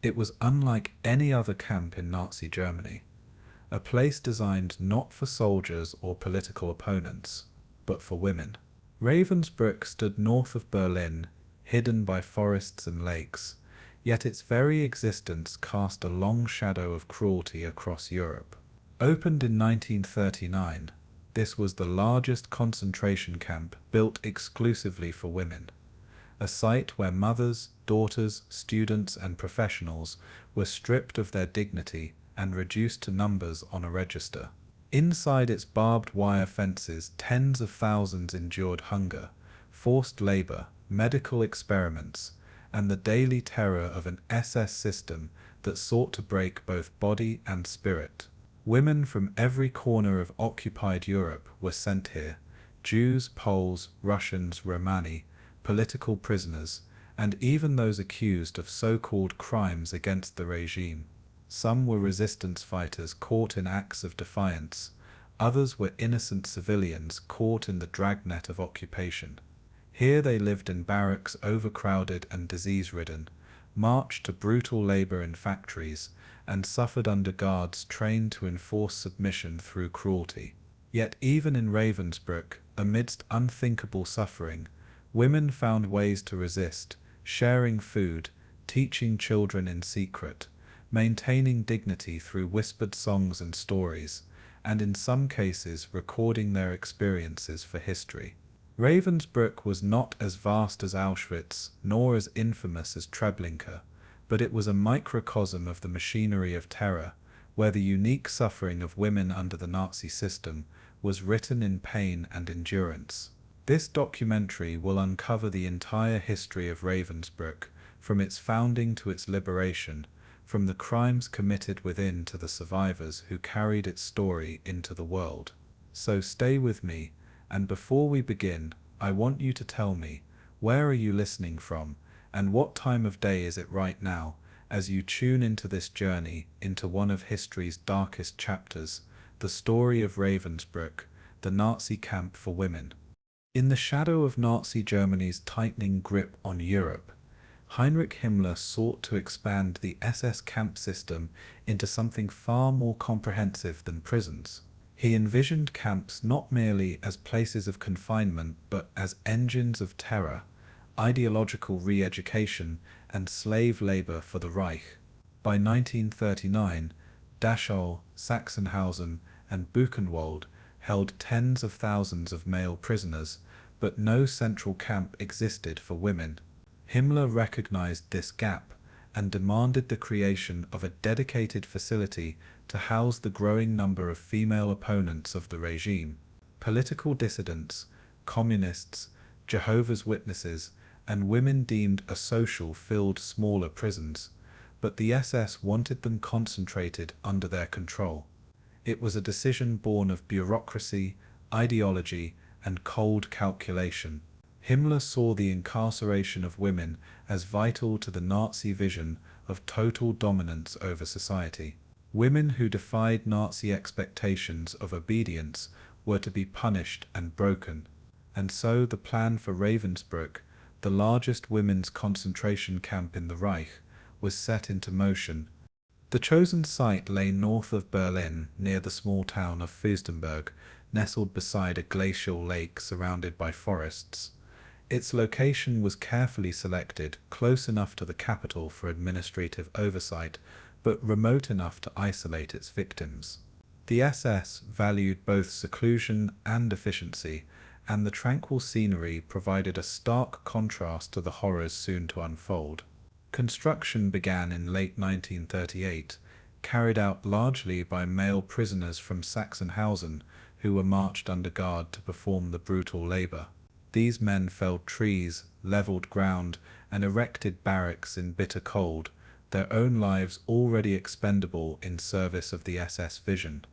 It was unlike any other camp in Nazi Germany, a place designed not for soldiers or political opponents, but for women. Ravensbrück stood north of Berlin, hidden by forests and lakes, yet its very existence cast a long shadow of cruelty across Europe. Opened in 1939, this was the largest concentration camp built exclusively for women, a site where mothers, daughters, students, and professionals were stripped of their dignity and reduced to numbers on a register. Inside its barbed wire fences, tens of thousands endured hunger, forced labor, medical experiments, and the daily terror of an SS system that sought to break both body and spirit. Women from every corner of occupied Europe were sent here: Jews, Poles, Russians, Romani, political prisoners, and even those accused of so-called crimes against the regime. Some were resistance fighters caught in acts of defiance, others were innocent civilians caught in the dragnet of occupation. Here they lived in barracks overcrowded and disease-ridden, marched to brutal labor in factories, and suffered under guards trained to enforce submission through cruelty. Yet even in Ravensbrück, amidst unthinkable suffering, women found ways to resist, sharing food, teaching children in secret, maintaining dignity through whispered songs and stories, and in some cases recording their experiences for history. Ravensbrück was not as vast as Auschwitz, nor as infamous as Treblinka, but it was a microcosm of the machinery of terror, where the unique suffering of women under the Nazi system was written in pain and endurance. This documentary will uncover the entire history of Ravensbrück, from its founding to its liberation, from the crimes committed within to the survivors who carried its story into the world. So stay with me, and before we begin, I want you to tell me, where are you listening from, and what time of day is it right now, as you tune into this journey into one of history's darkest chapters, the story of Ravensbrück, the Nazi camp for women. In the shadow of Nazi Germany's tightening grip on Europe, Heinrich Himmler sought to expand the SS camp system into something far more comprehensive than prisons. He envisioned camps not merely as places of confinement but as engines of terror, ideological re-education, and slave labor for the Reich. By 1939, Dachau, Sachsenhausen, and Buchenwald held tens of thousands of male prisoners, but no central camp existed for women. Himmler recognized this gap and demanded the creation of a dedicated facility to house the growing number of female opponents of the regime. Political dissidents, communists, Jehovah's Witnesses, and women deemed asocial filled smaller prisons, but the SS wanted them concentrated under their control. It was a decision born of bureaucracy, ideology, and cold calculation. Himmler saw the incarceration of women as vital to the Nazi vision of total dominance over society. Women who defied Nazi expectations of obedience were to be punished and broken. And so the plan for Ravensbrück, the largest women's concentration camp in the Reich, was set into motion. The chosen site lay north of Berlin, near the small town of Fürstenberg, nestled beside a glacial lake surrounded by forests. Its location was carefully selected, close enough to the capital for administrative oversight, but remote enough to isolate its victims. The SS valued both seclusion and efficiency, and the tranquil scenery provided a stark contrast to the horrors soon to unfold. Construction began in late 1938, carried out largely by male prisoners from Sachsenhausen who were marched under guard to perform the brutal labor. These men felled trees, leveled ground, and erected barracks in bitter cold, their own lives already expendable in service of the SS vision.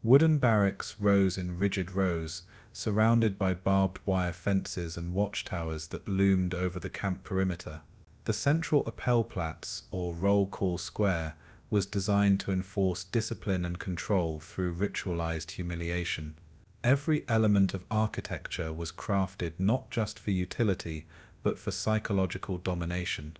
Wooden barracks rose in rigid rows, surrounded by barbed wire fences and watchtowers that loomed over the camp perimeter. The central Appellplatz, or roll call square, was designed to enforce discipline and control through ritualized humiliation. Every element of architecture was crafted not just for utility, but for psychological domination.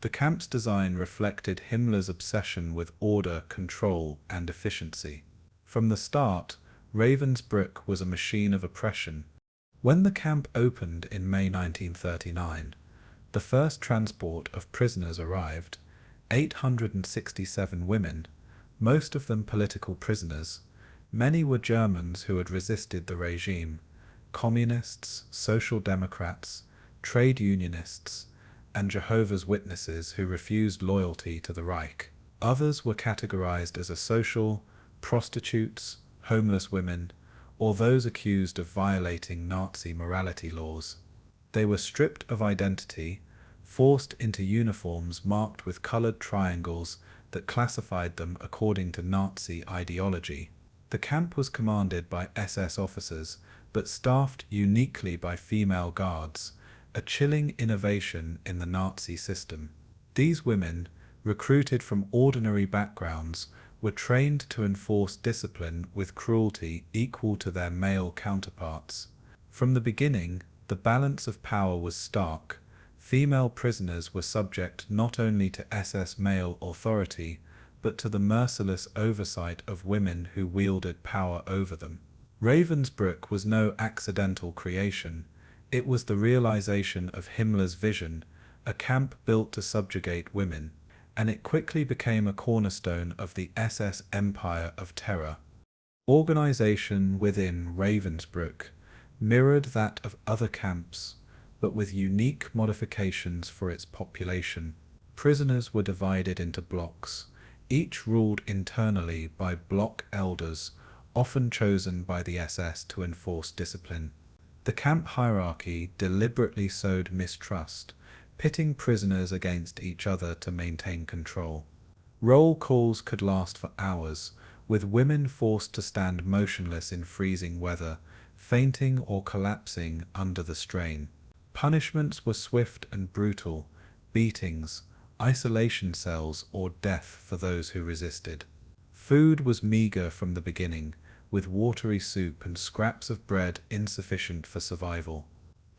The camp's design reflected Himmler's obsession with order, control, and efficiency. From the start, Ravensbrück was a machine of oppression. When the camp opened in May 1939, the first transport of prisoners arrived, 867 women, most of them political prisoners. Many were Germans who had resisted the regime, communists, social democrats, trade unionists, and Jehovah's Witnesses who refused loyalty to the Reich. Others were categorized as asocial, prostitutes, homeless women, or those accused of violating Nazi morality laws. They were stripped of identity, forced into uniforms marked with colored triangles that classified them according to Nazi ideology. The camp was commanded by SS officers, but staffed uniquely by female guards, a chilling innovation in the Nazi system. These women, recruited from ordinary backgrounds, were trained to enforce discipline with cruelty equal to their male counterparts. From the beginning, the balance of power was stark. Female prisoners were subject not only to SS male authority, but to the merciless oversight of women who wielded power over them. Ravensbrück was no accidental creation. It was the realization of Himmler's vision, a camp built to subjugate women, and it quickly became a cornerstone of the SS empire of terror. Organization within Ravensbrück mirrored that of other camps, but with unique modifications for its population. Prisoners were divided into blocks, each ruled internally by block elders, often chosen by the SS to enforce discipline. The camp hierarchy deliberately sowed mistrust, pitting prisoners against each other to maintain control. Roll calls could last for hours, with women forced to stand motionless in freezing weather, fainting or collapsing under the strain. Punishments were swift and brutal: beatings, isolation cells, or death for those who resisted. Food was meager from the beginning, with watery soup and scraps of bread insufficient for survival.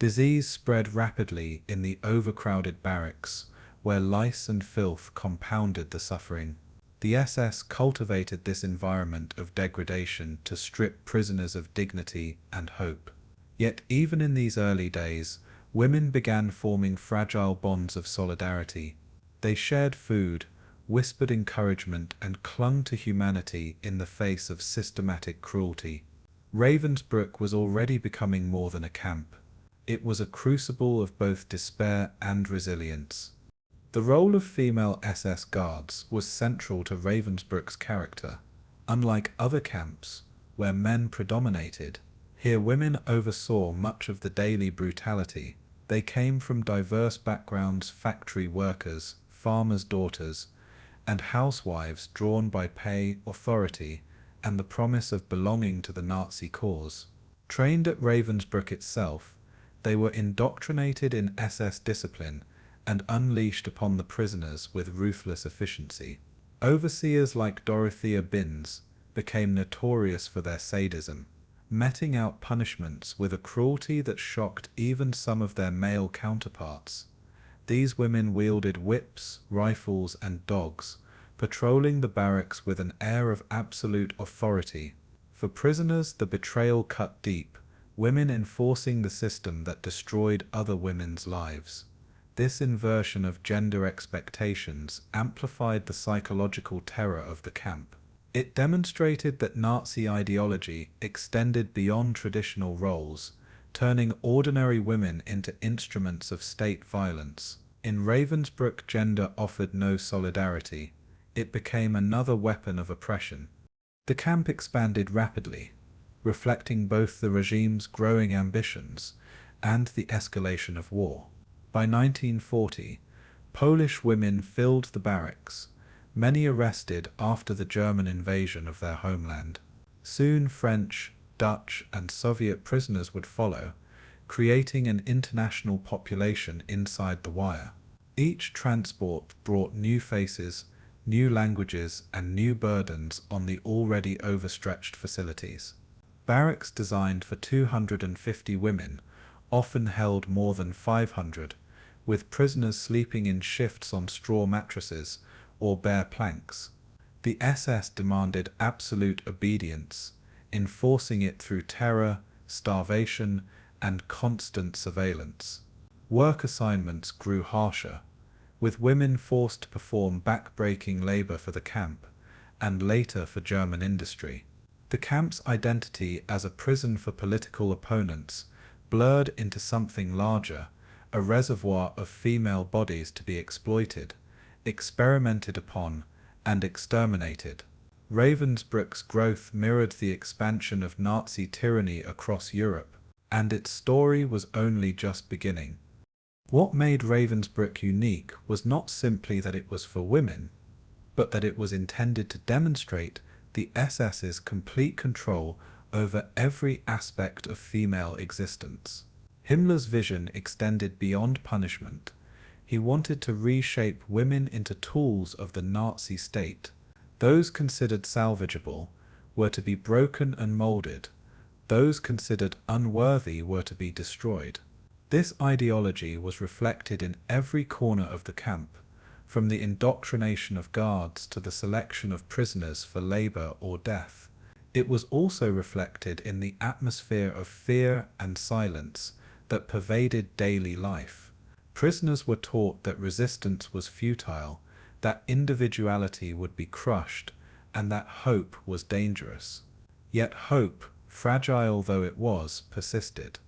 Disease spread rapidly in the overcrowded barracks, where lice and filth compounded the suffering. The SS cultivated this environment of degradation to strip prisoners of dignity and hope. Yet even in these early days, women began forming fragile bonds of solidarity. They shared food, whispered encouragement, and clung to humanity in the face of systematic cruelty. Ravensbrück was already becoming more than a camp. It was a crucible of both despair and resilience. The role of female SS guards was central to Ravensbrück's character. Unlike other camps, where men predominated, here women oversaw much of the daily brutality. They came from diverse backgrounds: factory workers, farmers' daughters, and housewives drawn by pay, authority, and the promise of belonging to the Nazi cause. Trained at Ravensbrück itself, they were indoctrinated in SS discipline and unleashed upon the prisoners with ruthless efficiency. Overseers like Dorothea Binz became notorious for their sadism, meting out punishments with a cruelty that shocked even some of their male counterparts. These women wielded whips, rifles, and dogs, patrolling the barracks with an air of absolute authority. For prisoners, the betrayal cut deep, women enforcing the system that destroyed other women's lives. This inversion of gender expectations amplified the psychological terror of the camp. It demonstrated that Nazi ideology extended beyond traditional roles, turning ordinary women into instruments of state violence. In Ravensbrück, gender offered no solidarity. It became another weapon of oppression. The camp expanded rapidly, reflecting both the regime's growing ambitions and the escalation of war. By 1940, Polish women filled the barracks, many arrested after the German invasion of their homeland. Soon French, Dutch, and Soviet prisoners would follow, creating an international population inside the wire. Each transport brought new faces, new languages, and new burdens on the already overstretched facilities. Barracks designed for 250 women often held more than 500, with prisoners sleeping in shifts on straw mattresses or bare planks. The SS demanded absolute obedience, enforcing it through terror, starvation, and constant surveillance. Work assignments grew harsher, with women forced to perform back-breaking labor for the camp, and later for German industry. The camp's identity as a prison for political opponents blurred into something larger, a reservoir of female bodies to be exploited, experimented upon, and exterminated. Ravensbrück's growth mirrored the expansion of Nazi tyranny across Europe, and its story was only just beginning. What made Ravensbrück unique was not simply that it was for women, but that it was intended to demonstrate the SS's complete control over every aspect of female existence. Himmler's vision extended beyond punishment. He wanted to reshape women into tools of the Nazi state. Those considered salvageable were to be broken and molded. Those considered unworthy were to be destroyed. This ideology was reflected in every corner of the camp, from the indoctrination of guards to the selection of prisoners for labor or death. It was also reflected in the atmosphere of fear and silence that pervaded daily life. Prisoners were taught that resistance was futile, that individuality would be crushed, and that hope was dangerous. Yet hope, fragile though it was, persisted.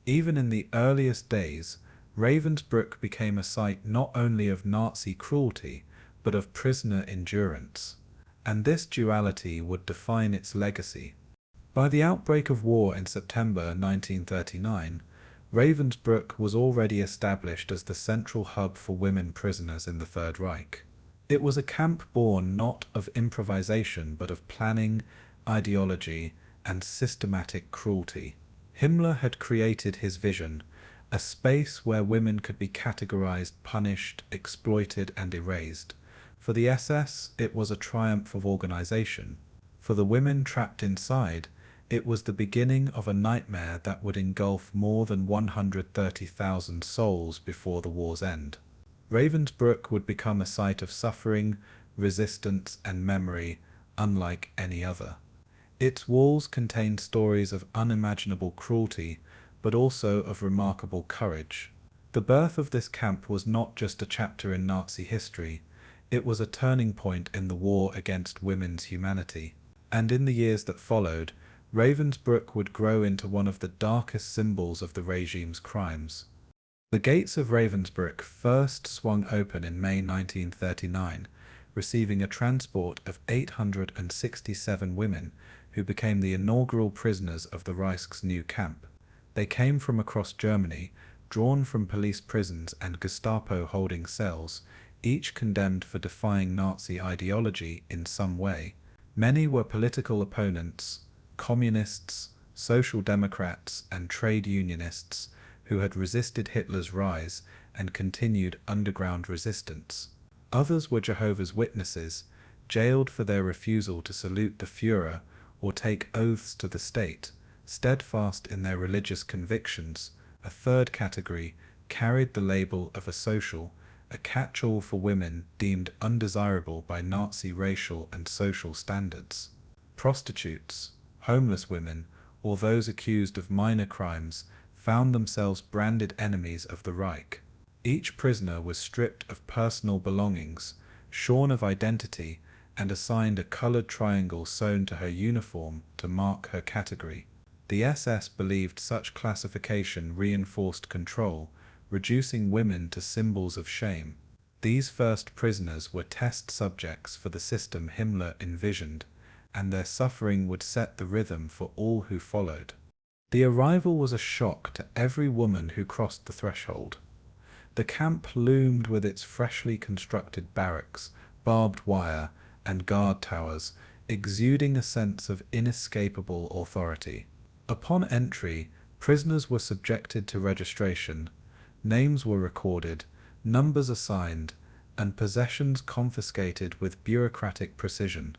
Even in the earliest days, Ravensbrück became a site not only of Nazi cruelty, but of prisoner endurance. And this duality would define its legacy. By the outbreak of war in September 1939, Ravensbrück was already established as the central hub for women prisoners in the Third Reich. It was a camp born not of improvisation but of planning, ideology, and systematic cruelty. Himmler had created his vision, a space where women could be categorized, punished, exploited, and erased. For the SS, it was a triumph of organization. For the women trapped inside, it was the beginning of a nightmare that would engulf more than 130,000 souls before the war's end. Ravensbrück would become a site of suffering, resistance, and memory, unlike any other. Its walls contained stories of unimaginable cruelty, but also of remarkable courage. The birth of this camp was not just a chapter in Nazi history, it was a turning point in the war against women's humanity. And in the years that followed, Ravensbrück would grow into one of the darkest symbols of the regime's crimes. The gates of Ravensbrück first swung open in May 1939, receiving a transport of 867 women who became the inaugural prisoners of the Reich's new camp. They came from across Germany, drawn from police prisons and Gestapo holding cells, each condemned for defying Nazi ideology in some way. Many were political opponents, communists, social democrats, and trade unionists who had resisted Hitler's rise and continued underground resistance. Others were Jehovah's Witnesses, jailed for their refusal to salute the Führer or take oaths to the state, steadfast in their religious convictions. A third category carried the label of asocial, a catch-all for women deemed undesirable by Nazi racial and social standards. Prostitutes, homeless women, or those accused of minor crimes found themselves branded enemies of the Reich. Each prisoner was stripped of personal belongings, shorn of identity, and assigned a colored triangle sewn to her uniform to mark her category. The SS believed such classification reinforced control, reducing women to symbols of shame. These first prisoners were test subjects for the system Himmler envisioned, and their suffering would set the rhythm for all who followed. The arrival was a shock to every woman who crossed the threshold. The camp loomed with its freshly constructed barracks, barbed wire, and guard towers, exuding a sense of inescapable authority. Upon entry, prisoners were subjected to registration, names were recorded, numbers assigned, and possessions confiscated with bureaucratic precision.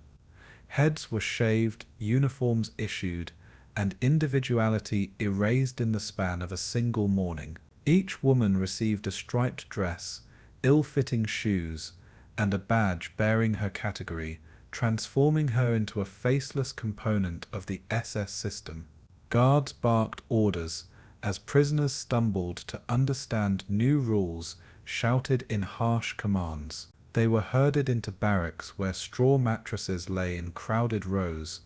Heads were shaved, uniforms issued, and individuality erased in the span of a single morning. Each woman received a striped dress, ill-fitting shoes, and a badge bearing her category, transforming her into a faceless component of the SS system. Guards barked orders as prisoners stumbled to understand new rules, shouted in harsh commands. They were herded into barracks where straw mattresses lay in crowded rows,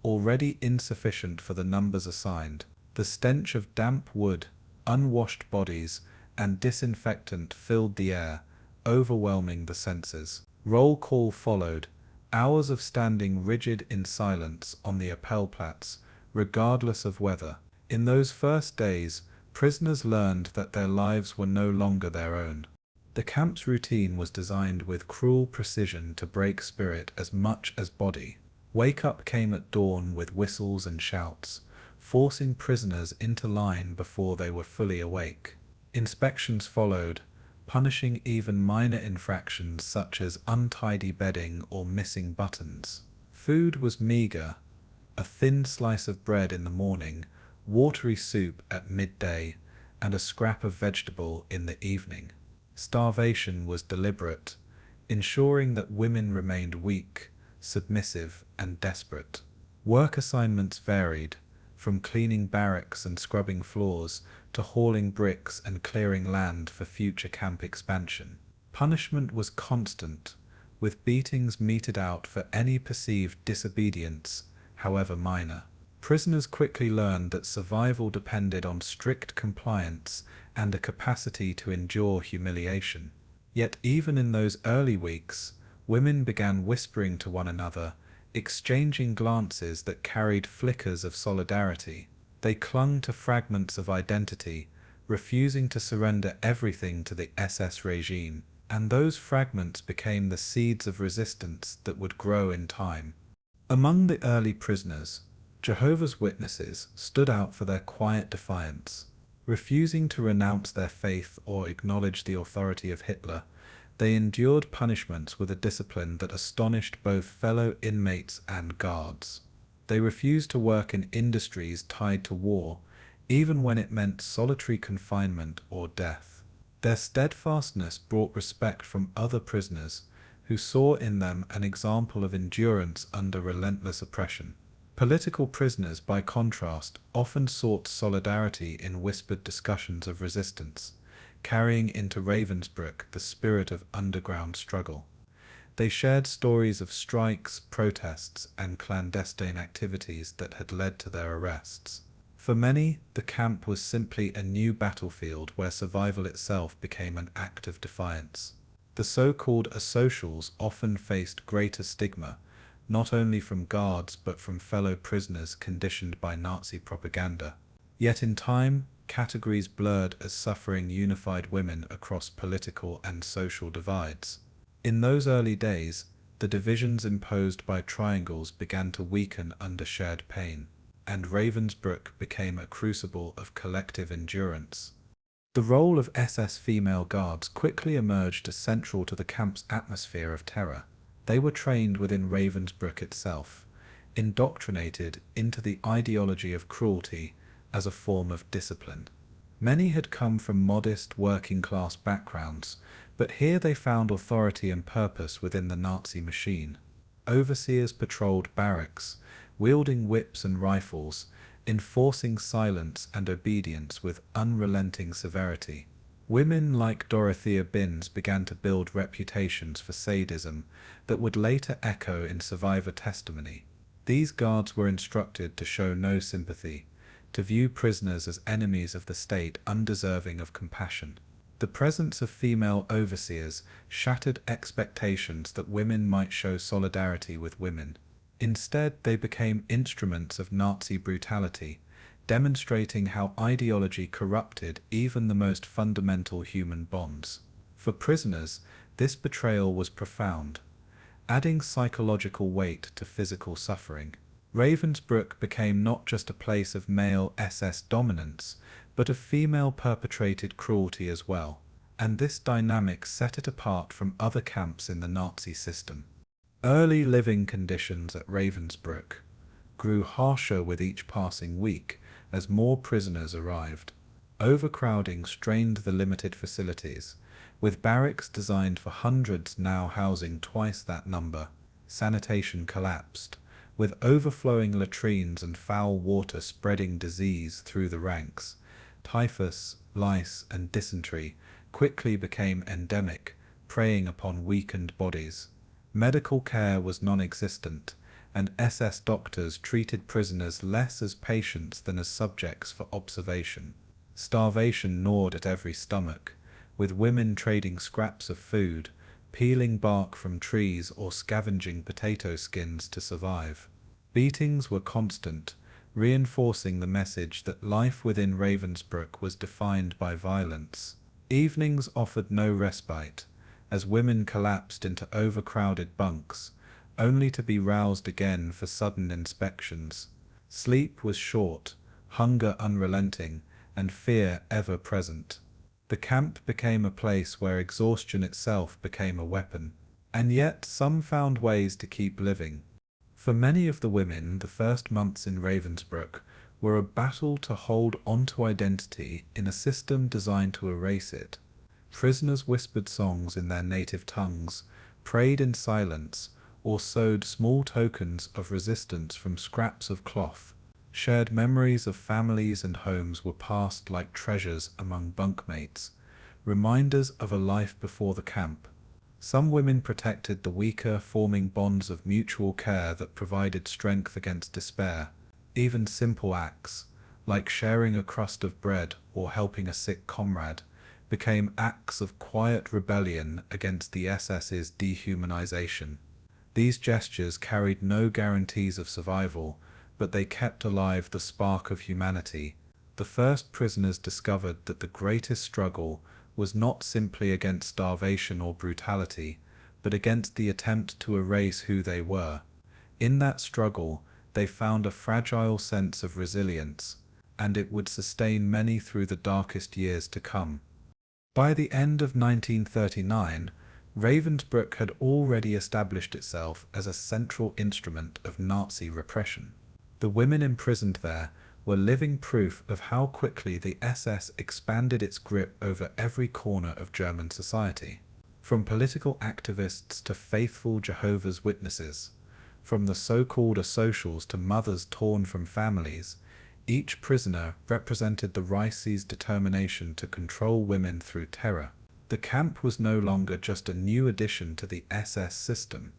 already insufficient for the numbers assigned. The stench of damp wood, unwashed bodies, and disinfectant filled the air, overwhelming the senses. Roll call followed, hours of standing rigid in silence on the Appellplatz, regardless of weather. In those first days, prisoners learned that their lives were no longer their own. The camp's routine was designed with cruel precision to break spirit as much as body. Wake-up came at dawn with whistles and shouts, forcing prisoners into line before they were fully awake. Inspections followed, punishing even minor infractions such as untidy bedding or missing buttons. Food was meager: a thin slice of bread in the morning, watery soup at midday, and a scrap of vegetable in the evening. Starvation was deliberate, ensuring that women remained weak, submissive, and desperate. Work assignments varied, from cleaning barracks and scrubbing floors to hauling bricks and clearing land for future camp expansion. Punishment was constant, with beatings meted out for any perceived disobedience, however minor. Prisoners quickly learned that survival depended on strict compliance and a capacity to endure humiliation. Yet even in those early weeks, women began whispering to one another, exchanging glances that carried flickers of solidarity. They clung to fragments of identity, refusing to surrender everything to the SS regime, and those fragments became the seeds of resistance that would grow in time. Among the early prisoners, Jehovah's Witnesses stood out for their quiet defiance. Refusing to renounce their faith or acknowledge the authority of Hitler, they endured punishments with a discipline that astonished both fellow inmates and guards. They refused to work in industries tied to war, even when it meant solitary confinement or death. Their steadfastness brought respect from other prisoners, who saw in them an example of endurance under relentless oppression. Political prisoners, by contrast, often sought solidarity in whispered discussions of resistance, carrying into Ravensbrück the spirit of underground struggle. They shared stories of strikes, protests, and clandestine activities that had led to their arrests. For many, the camp was simply a new battlefield where survival itself became an act of defiance. The so-called asocials often faced greater stigma, not only from guards but from fellow prisoners conditioned by Nazi propaganda. Yet in time, categories blurred as suffering unified women across political and social divides. In those early days, the divisions imposed by triangles began to weaken under shared pain, and Ravensbrück became a crucible of collective endurance. The role of SS female guards quickly emerged as central to the camp's atmosphere of terror. They were trained within Ravensbrück itself, indoctrinated into the ideology of cruelty as a form of discipline. Many had come from modest working-class backgrounds, but here they found authority and purpose within the Nazi machine. Overseers patrolled barracks, wielding whips and rifles, enforcing silence and obedience with unrelenting severity. Women like Dorothea Binns began to build reputations for sadism that would later echo in survivor testimony. These guards were instructed to show no sympathy, to view prisoners as enemies of the state undeserving of compassion. The presence of female overseers shattered expectations that women might show solidarity with women. Instead, they became instruments of Nazi brutality, demonstrating how ideology corrupted even the most fundamental human bonds. For prisoners, this betrayal was profound, adding psychological weight to physical suffering. Ravensbrück became not just a place of male SS dominance, but of female-perpetrated cruelty as well, and this dynamic set it apart from other camps in the Nazi system. Early living conditions at Ravensbrück grew harsher with each passing week as more prisoners arrived. Overcrowding strained the limited facilities, with barracks designed for hundreds now housing twice that number. Sanitation collapsed, with overflowing latrines and foul water spreading disease through the ranks. Typhus, lice, and dysentery quickly became endemic, preying upon weakened bodies. Medical care was non-existent, and SS doctors treated prisoners less as patients than as subjects for observation. Starvation gnawed at every stomach, with women trading scraps of food, peeling bark from trees or scavenging potato skins to survive. Beatings were constant, reinforcing the message that life within Ravensbrück was defined by violence. Evenings offered no respite, as women collapsed into overcrowded bunks, only to be roused again for sudden inspections. Sleep was short, hunger unrelenting, and fear ever present. The camp became a place where exhaustion itself became a weapon, and yet some found ways to keep living. For many of the women, the first months in Ravensbrück were a battle to hold onto identity in a system designed to erase it. Prisoners whispered songs in their native tongues, prayed in silence, or sewed small tokens of resistance from scraps of cloth. Shared memories of families and homes were passed like treasures among bunkmates, reminders of a life before the camp. Some women protected the weaker, forming bonds of mutual care that provided strength against despair. Even simple acts, like sharing a crust of bread or helping a sick comrade, became acts of quiet rebellion against the SS's dehumanization. These gestures carried no guarantees of survival, but they kept alive the spark of humanity. The first prisoners discovered that the greatest struggle was not simply against starvation or brutality, but against the attempt to erase who they were. In that struggle, they found a fragile sense of resilience, and it would sustain many through the darkest years to come. By the end of 1939, Ravensbrück had already established itself as a central instrument of Nazi repression. The women imprisoned there were living proof of how quickly the SS expanded its grip over every corner of German society. From political activists to faithful Jehovah's Witnesses, from the so-called asocials to mothers torn from families, each prisoner represented the Reich's determination to control women through terror. The camp was no longer just a new addition to the SS system.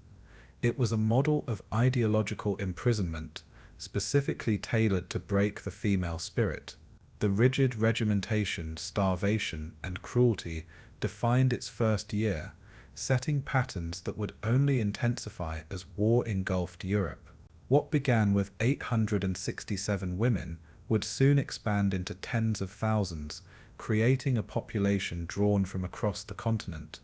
It was a model of ideological imprisonment, specifically tailored to break the female spirit. The rigid regimentation, starvation, and cruelty defined its first year, setting patterns that would only intensify as war engulfed Europe. What began with 867 women would soon expand into tens of thousands, creating a population drawn from across the continent.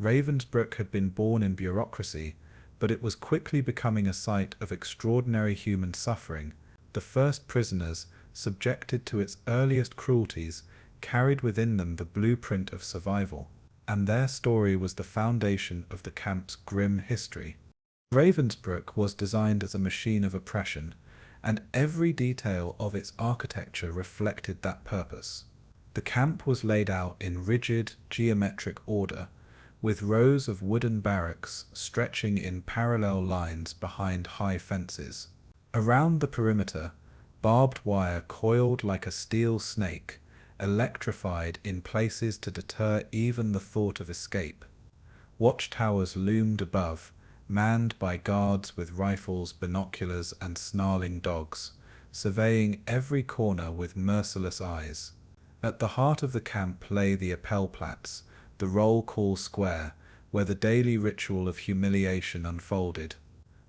Ravensbrück had been born in bureaucracy, but it was quickly becoming a site of extraordinary human suffering. The first prisoners, subjected to its earliest cruelties, carried within them the blueprint of survival, and their story was the foundation of the camp's grim history. Ravensbrück was designed as a machine of oppression, and every detail of its architecture reflected that purpose. The camp was laid out in rigid, geometric order, with rows of wooden barracks stretching in parallel lines behind high fences. Around the perimeter, barbed wire coiled like a steel snake, electrified in places to deter even the thought of escape. Watchtowers loomed above, manned by guards with rifles, binoculars, and snarling dogs, surveying every corner with merciless eyes. At the heart of the camp lay the Appellplatz, the roll call square, where the daily ritual of humiliation unfolded.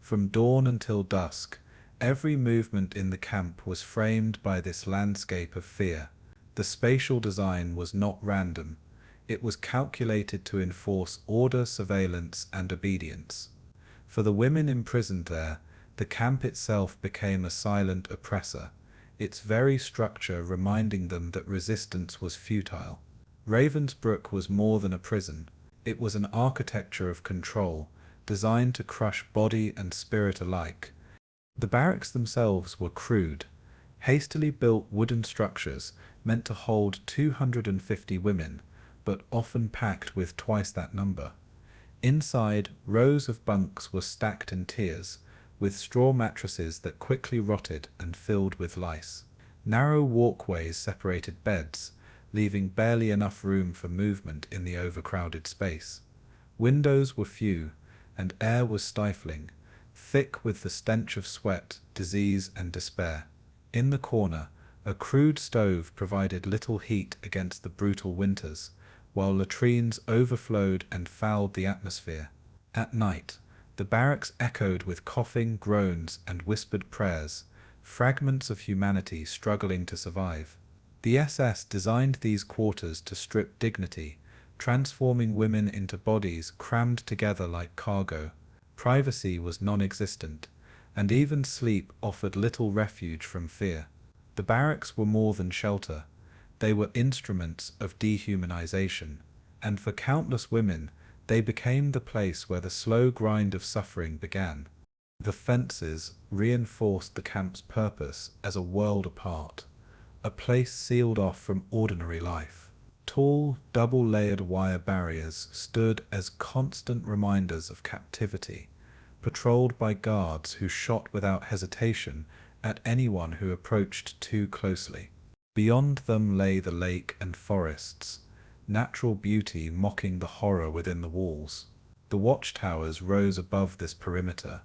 From dawn until dusk, every movement in the camp was framed by this landscape of fear. The spatial design was not random. It was calculated to enforce order, surveillance, and obedience. For the women imprisoned there, the camp itself became a silent oppressor, its very structure reminding them that resistance was futile. Ravensbrück was more than a prison. It was an architecture of control, designed to crush body and spirit alike. The barracks themselves were crude, Hastily built wooden structures meant to hold 250 women, but often packed with twice that number. Inside, rows of bunks were stacked in tiers, with straw mattresses that quickly rotted and filled with lice. Narrow walkways separated beds, leaving barely enough room for movement in the overcrowded space. Windows were few, and air was stifling, thick with the stench of sweat, disease, and despair. In the corner, a crude stove provided little heat against the brutal winters, while latrines overflowed and fouled the atmosphere. At night, the barracks echoed with coughing, groans, and whispered prayers, fragments of humanity struggling to survive. The SS designed these quarters to strip dignity, transforming women into bodies crammed together like cargo. Privacy was non-existent, and even sleep offered little refuge from fear. The barracks were more than shelter. They were instruments of dehumanization, and for countless women, they became the place where the slow grind of suffering began. The fences reinforced the camp's purpose as a world apart, a place sealed off from ordinary life. Tall, double-layered wire barriers stood as constant reminders of captivity, patrolled by guards who shot without hesitation at anyone who approached too closely. Beyond them lay the lake and forests, natural beauty mocking the horror within the walls. The watchtowers rose above this perimeter,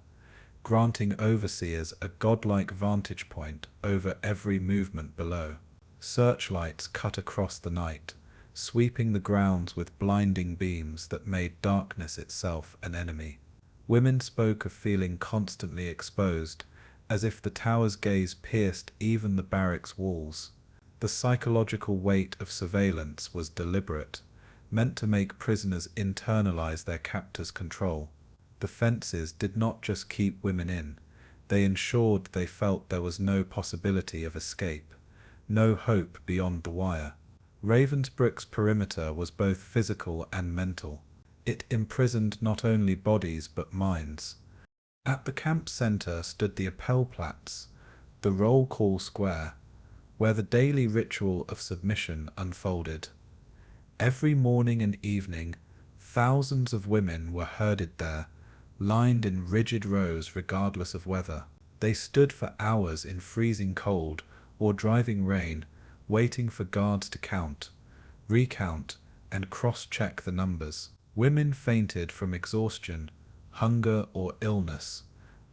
granting overseers a godlike vantage point over every movement below. Searchlights cut across the night, sweeping the grounds with blinding beams that made darkness itself an enemy. Women spoke of feeling constantly exposed, as if the tower's gaze pierced even the barracks' walls. The psychological weight of surveillance was deliberate, meant to make prisoners internalize their captors' control. The fences did not just keep women in, they ensured they felt there was no possibility of escape, no hope beyond the wire. Ravensbrück's perimeter was both physical and mental. It imprisoned not only bodies but minds. At the camp center stood the Appellplatz, the roll call square, where the daily ritual of submission unfolded. Every morning and evening, thousands of women were herded there, lined in rigid rows regardless of weather. They stood for hours in freezing cold or driving rain, waiting for guards to count, recount, and cross-check the numbers. Women fainted from exhaustion, hunger, or illness,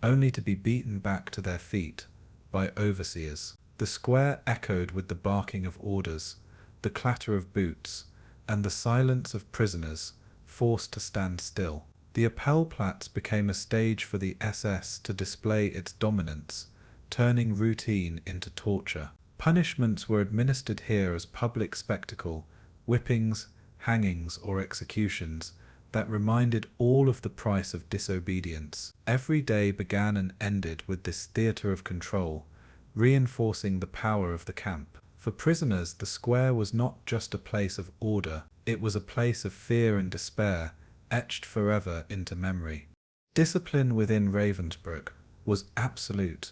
only to be beaten back to their feet by overseers. The square echoed with the barking of orders, the clatter of boots, and the silence of prisoners forced to stand still. The Appellplatz became a stage for the SS to display its dominance, turning routine into torture. Punishments were administered here as public spectacle, whippings, hangings, or executions that reminded all of the price of disobedience. Every day began and ended with this theater of control, reinforcing the power of the camp. For prisoners, the square was not just a place of order, it was a place of fear and despair, etched forever into memory. Discipline within Ravensbrück was absolute,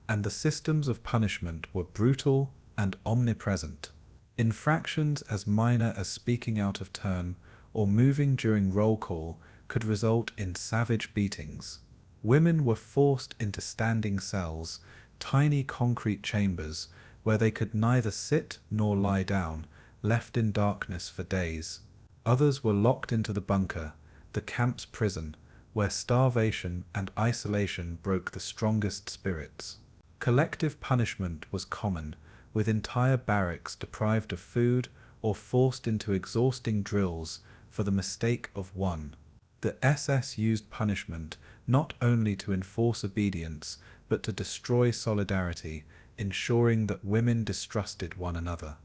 and the systems of punishment were brutal and omnipresent. Infractions as minor as speaking out of turn or moving during roll call could result in savage beatings. Women were forced into standing cells, tiny concrete chambers where they could neither sit nor lie down, left in darkness for days. Others were locked into the bunker, the camp's prison, where starvation and isolation broke the strongest spirits. Collective punishment was common, with entire barracks deprived of food or forced into exhausting drills for the mistake of one. The SS used punishment not only to enforce obedience, but to destroy solidarity, ensuring that women distrusted one another.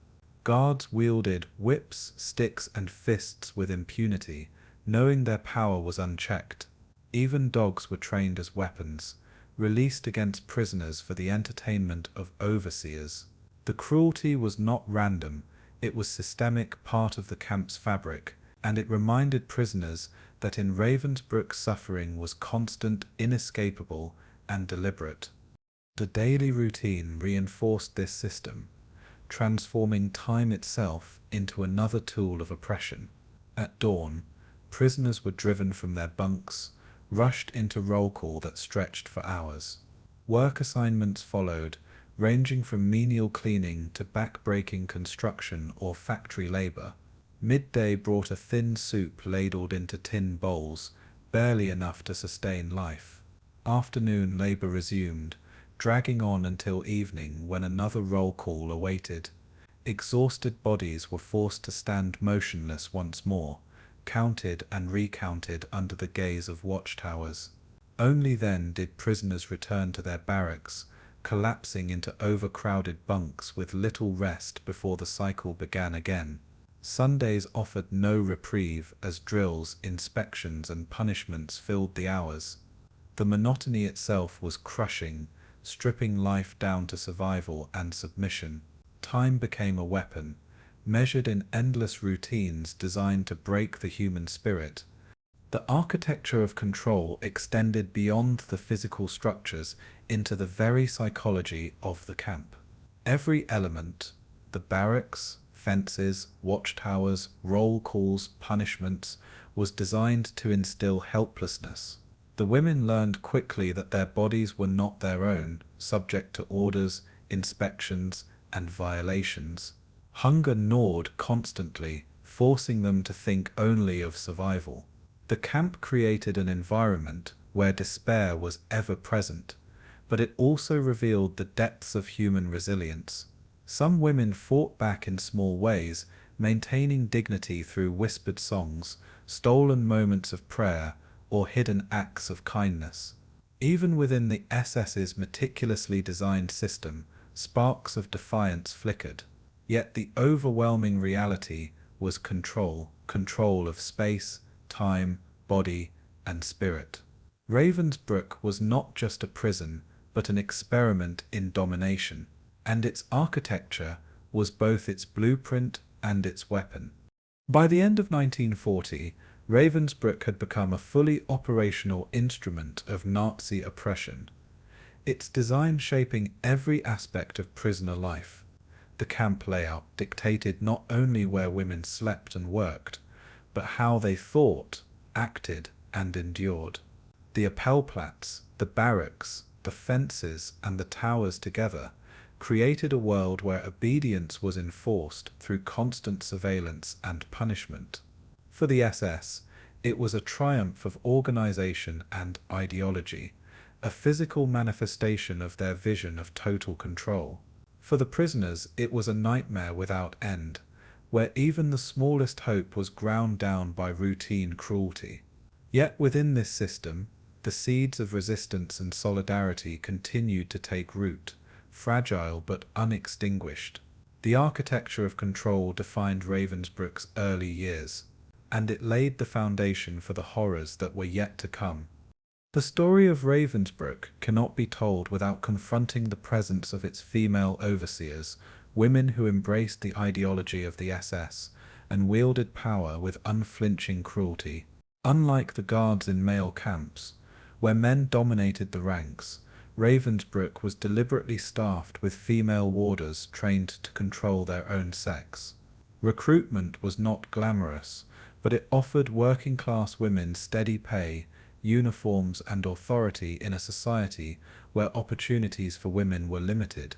Guards wielded whips, sticks, and fists with impunity, knowing their power was unchecked. Even dogs were trained as weapons, released against prisoners for the entertainment of overseers. The cruelty was not random, it was systemic, part of the camp's fabric, and it reminded prisoners that in Ravensbrück suffering was constant, inescapable, and deliberate. The daily routine reinforced this system, transforming time itself into another tool of oppression. At dawn, prisoners were driven from their bunks, rushed into roll call that stretched for hours. Work assignments followed, ranging from menial cleaning to back-breaking construction or factory labor. Midday brought a thin soup ladled into tin bowls, barely enough to sustain life. Afternoon labor resumed, dragging on until evening when another roll call awaited. Exhausted bodies were forced to stand motionless once more, counted and recounted under the gaze of watchtowers. Only then did prisoners return to their barracks, collapsing into overcrowded bunks with little rest before the cycle began again. Sundays offered no reprieve as drills, inspections, and punishments filled the hours. The monotony itself was crushing, stripping life down to survival and submission. Time became a weapon, measured in endless routines designed to break the human spirit. The architecture of control extended beyond the physical structures into the very psychology of the camp. Every element, the barracks, fences, watchtowers, roll calls, punishments, was designed to instill helplessness. The women learned quickly that their bodies were not their own, subject to orders, inspections, and violations. Hunger gnawed constantly, forcing them to think only of survival. The camp created an environment where despair was ever present, but it also revealed the depths of human resilience. Some women fought back in small ways, maintaining dignity through whispered songs, stolen moments of prayer, or hidden acts of kindness. Even within the SS's meticulously designed system, sparks of defiance flickered. Yet the overwhelming reality was control of space, time, body, and spirit. Ravensbrück was not just a prison, but an experiment in domination, and its architecture was both its blueprint and its weapon. By the end of 1940, Ravensbrück had become a fully operational instrument of Nazi oppression, its design shaping every aspect of prisoner life. The camp layout dictated not only where women slept and worked, but how they thought, acted, and endured. The Appellplatz, the barracks, the fences, and the towers together created a world where obedience was enforced through constant surveillance and punishment. For the SS, it was a triumph of organization and ideology, a physical manifestation of their vision of total control. For the prisoners, it was a nightmare without end, where even the smallest hope was ground down by routine cruelty. Yet within this system, the seeds of resistance and solidarity continued to take root, fragile but unextinguished. The architecture of control defined Ravensbrück's early years, and it laid the foundation for the horrors that were yet to come. The story of Ravensbrück cannot be told without confronting the presence of its female overseers, women who embraced the ideology of the SS and wielded power with unflinching cruelty. Unlike the guards in male camps, where men dominated the ranks, Ravensbrück was deliberately staffed with female warders trained to control their own sex. Recruitment was not glamorous, but it offered working-class women steady pay, uniforms, and authority in a society where opportunities for women were limited.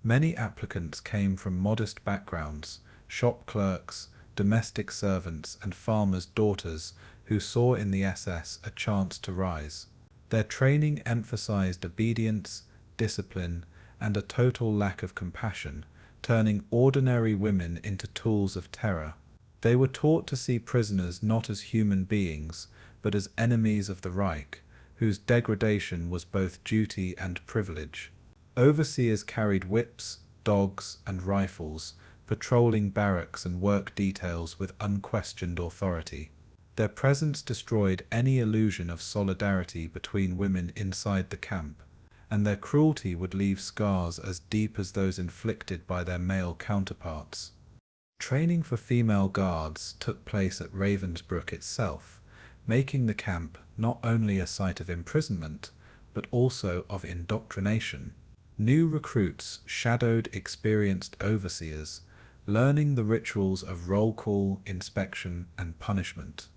Many applicants came from modest backgrounds, shop clerks, domestic servants, and farmers' daughters who saw in the SS a chance to rise. Their training emphasized obedience, discipline, and a total lack of compassion, turning ordinary women into tools of terror. They were taught to see prisoners not as human beings, but as enemies of the Reich, whose degradation was both duty and privilege. Overseers carried whips, dogs, and rifles, patrolling barracks and work details with unquestioned authority. Their presence destroyed any illusion of solidarity between women inside the camp, and their cruelty would leave scars as deep as those inflicted by their male counterparts. Training for female guards took place at Ravensbrück itself, making the camp not only a site of imprisonment, but also of indoctrination. New recruits shadowed experienced overseers, learning the rituals of roll call, inspection, and punishment.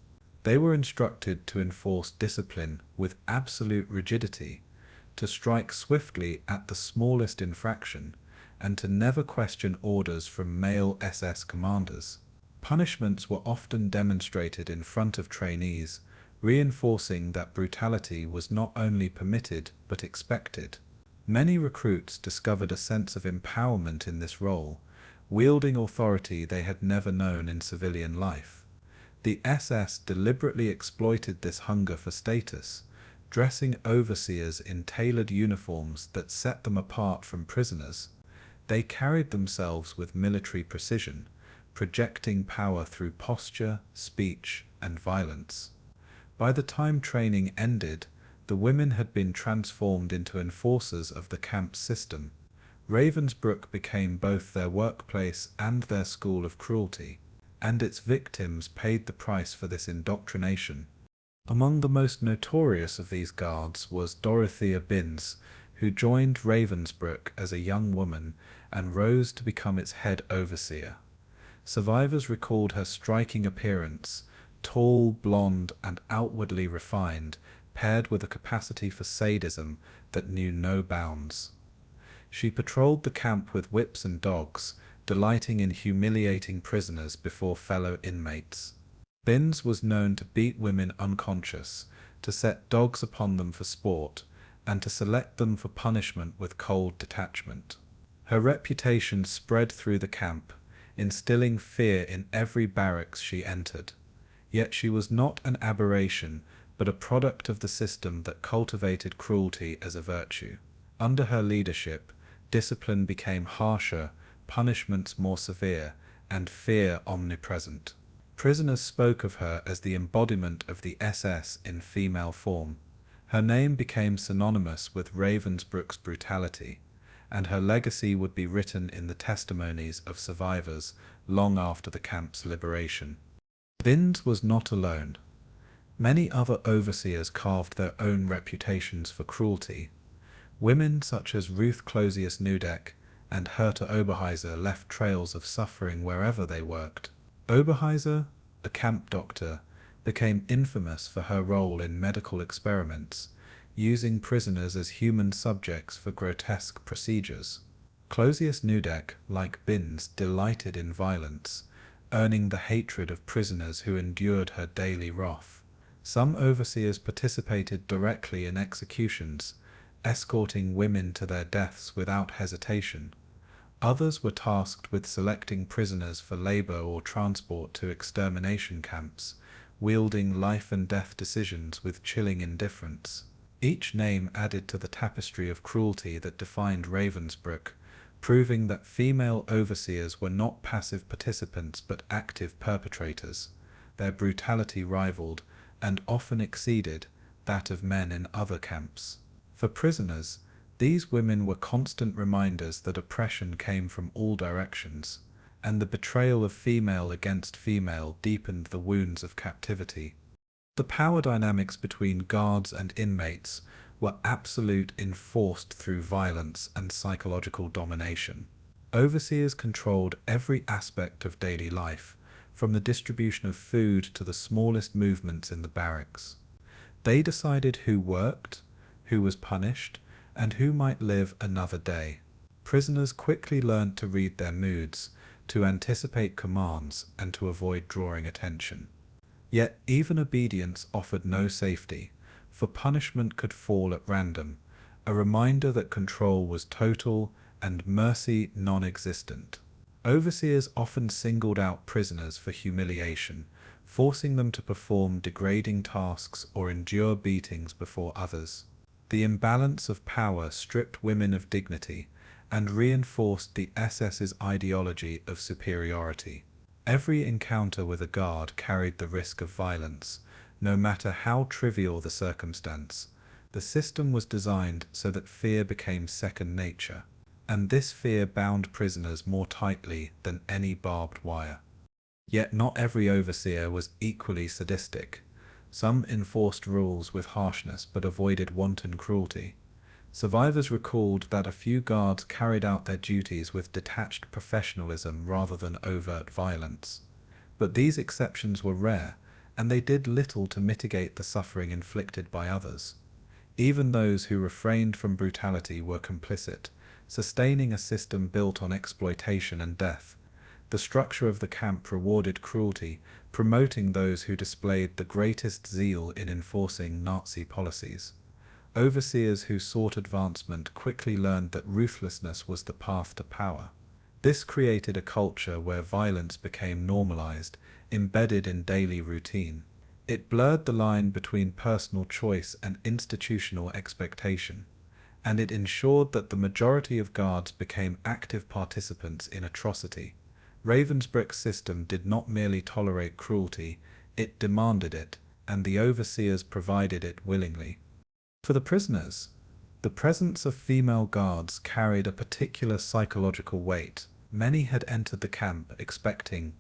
They were instructed to enforce discipline with absolute rigidity, to strike swiftly at the smallest infraction, and to never question orders from male SS commanders. Punishments were often demonstrated in front of trainees, reinforcing that brutality was not only permitted but expected. Many recruits discovered a sense of empowerment in this role, wielding authority they had never known in civilian life. The SS deliberately exploited this hunger for status, dressing overseers in tailored uniforms that set them apart from prisoners. They carried themselves with military precision, projecting power through posture, speech, and violence. By the time training ended, the women had been transformed into enforcers of the camp system. Ravensbrück became both their workplace and their school of cruelty, and its victims paid the price for this indoctrination. Among the most notorious of these guards was Dorothea Binz, who joined Ravensbrück as a young woman and rose to become its head overseer. Survivors recalled her striking appearance, tall, blonde, and outwardly refined, paired with a capacity for sadism that knew no bounds. She patrolled the camp with whips and dogs, delighting in humiliating prisoners before fellow inmates. Binz was known to beat women unconscious, to set dogs upon them for sport, and to select them for punishment with cold detachment. Her reputation spread through the camp, instilling fear in every barracks she entered. Yet she was not an aberration, but a product of the system that cultivated cruelty as a virtue. Under her leadership, discipline became harsher, punishments more severe, and fear omnipresent. Prisoners spoke of her as the embodiment of the SS in female form. Her name became synonymous with Ravensbrück's brutality, and her legacy would be written in the testimonies of survivors long after the camp's liberation. Binz was not alone. Many other overseers carved their own reputations for cruelty. Women such as Ruth Closius-Nudeck and Herta Oberheiser left trails of suffering wherever they worked. Oberheiser, a camp doctor, became infamous for her role in medical experiments, using prisoners as human subjects for grotesque procedures. Closius-Nudeck, like Binz, delighted in violence, earning the hatred of prisoners who endured her daily wrath. Some overseers participated directly in executions, escorting women to their deaths without hesitation. Others were tasked with selecting prisoners for labor or transport to extermination camps, wielding life and death decisions with chilling indifference. Each name added to the tapestry of cruelty that defined Ravensbrück, proving that female overseers were not passive participants but active perpetrators. Their brutality rivaled, and often exceeded, that of men in other camps. For prisoners, these women were constant reminders that oppression came from all directions, and the betrayal of female against female deepened the wounds of captivity. The power dynamics between guards and inmates were absolute, enforced through violence and psychological domination. Overseers controlled every aspect of daily life, from the distribution of food to the smallest movements in the barracks. They decided who worked, who was punished, and who might live another day. Prisoners quickly learned to read their moods, to anticipate commands, and to avoid drawing attention. Yet even obedience offered no safety, for punishment could fall at random, a reminder that control was total and mercy non-existent. Overseers often singled out prisoners for humiliation, forcing them to perform degrading tasks or endure beatings before others. The imbalance of power stripped women of dignity and reinforced the SS's ideology of superiority. Every encounter with a guard carried the risk of violence, no matter how trivial the circumstance. The system was designed so that fear became second nature, and this fear bound prisoners more tightly than any barbed wire. Yet not every overseer was equally sadistic. Some enforced rules with harshness but avoided wanton cruelty. Survivors recalled that a few guards carried out their duties with detached professionalism rather than overt violence. But these exceptions were rare, and they did little to mitigate the suffering inflicted by others. Even those who refrained from brutality were complicit, sustaining a system built on exploitation and death. The structure of the camp rewarded cruelty, promoting those who displayed the greatest zeal in enforcing Nazi policies. Overseers who sought advancement quickly learned that ruthlessness was the path to power. This created a culture where violence became normalized, embedded in daily routine. It blurred the line between personal choice and institutional expectation, and it ensured that the majority of guards became active participants in atrocity. Ravensbrück's system did not merely tolerate cruelty, it demanded it, and the overseers provided it willingly. For the prisoners, the presence of female guards carried a particular psychological weight. Many had entered the camp expecting,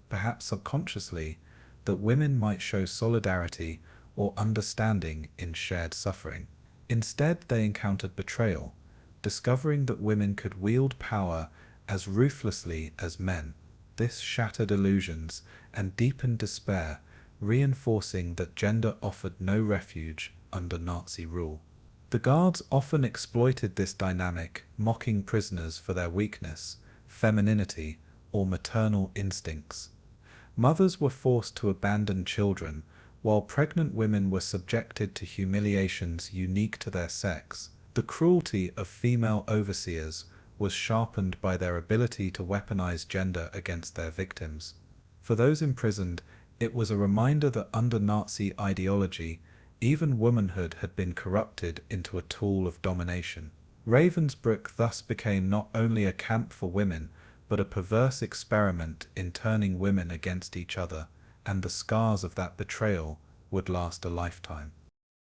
perhaps subconsciously, that women might show solidarity or understanding in shared suffering. Instead, they encountered betrayal, discovering that women could wield power as ruthlessly as men. This shattered illusions and deepened despair, reinforcing that gender offered no refuge under Nazi rule. The guards often exploited this dynamic, mocking prisoners for their weakness, femininity, or maternal instincts. Mothers were forced to abandon children, while pregnant women were subjected to humiliations unique to their sex. The cruelty of female overseers was sharpened by their ability to weaponize gender against their victims. For those imprisoned, it was a reminder that under Nazi ideology, even womanhood had been corrupted into a tool of domination. Ravensbrück thus became not only a camp for women, but a perverse experiment in turning women against each other, and the scars of that betrayal would last a lifetime.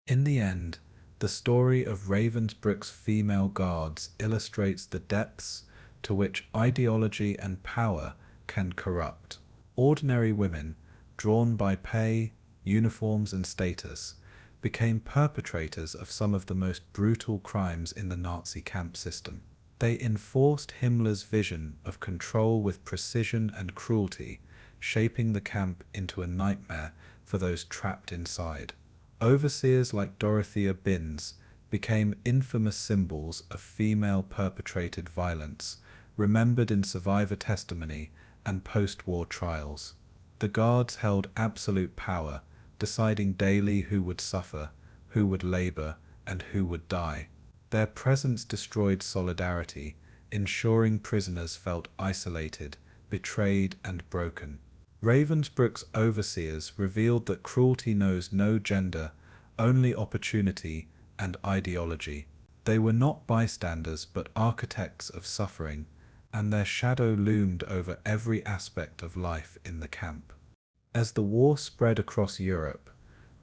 In the end, the story of Ravensbrück's female guards illustrates the depths to which ideology and power can corrupt. Ordinary women, drawn by pay, uniforms, and status, became perpetrators of some of the most brutal crimes in the Nazi camp system. They enforced Himmler's vision of control with precision and cruelty, shaping the camp into a nightmare for those trapped inside. Overseers like Dorothea Binz became infamous symbols of female-perpetrated violence, remembered in survivor testimony and post-war trials. The guards held absolute power, deciding daily who would suffer, who would labor, and who would die. Their presence destroyed solidarity, ensuring prisoners felt isolated, betrayed, and broken. Ravensbrück's overseers revealed that cruelty knows no gender, only opportunity and ideology. They were not bystanders but architects of suffering, and their shadow loomed over every aspect of life in the camp. As the war spread across Europe,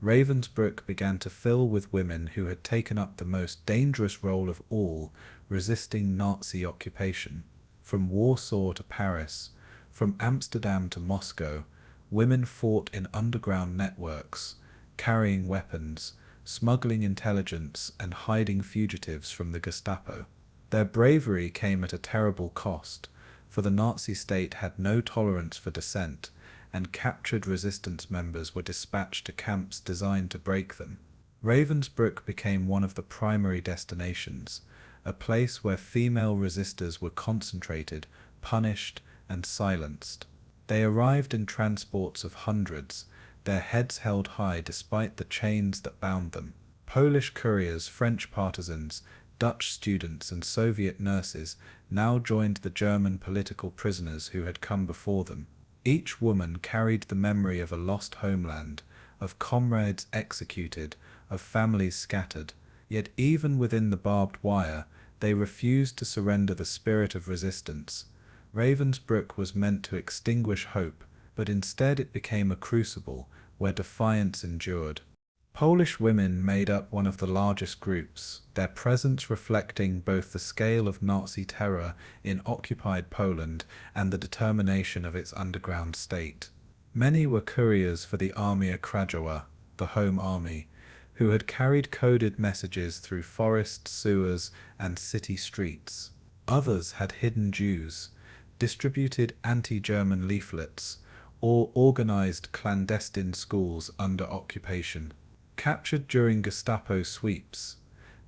Ravensbrück began to fill with women who had taken up the most dangerous role of all, resisting Nazi occupation. From Warsaw to Paris, from Amsterdam to Moscow, women fought in underground networks, carrying weapons, smuggling intelligence, and hiding fugitives from the Gestapo. Their bravery came at a terrible cost, for the Nazi state had no tolerance for dissent, and captured resistance members were dispatched to camps designed to break them. Ravensbrück became one of the primary destinations, a place where female resistors were concentrated, punished, and silenced. They arrived in transports of hundreds, their heads held high despite the chains that bound them. Polish couriers, French partisans, Dutch students, and Soviet nurses now joined the German political prisoners who had come before them. Each woman carried the memory of a lost homeland, of comrades executed, of families scattered. Yet even within the barbed wire, they refused to surrender the spirit of resistance. Ravensbrück was meant to extinguish hope, but instead it became a crucible where defiance endured. Polish women made up one of the largest groups, their presence reflecting both the scale of Nazi terror in occupied Poland and the determination of its underground state. Many were couriers for the Armia Krajowa, the Home Army, who had carried coded messages through forests, sewers, and city streets. Others had hidden Jews, distributed anti-German leaflets, or organized clandestine schools under occupation. Captured during Gestapo sweeps,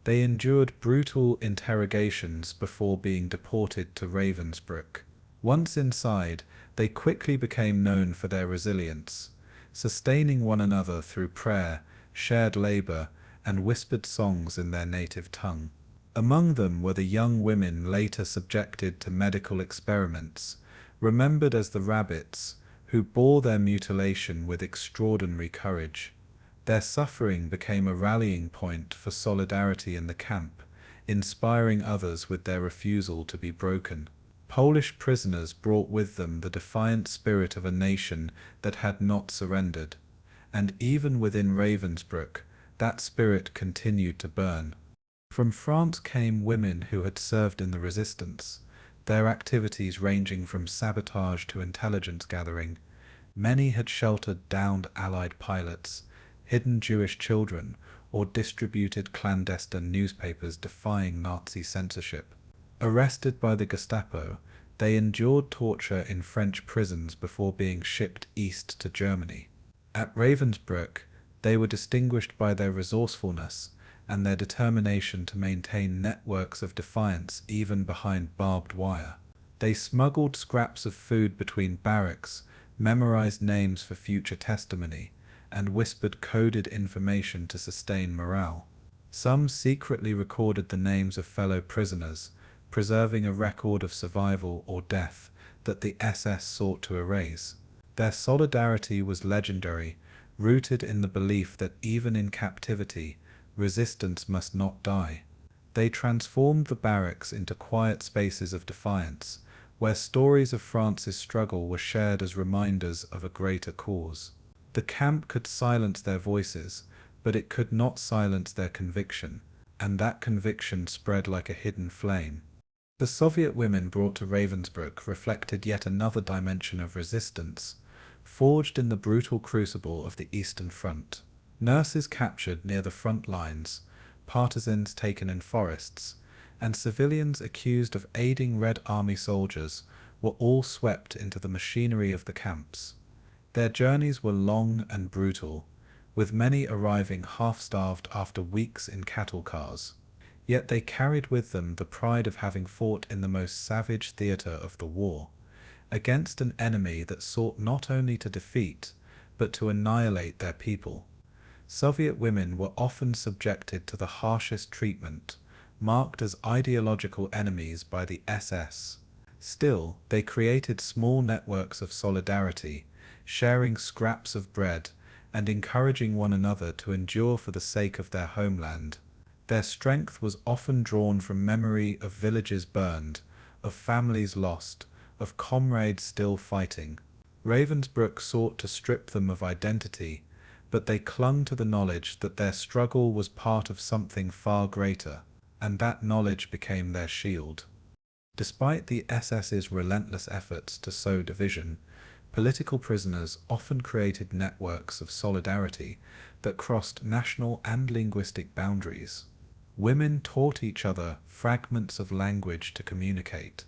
they endured brutal interrogations before being deported to Ravensbrück. Once inside, they quickly became known for their resilience, sustaining one another through prayer, shared labor, and whispered songs in their native tongue. Among them were the young women later subjected to medical experiments, remembered as the rabbits, who bore their mutilation with extraordinary courage. Their suffering became a rallying point for solidarity in the camp, inspiring others with their refusal to be broken. Polish prisoners brought with them the defiant spirit of a nation that had not surrendered, and even within Ravensbrück, that spirit continued to burn. From France came women who had served in the resistance, their activities ranging from sabotage to intelligence gathering. Many had sheltered downed Allied pilots, hidden Jewish children, or distributed clandestine newspapers defying Nazi censorship. Arrested by the Gestapo, they endured torture in French prisons before being shipped east to Germany. At Ravensbrück, they were distinguished by their resourcefulness and their determination to maintain networks of defiance even behind barbed wire. They smuggled scraps of food between barracks, memorized names for future testimony, and whispered coded information to sustain morale. Some secretly recorded the names of fellow prisoners, preserving a record of survival or death that the SS sought to erase. Their solidarity was legendary, rooted in the belief that even in captivity, resistance must not die. They transformed the barracks into quiet spaces of defiance, where stories of France's struggle were shared as reminders of a greater cause. The camp could silence their voices, but it could not silence their conviction, and that conviction spread like a hidden flame. The Soviet women brought to Ravensbrück reflected yet another dimension of resistance, forged in the brutal crucible of the Eastern Front. Nurses captured near the front lines, partisans taken in forests, and civilians accused of aiding Red Army soldiers were all swept into the machinery of the camps. Their journeys were long and brutal, with many arriving half-starved after weeks in cattle cars. Yet they carried with them the pride of having fought in the most savage theater of the war, against an enemy that sought not only to defeat, but to annihilate their people. Soviet women were often subjected to the harshest treatment, marked as ideological enemies by the SS. Still, they created small networks of solidarity, sharing scraps of bread and encouraging one another to endure for the sake of their homeland. Their strength was often drawn from memory of villages burned, of families lost, of comrades still fighting. Ravensbrück sought to strip them of identity, but they clung to the knowledge that their struggle was part of something far greater, and that knowledge became their shield. Despite the SS's relentless efforts to sow division, political prisoners often created networks of solidarity that crossed national and linguistic boundaries. Women taught each other fragments of language to communicate,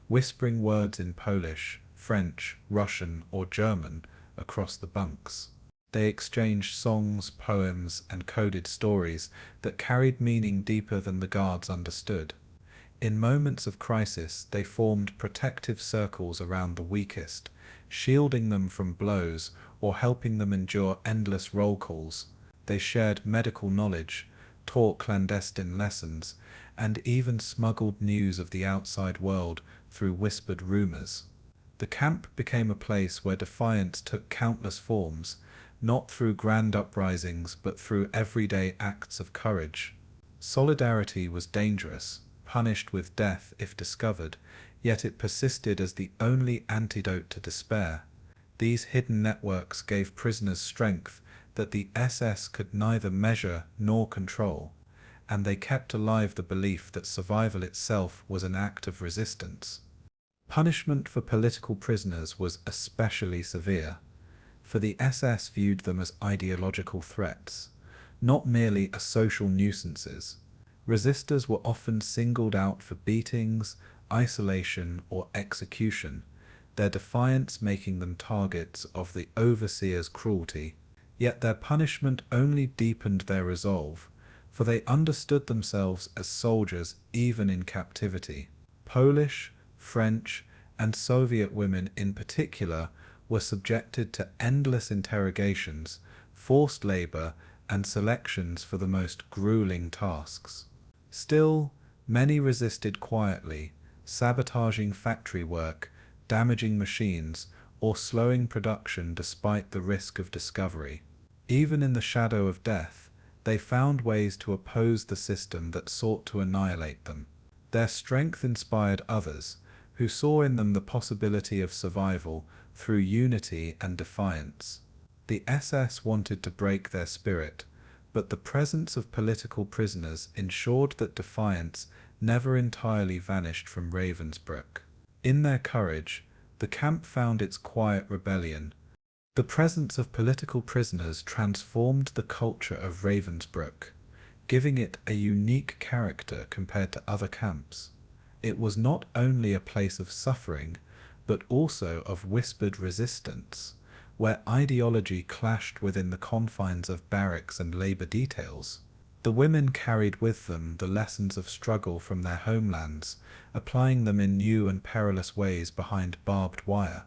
whispering words in Polish, French, Russian, or German across the bunks. They exchanged songs, poems, and coded stories that carried meaning deeper than the guards understood. In moments of crisis, they formed protective circles around the weakest, shielding them from blows or helping them endure endless roll calls. They shared medical knowledge, taught clandestine lessons, and even smuggled news of the outside world through whispered rumors. The camp became a place where defiance took countless forms, not through grand uprisings but through everyday acts of courage. Solidarity was dangerous, punished with death if discovered, yet it persisted as the only antidote to despair. These hidden networks gave prisoners strength that the SS could neither measure nor control, and they kept alive the belief that survival itself was an act of resistance. Punishment for political prisoners was especially severe, for the SS viewed them as ideological threats, not merely as social nuisances. Resistors were often singled out for beatings, isolation, or execution, their defiance making them targets of the overseer's cruelty. Yet their punishment only deepened their resolve, for they understood themselves as soldiers even in captivity. Polish, French, and Soviet women in particular were subjected to endless interrogations, forced labor, and selections for the most grueling tasks. Still, many resisted quietly, sabotaging factory work, damaging machines, or slowing production despite the risk of discovery. Even in the shadow of death, they found ways to oppose the system that sought to annihilate them. Their strength inspired others, who saw in them the possibility of survival through unity and defiance. The SS wanted to break their spirit, but the presence of political prisoners ensured that defiance never entirely vanished from Ravensbrück. In their courage, the camp found its quiet rebellion. The presence of political prisoners transformed the culture of Ravensbrück, giving it a unique character compared to other camps. It was not only a place of suffering, but also of whispered resistance, where ideology clashed within the confines of barracks and labor details. The women carried with them the lessons of struggle from their homelands, applying them in new and perilous ways behind barbed wire.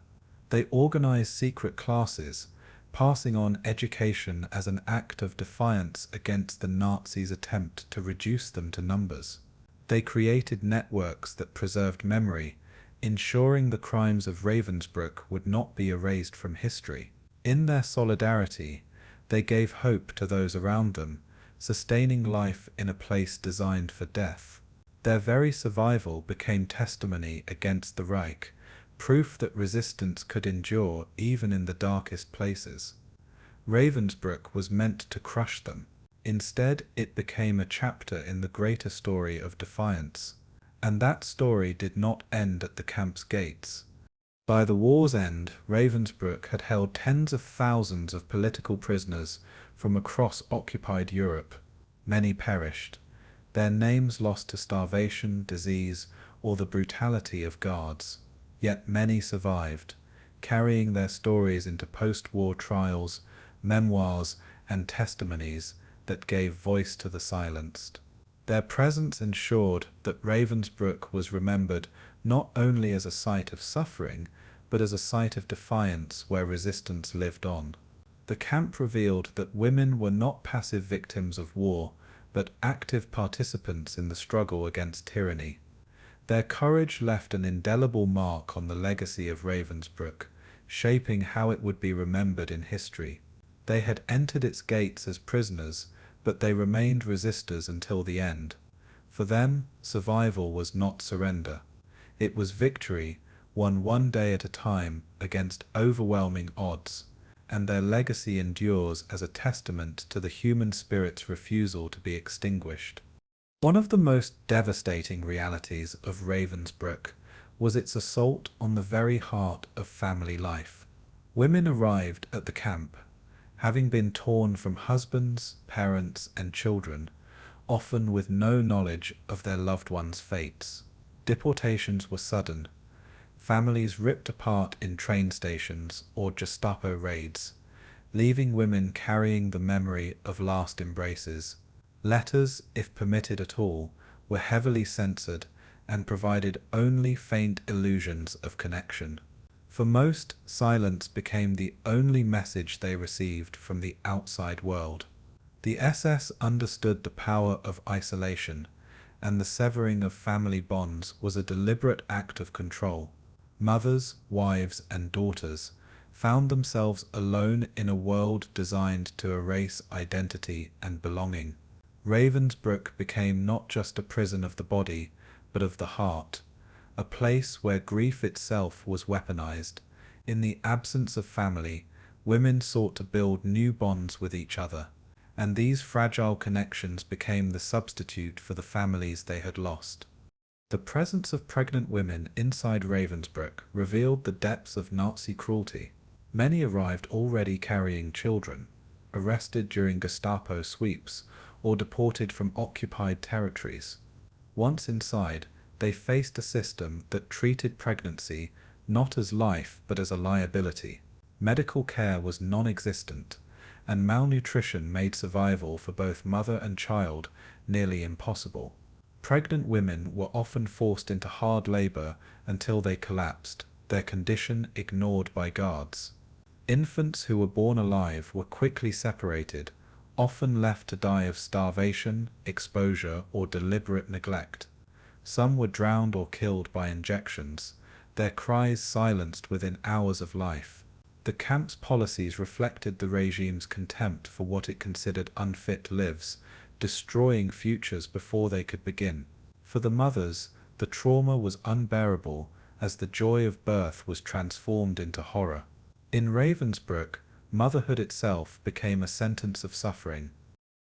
They organized secret classes, passing on education as an act of defiance against the Nazis' attempt to reduce them to numbers. They created networks that preserved memory, ensuring the crimes of Ravensbrück would not be erased from history. In their solidarity, they gave hope to those around them, sustaining life in a place designed for death. Their very survival became testimony against the Reich, proof that resistance could endure even in the darkest places. Ravensbrück was meant to crush them. Instead, it became a chapter in the greater story of defiance. And that story did not end at the camp's gates. By the war's end, Ravensbrück had held tens of thousands of political prisoners from across occupied Europe. Many perished, their names lost to starvation, disease, or the brutality of guards. Yet many survived, carrying their stories into post-war trials, memoirs, and testimonies that gave voice to the silenced. Their presence ensured that Ravensbrück was remembered not only as a site of suffering, but as a site of defiance where resistance lived on. The camp revealed that women were not passive victims of war, but active participants in the struggle against tyranny. Their courage left an indelible mark on the legacy of Ravensbrück, shaping how it would be remembered in history. They had entered its gates as prisoners, but they remained resistors until the end. For them, survival was not surrender. It was victory, won one day at a time against overwhelming odds, and their legacy endures as a testament to the human spirit's refusal to be extinguished. One of the most devastating realities of Ravensbrück was its assault on the very heart of family life. Women arrived at the camp, having been torn from husbands, parents, and children, often with no knowledge of their loved ones' fates. Deportations were sudden, families ripped apart in train stations or Gestapo raids, leaving women carrying the memory of last embraces. Letters, if permitted at all, were heavily censored and provided only faint illusions of connection. For most, silence became the only message they received from the outside world. The SS understood the power of isolation, and the severing of family bonds was a deliberate act of control. Mothers, wives, and daughters found themselves alone in a world designed to erase identity and belonging. Ravensbrück became not just a prison of the body, but of the heart, a place where grief itself was weaponized. In the absence of family, women sought to build new bonds with each other, and these fragile connections became the substitute for the families they had lost. The presence of pregnant women inside Ravensbrück revealed the depths of Nazi cruelty. Many arrived already carrying children, arrested during Gestapo sweeps, or deported from occupied territories. Once inside, they faced a system that treated pregnancy not as life but as a liability. Medical care was non-existent, and malnutrition made survival for both mother and child nearly impossible. Pregnant women were often forced into hard labor until they collapsed, their condition ignored by guards. Infants who were born alive were quickly separated, often left to die of starvation, exposure, or deliberate neglect. Some were drowned or killed by injections, their cries silenced within hours of life. The camp's policies reflected the regime's contempt for what it considered unfit lives, destroying futures before they could begin. For the mothers, the trauma was unbearable as the joy of birth was transformed into horror. In Ravensbrück, motherhood itself became a sentence of suffering.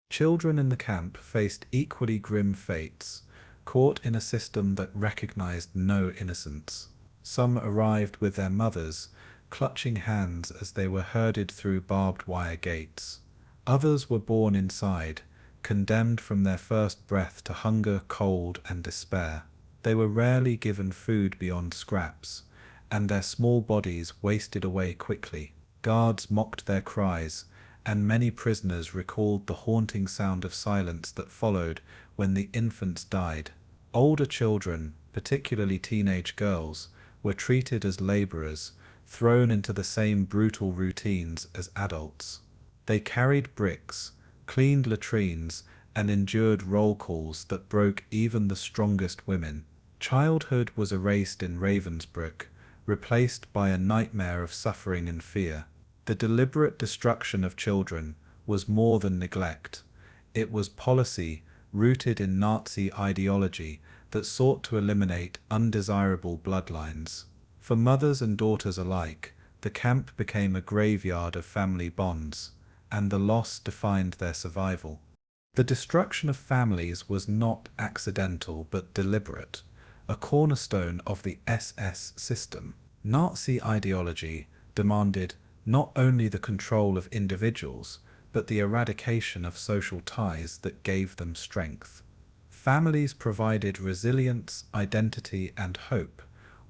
Children in the camp faced equally grim fates, caught in a system that recognized no innocence. Some arrived with their mothers, clutching hands as they were herded through barbed wire gates. Others were born inside, condemned from their first breath to hunger, cold, and despair. They were rarely given food beyond scraps, and their small bodies wasted away quickly. Guards mocked their cries, and many prisoners recalled the haunting sound of silence that followed when the infants died. Older children, particularly teenage girls, were treated as laborers, thrown into the same brutal routines as adults. They carried bricks, cleaned latrines, and endured roll calls that broke even the strongest women. Childhood was erased in Ravensbrück, replaced by a nightmare of suffering and fear. The deliberate destruction of children was more than neglect. It was policy rooted in Nazi ideology that sought to eliminate undesirable bloodlines. For mothers and daughters alike, the camp became a graveyard of family bonds, and the loss defined their survival. The destruction of families was not accidental but deliberate, a cornerstone of the SS system. Nazi ideology demanded not only the control of individuals, but the eradication of social ties that gave them strength. Families provided resilience, identity, and hope,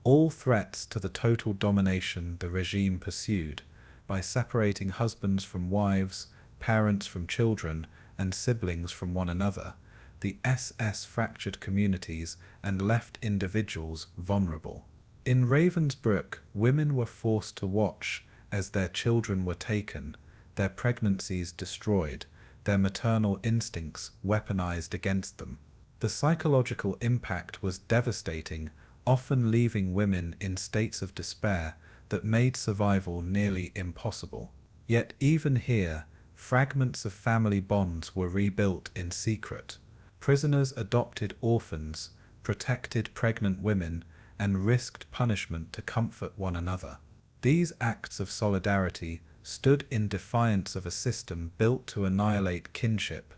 all threats to the total domination the regime pursued by separating husbands from wives, parents from children, and siblings from one another. The SS fractured communities and left individuals vulnerable. In Ravensbrück, women were forced to watch as their children were taken, their pregnancies destroyed, their maternal instincts weaponized against them. The psychological impact was devastating, often leaving women in states of despair that made survival nearly impossible. Yet even here, fragments of family bonds were rebuilt in secret. Prisoners adopted orphans, protected pregnant women, and risked punishment to comfort one another. These acts of solidarity stood in defiance of a system built to annihilate kinship.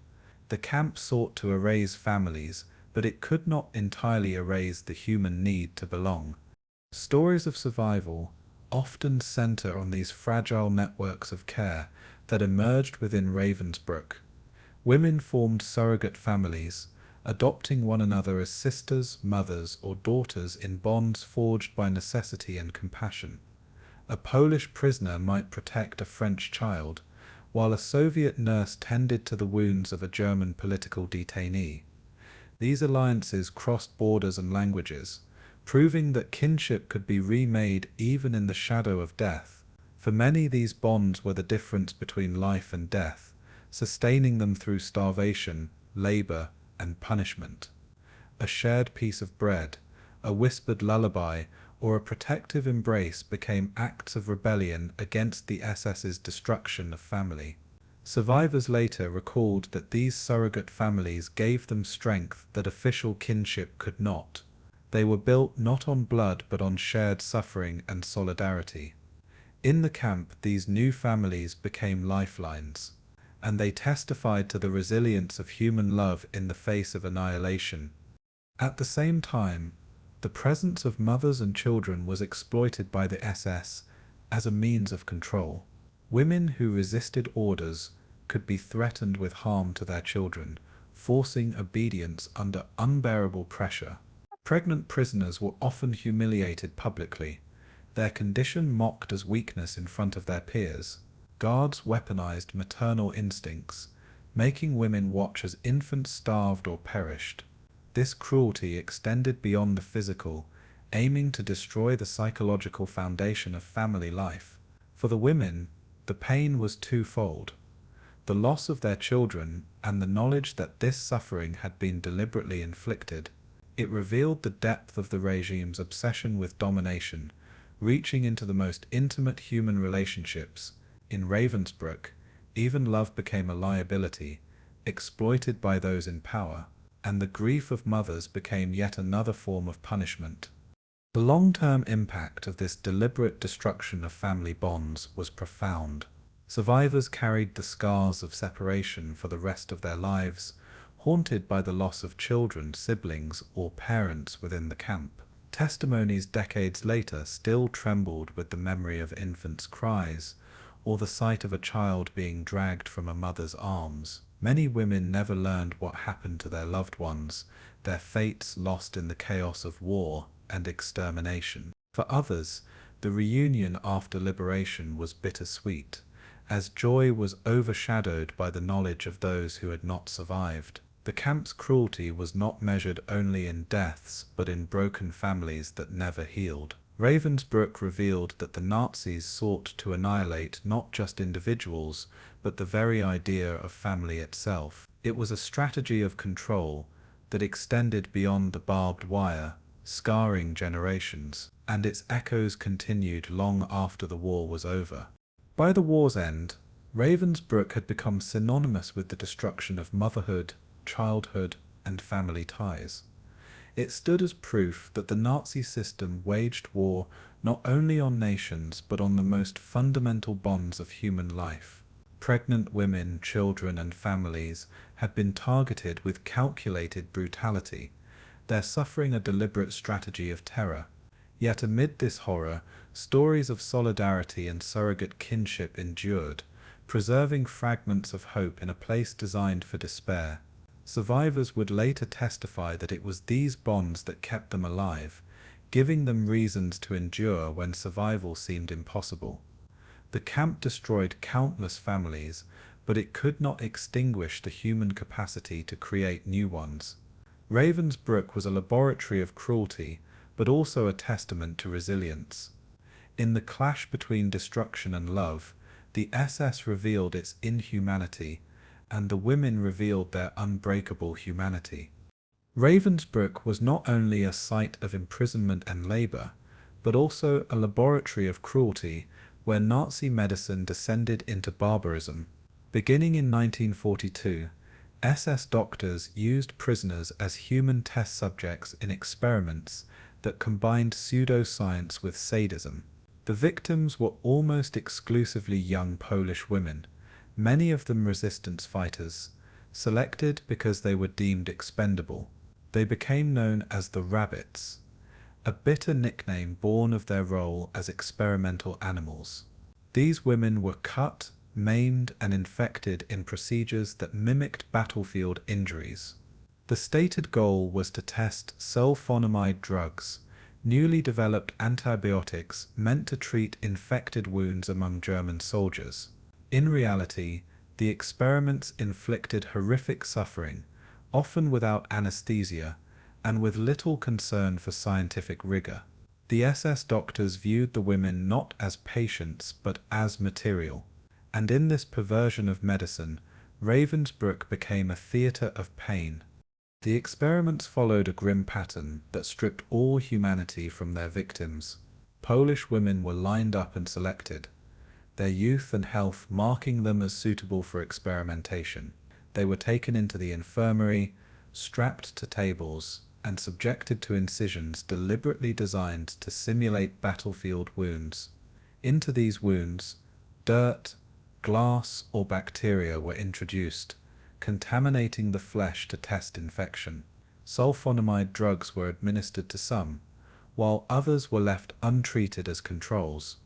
The camp sought to erase families, but it could not entirely erase the human need to belong. Stories of survival often center on these fragile networks of care that emerged within Ravensbrück. Women formed surrogate families, adopting one another as sisters, mothers, or daughters in bonds forged by necessity and compassion. A Polish prisoner might protect a French child, while a Soviet nurse tended to the wounds of a German political detainee. These alliances crossed borders and languages, proving that kinship could be remade even in the shadow of death. For many, these bonds were the difference between life and death, sustaining them through starvation, labor, and punishment. A shared piece of bread, a whispered lullaby, or a protective embrace became acts of rebellion against the SS's destruction of family. Survivors later recalled that these surrogate families gave them strength that official kinship could not. They were built not on blood but on shared suffering and solidarity. In the camp, these new families became lifelines, and they testified to the resilience of human love in the face of annihilation. At the same time, the presence of mothers and children was exploited by the SS as a means of control. Women who resisted orders, could be threatened with harm to their children, forcing obedience under unbearable pressure. Pregnant prisoners were often humiliated publicly, their condition mocked as weakness in front of their peers. Guards weaponized maternal instincts, making women watch as infants starved or perished. This cruelty extended beyond the physical, aiming to destroy the psychological foundation of family life. For the women, the pain was twofold: the loss of their children and the knowledge that this suffering had been deliberately inflicted. It revealed the depth of the regime's obsession with domination, reaching into the most intimate human relationships. In Ravensbrück, even love became a liability, exploited by those in power, and the grief of mothers became yet another form of punishment. The long-term impact of this deliberate destruction of family bonds was profound. Survivors carried the scars of separation for the rest of their lives, haunted by the loss of children, siblings, or parents within the camp. Testimonies decades later still trembled with the memory of infants' cries, or the sight of a child being dragged from a mother's arms. Many women never learned what happened to their loved ones, their fates lost in the chaos of war and extermination. For others, the reunion after liberation was bittersweet, as joy was overshadowed by the knowledge of those who had not survived. The camp's cruelty was not measured only in deaths, but in broken families that never healed. Ravensbrück revealed that the Nazis sought to annihilate not just individuals, but the very idea of family itself. It was a strategy of control that extended beyond the barbed wire, scarring generations, and its echoes continued long after the war was over. By the war's end, Ravensbrück had become synonymous with the destruction of motherhood, childhood, and family ties. It stood as proof that the Nazi system waged war not only on nations but on the most fundamental bonds of human life. Pregnant women, children, and families had been targeted with calculated brutality, their suffering a deliberate strategy of terror. Yet amid this horror, stories of solidarity and surrogate kinship endured, preserving fragments of hope in a place designed for despair. Survivors would later testify that it was these bonds that kept them alive, giving them reasons to endure when survival seemed impossible. The camp destroyed countless families, but it could not extinguish the human capacity to create new ones. Ravensbrück was a laboratory of cruelty, but also a testament to resilience. In the clash between destruction and love, the SS revealed its inhumanity, and the women revealed their unbreakable humanity. Ravensbrück was not only a site of imprisonment and labor, but also a laboratory of cruelty where Nazi medicine descended into barbarism. Beginning in 1942, SS doctors used prisoners as human test subjects in experiments that combined pseudoscience with sadism. The victims were almost exclusively young Polish women, many of them resistance fighters, selected because they were deemed expendable. They became known as the rabbits, a bitter nickname born of their role as experimental animals. These women were cut, maimed, and infected in procedures that mimicked battlefield injuries. The stated goal was to test sulfonamide drugs, newly developed antibiotics meant to treat infected wounds among German soldiers. In reality, the experiments inflicted horrific suffering, often without anesthesia, and with little concern for scientific rigor. The SS doctors viewed the women not as patients but as material, and in this perversion of medicine, Ravensbrück became a theatre of pain. The experiments followed a grim pattern that stripped all humanity from their victims. Polish women were lined up and selected, their youth and health marking them as suitable for experimentation. They were taken into the infirmary, strapped to tables, and subjected to incisions deliberately designed to simulate battlefield wounds. Into these wounds, dirt, glass, or bacteria were introduced, contaminating the flesh to test infection. Sulfonamide drugs were administered to some, while others were left untreated as controls.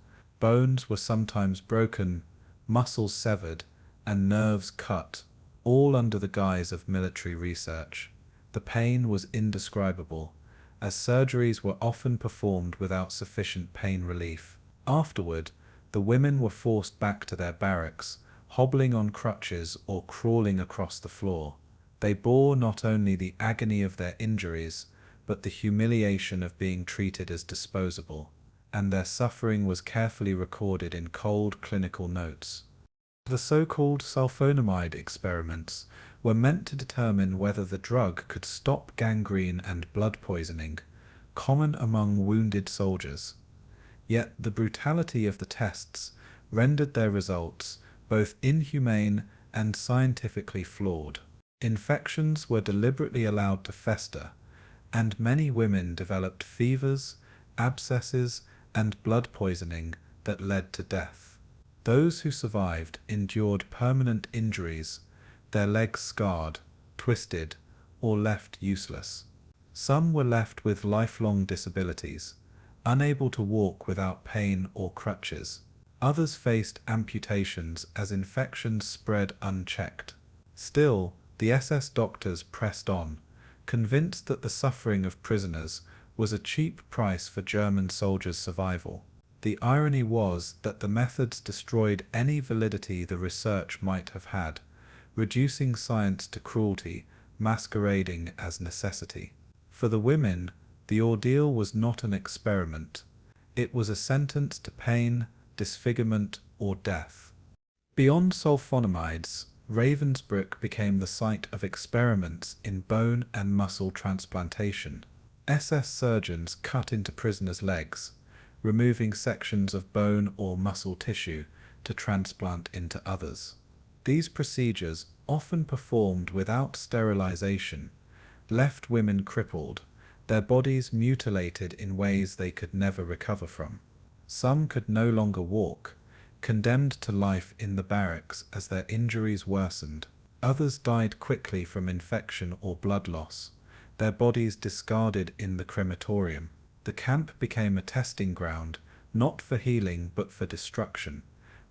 Bones were sometimes broken, muscles severed, and nerves cut, all under the guise of military research. The pain was indescribable, as surgeries were often performed without sufficient pain relief. Afterward, the women were forced back to their barracks, hobbling on crutches or crawling across the floor. They bore not only the agony of their injuries, but the humiliation of being treated as disposable, and their suffering was carefully recorded in cold clinical notes. The so-called sulfonamide experiments were meant to determine whether the drug could stop gangrene and blood poisoning, common among wounded soldiers. Yet the brutality of the tests rendered their results both inhumane and scientifically flawed. Infections were deliberately allowed to fester, and many women developed fevers, abscesses, and blood poisoning that led to death. Those who survived endured permanent injuries, their legs scarred, twisted, or left useless. Some were left with lifelong disabilities, unable to walk without pain or crutches. Others faced amputations as infections spread unchecked. Still, the SS doctors pressed on, convinced that the suffering of prisoners was a cheap price for German soldiers' survival. The irony was that the methods destroyed any validity the research might have had, reducing science to cruelty, masquerading as necessity. For the women, the ordeal was not an experiment. It was a sentence to pain, disfigurement, or death. Beyond sulfonamides, Ravensbrück became the site of experiments in bone and muscle transplantation. SS surgeons cut into prisoners' legs, removing sections of bone or muscle tissue to transplant into others. These procedures, often performed without sterilization, left women crippled, their bodies mutilated in ways they could never recover from. Some could no longer walk, condemned to life in the barracks as their injuries worsened. Others died quickly from infection or blood loss, their bodies discarded in the crematorium. The camp became a testing ground, not for healing but for destruction,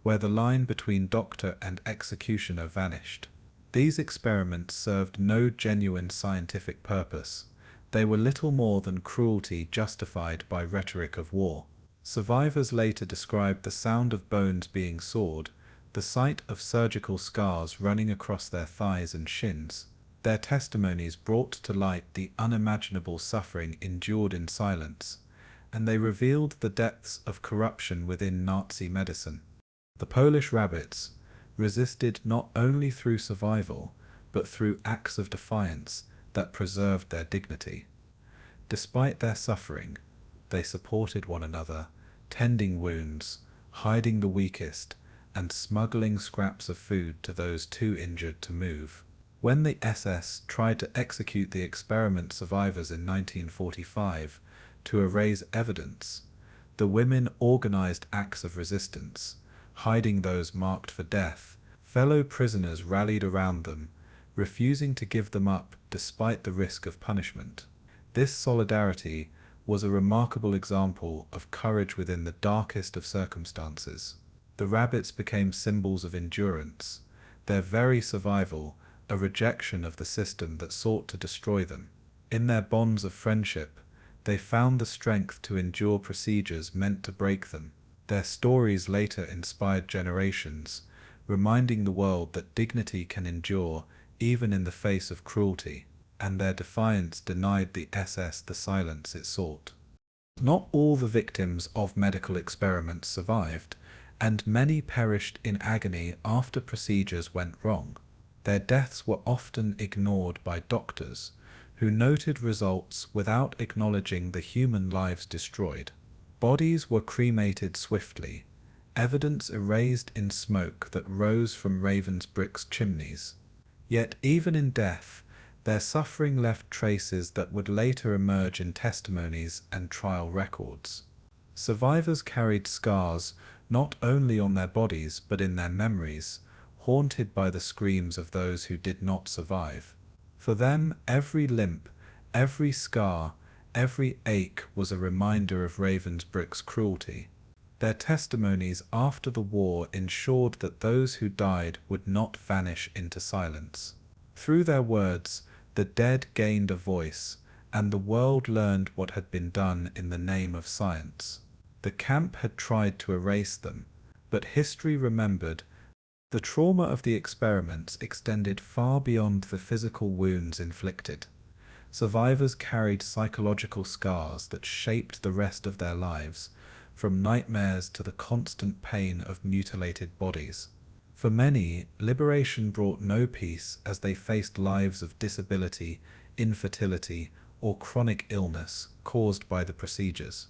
where the line between doctor and executioner vanished. These experiments served no genuine scientific purpose. They were little more than cruelty justified by rhetoric of war. Survivors later described the sound of bones being sawed, the sight of surgical scars running across their thighs and shins. Their testimonies brought to light the unimaginable suffering endured in silence, and they revealed the depths of corruption within Nazi medicine. The Polish rabbits resisted not only through survival, but through acts of defiance that preserved their dignity. Despite their suffering, they supported one another, tending wounds, hiding the weakest, and smuggling scraps of food to those too injured to move. When the SS tried to execute the experiment survivors in 1945 to erase evidence, the women organized acts of resistance, hiding those marked for death. Fellow prisoners rallied around them, refusing to give them up despite the risk of punishment. This solidarity was a remarkable example of courage within the darkest of circumstances. The rabbits became symbols of endurance, their very survival a rejection of the system that sought to destroy them. In their bonds of friendship, they found the strength to endure procedures meant to break them. Their stories later inspired generations, reminding the world that dignity can endure even in the face of cruelty, and their defiance denied the SS the silence it sought. Not all the victims of medical experiments survived, and many perished in agony after procedures went wrong. Their deaths were often ignored by doctors, who noted results without acknowledging the human lives destroyed. Bodies were cremated swiftly, evidence erased in smoke that rose from Ravensbrück's chimneys. Yet even in death, their suffering left traces that would later emerge in testimonies and trial records. Survivors carried scars not only on their bodies but in their memories, haunted by the screams of those who did not survive. For them, every limp, every scar, every ache was a reminder of Ravensbrück's cruelty. Their testimonies after the war ensured that those who died would not vanish into silence. Through their words, the dead gained a voice, and the world learned what had been done in the name of science. The camp had tried to erase them, but history remembered. The trauma of the experiments extended far beyond the physical wounds inflicted. Survivors carried psychological scars that shaped the rest of their lives, from nightmares to the constant pain of mutilated bodies. For many, liberation brought no peace as they faced lives of disability, infertility, or chronic illness caused by the procedures.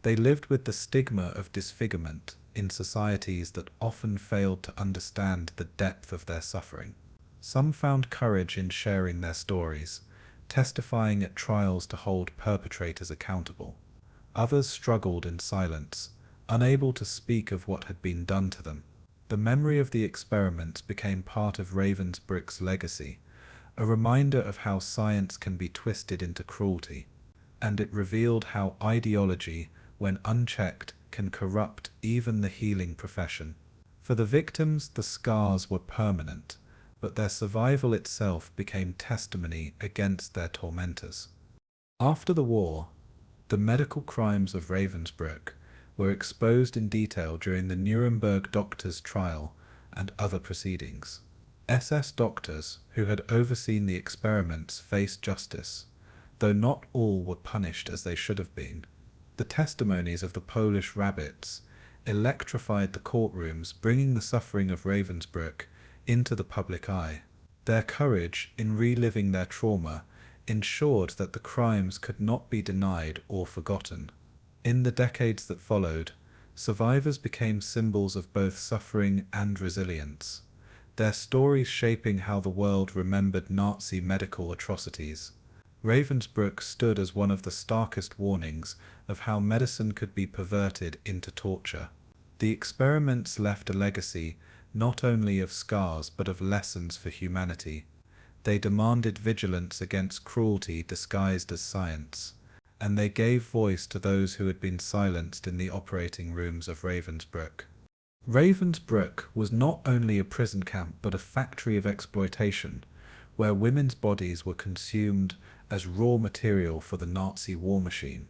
They lived with the stigma of disfigurement in societies that often failed to understand the depth of their suffering. Some found courage in sharing their stories, testifying at trials to hold perpetrators accountable. Others struggled in silence, unable to speak of what had been done to them. The memory of the experiments became part of Ravensbrück's legacy, a reminder of how science can be twisted into cruelty, and it revealed how ideology, when unchecked, can corrupt even the healing profession. For the victims, the scars were permanent, but their survival itself became testimony against their tormentors. After the war, the medical crimes of Ravensbrück were exposed in detail during the Nuremberg doctors' trial and other proceedings. SS doctors who had overseen the experiments faced justice, though not all were punished as they should have been. The testimonies of the Polish rabbits electrified the courtrooms, bringing the suffering of Ravensbrück into the public eye. Their courage in reliving their trauma ensured that the crimes could not be denied or forgotten. In the decades that followed, survivors became symbols of both suffering and resilience, their stories shaping how the world remembered Nazi medical atrocities. Ravensbrück stood as one of the starkest warnings of how medicine could be perverted into torture. The experiments left a legacy not only of scars but of lessons for humanity. They demanded vigilance against cruelty disguised as science, and they gave voice to those who had been silenced in the operating rooms of Ravensbrück. Ravensbrück was not only a prison camp but a factory of exploitation, where women's bodies were consumed as raw material for the Nazi war machine.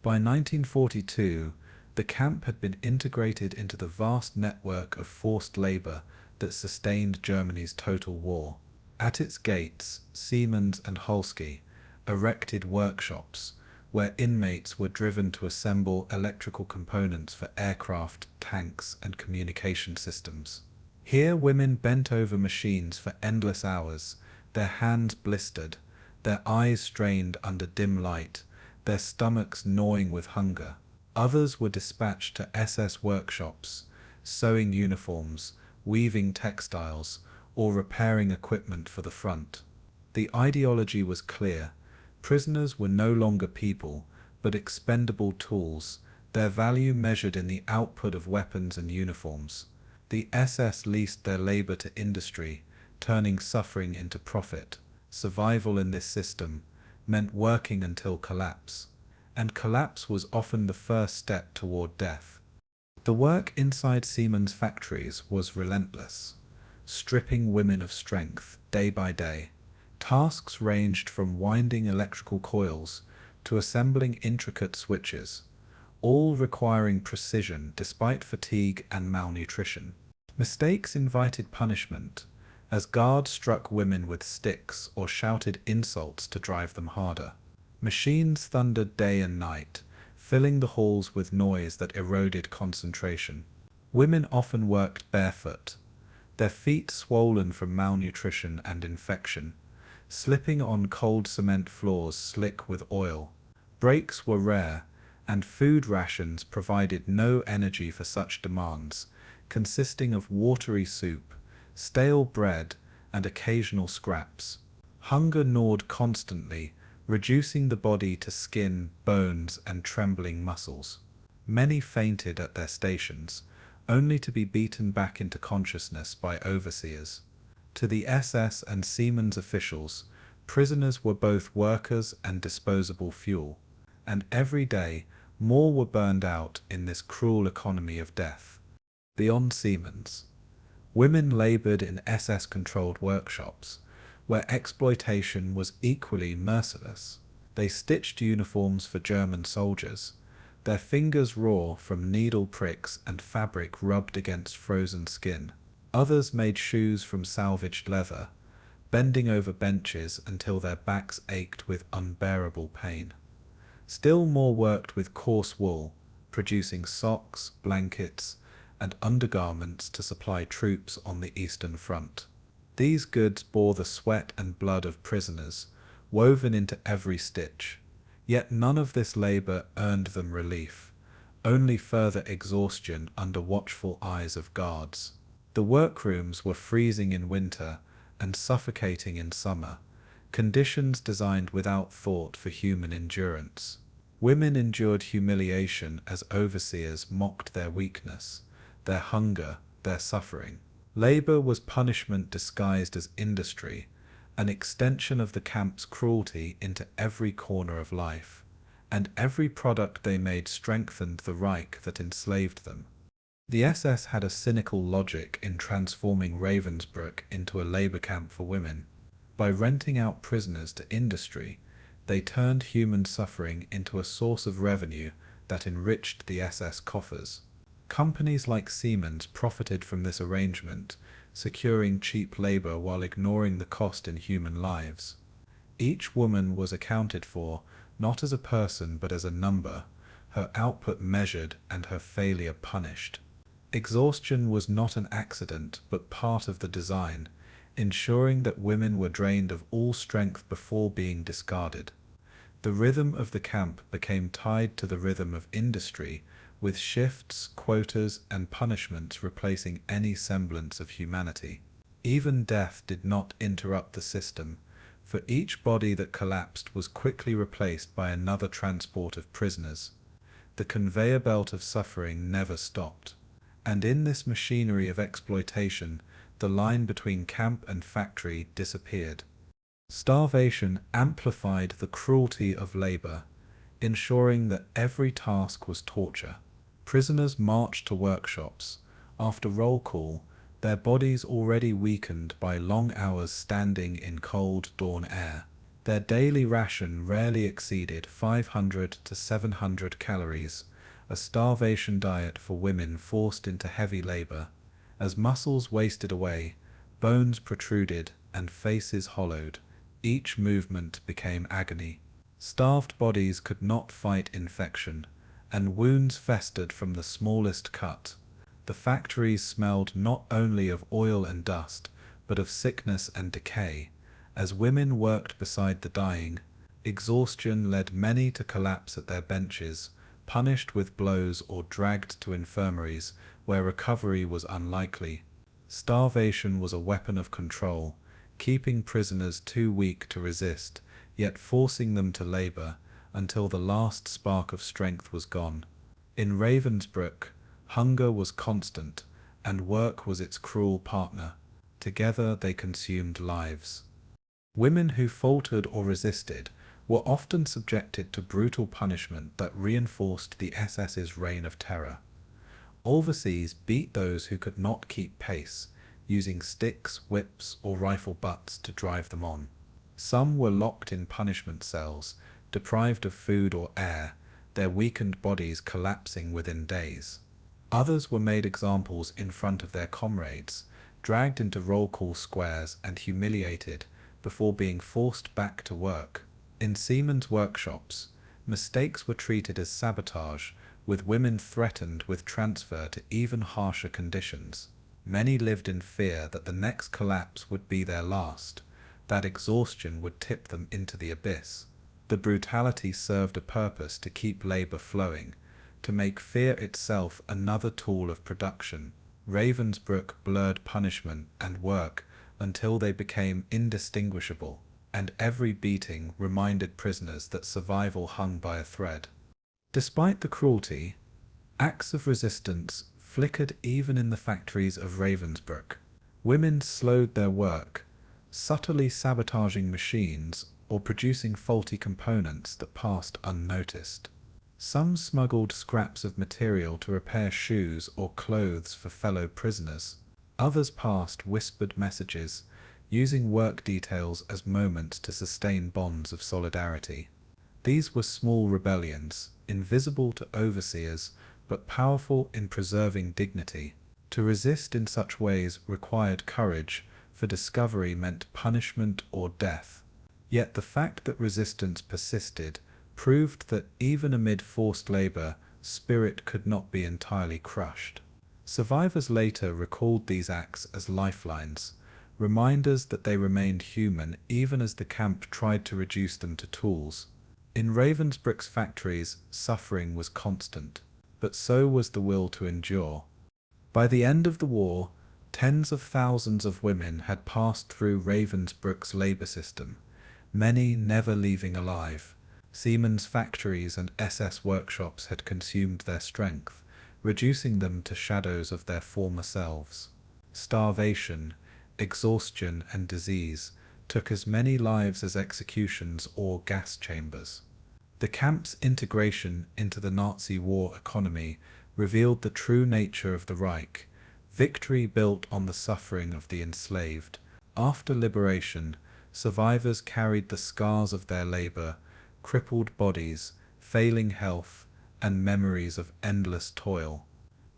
By 1942, the camp had been integrated into the vast network of forced labor that sustained Germany's total war. At its gates, Siemens and Halski erected workshops where inmates were driven to assemble electrical components for aircraft, tanks, and communication systems. Here, women bent over machines for endless hours, their hands blistered, their eyes strained under dim light, their stomachs gnawing with hunger. Others were dispatched to SS workshops, sewing uniforms, weaving textiles, or repairing equipment for the front. The ideology was clear. Prisoners were no longer people, but expendable tools, their value measured in the output of weapons and uniforms. The SS leased their labor to industry, turning suffering into profit. Survival in this system meant working until collapse, and collapse was often the first step toward death. The work inside Siemens factories was relentless, stripping women of strength day by day. Tasks ranged from winding electrical coils to assembling intricate switches, all requiring precision despite fatigue and malnutrition. Mistakes invited punishment, as guards struck women with sticks or shouted insults to drive them harder. Machines thundered day and night, filling the halls with noise that eroded concentration. Women often worked barefoot, their feet swollen from malnutrition and infection, slipping on cold cement floors slick with oil. Breaks were rare, and food rations provided no energy for such demands, consisting of watery soup, stale bread, and occasional scraps. Hunger gnawed constantly, reducing the body to skin, bones, and trembling muscles. Many fainted at their stations, only to be beaten back into consciousness by overseers. To the SS and Siemens officials, prisoners were both workers and disposable fuel, and every day, More were burned out in this cruel economy of death. Beyond Siemens, women labored in SS-controlled workshops, where exploitation was equally merciless. They stitched uniforms for German soldiers, their fingers raw from needle pricks and fabric rubbed against frozen skin. Others made shoes from salvaged leather, bending over benches until their backs ached with unbearable pain. Still more worked with coarse wool, producing socks, blankets, and undergarments to supply troops on the Eastern Front. These goods bore the sweat and blood of prisoners, woven into every stitch. Yet none of this labor earned them relief, only further exhaustion under watchful eyes of guards. The workrooms were freezing in winter and suffocating in summer, conditions designed without thought for human endurance. Women endured humiliation as overseers mocked their weakness, their hunger, their suffering. Labor was punishment disguised as industry, an extension of the camp's cruelty into every corner of life, and every product they made strengthened the Reich that enslaved them. The SS had a cynical logic in transforming Ravensbrück into a labor camp for women. By renting out prisoners to industry, they turned human suffering into a source of revenue that enriched the SS coffers. Companies like Siemens profited from this arrangement, securing cheap labor while ignoring the cost in human lives. Each woman was accounted for, not as a person but as a number, her output measured and her failure punished. Exhaustion was not an accident but part of the design, ensuring that women were drained of all strength before being discarded. The rhythm of the camp became tied to the rhythm of industry, with shifts, quotas, and punishments replacing any semblance of humanity. Even death did not interrupt the system, for each body that collapsed was quickly replaced by another transport of prisoners. The conveyor belt of suffering never stopped, and in this machinery of exploitation, the line between camp and factory disappeared. Starvation amplified the cruelty of labor, ensuring that every task was torture. Prisoners marched to workshops. After roll call, their bodies already weakened by long hours standing in cold dawn air. Their daily ration rarely exceeded 500 to 700 calories, a starvation diet for women forced into heavy labor. As muscles wasted away, bones protruded, and faces hollowed, each movement became agony. Starved bodies could not fight infection, and wounds festered from the smallest cut. The factories smelled not only of oil and dust, but of sickness and decay. As women worked beside the dying, exhaustion led many to collapse at their benches, punished with blows or dragged to infirmaries where recovery was unlikely. Starvation was a weapon of control, keeping prisoners too weak to resist, yet forcing them to labor until the last spark of strength was gone. In Ravensbrück, hunger was constant, and work was its cruel partner. Together they consumed lives. Women who faltered or resisted were often subjected to brutal punishment that reinforced the SS's reign of terror. Overseas beat those who could not keep pace, using sticks, whips, or rifle butts to drive them on. Some were locked in punishment cells, deprived of food or air, their weakened bodies collapsing within days. Others were made examples in front of their comrades, dragged into roll call squares and humiliated before being forced back to work. In Siemens workshops, mistakes were treated as sabotage, with women threatened with transfer to even harsher conditions. Many lived in fear that the next collapse would be their last, that exhaustion would tip them into the abyss. The brutality served a purpose to keep labor flowing, to make fear itself another tool of production. Ravensbrück blurred punishment and work until they became indistinguishable, and every beating reminded prisoners that survival hung by a thread. Despite the cruelty, acts of resistance flickered even in the factories of Ravensbrück. Women slowed their work, subtly sabotaging machines or producing faulty components that passed unnoticed. Some smuggled scraps of material to repair shoes or clothes for fellow prisoners. Others passed whispered messages, using work details as moments to sustain bonds of solidarity. These were small rebellions, invisible to overseers, but powerful in preserving dignity. To resist in such ways required courage, for discovery meant punishment or death. Yet the fact that resistance persisted proved that even amid forced labor, spirit could not be entirely crushed. Survivors later recalled these acts as lifelines, reminders that they remained human even as the camp tried to reduce them to tools. In Ravensbrück's factories, suffering was constant, but so was the will to endure. By the end of the war, tens of thousands of women had passed through Ravensbrück's labor system, many never leaving alive. Siemens factories and SS workshops had consumed their strength, reducing them to shadows of their former selves. Starvation, exhaustion, and disease took as many lives as executions or gas chambers. The camp's integration into the Nazi war economy revealed the true nature of the Reich, victory built on the suffering of the enslaved. After liberation, survivors carried the scars of their labor, crippled bodies, failing health, and memories of endless toil.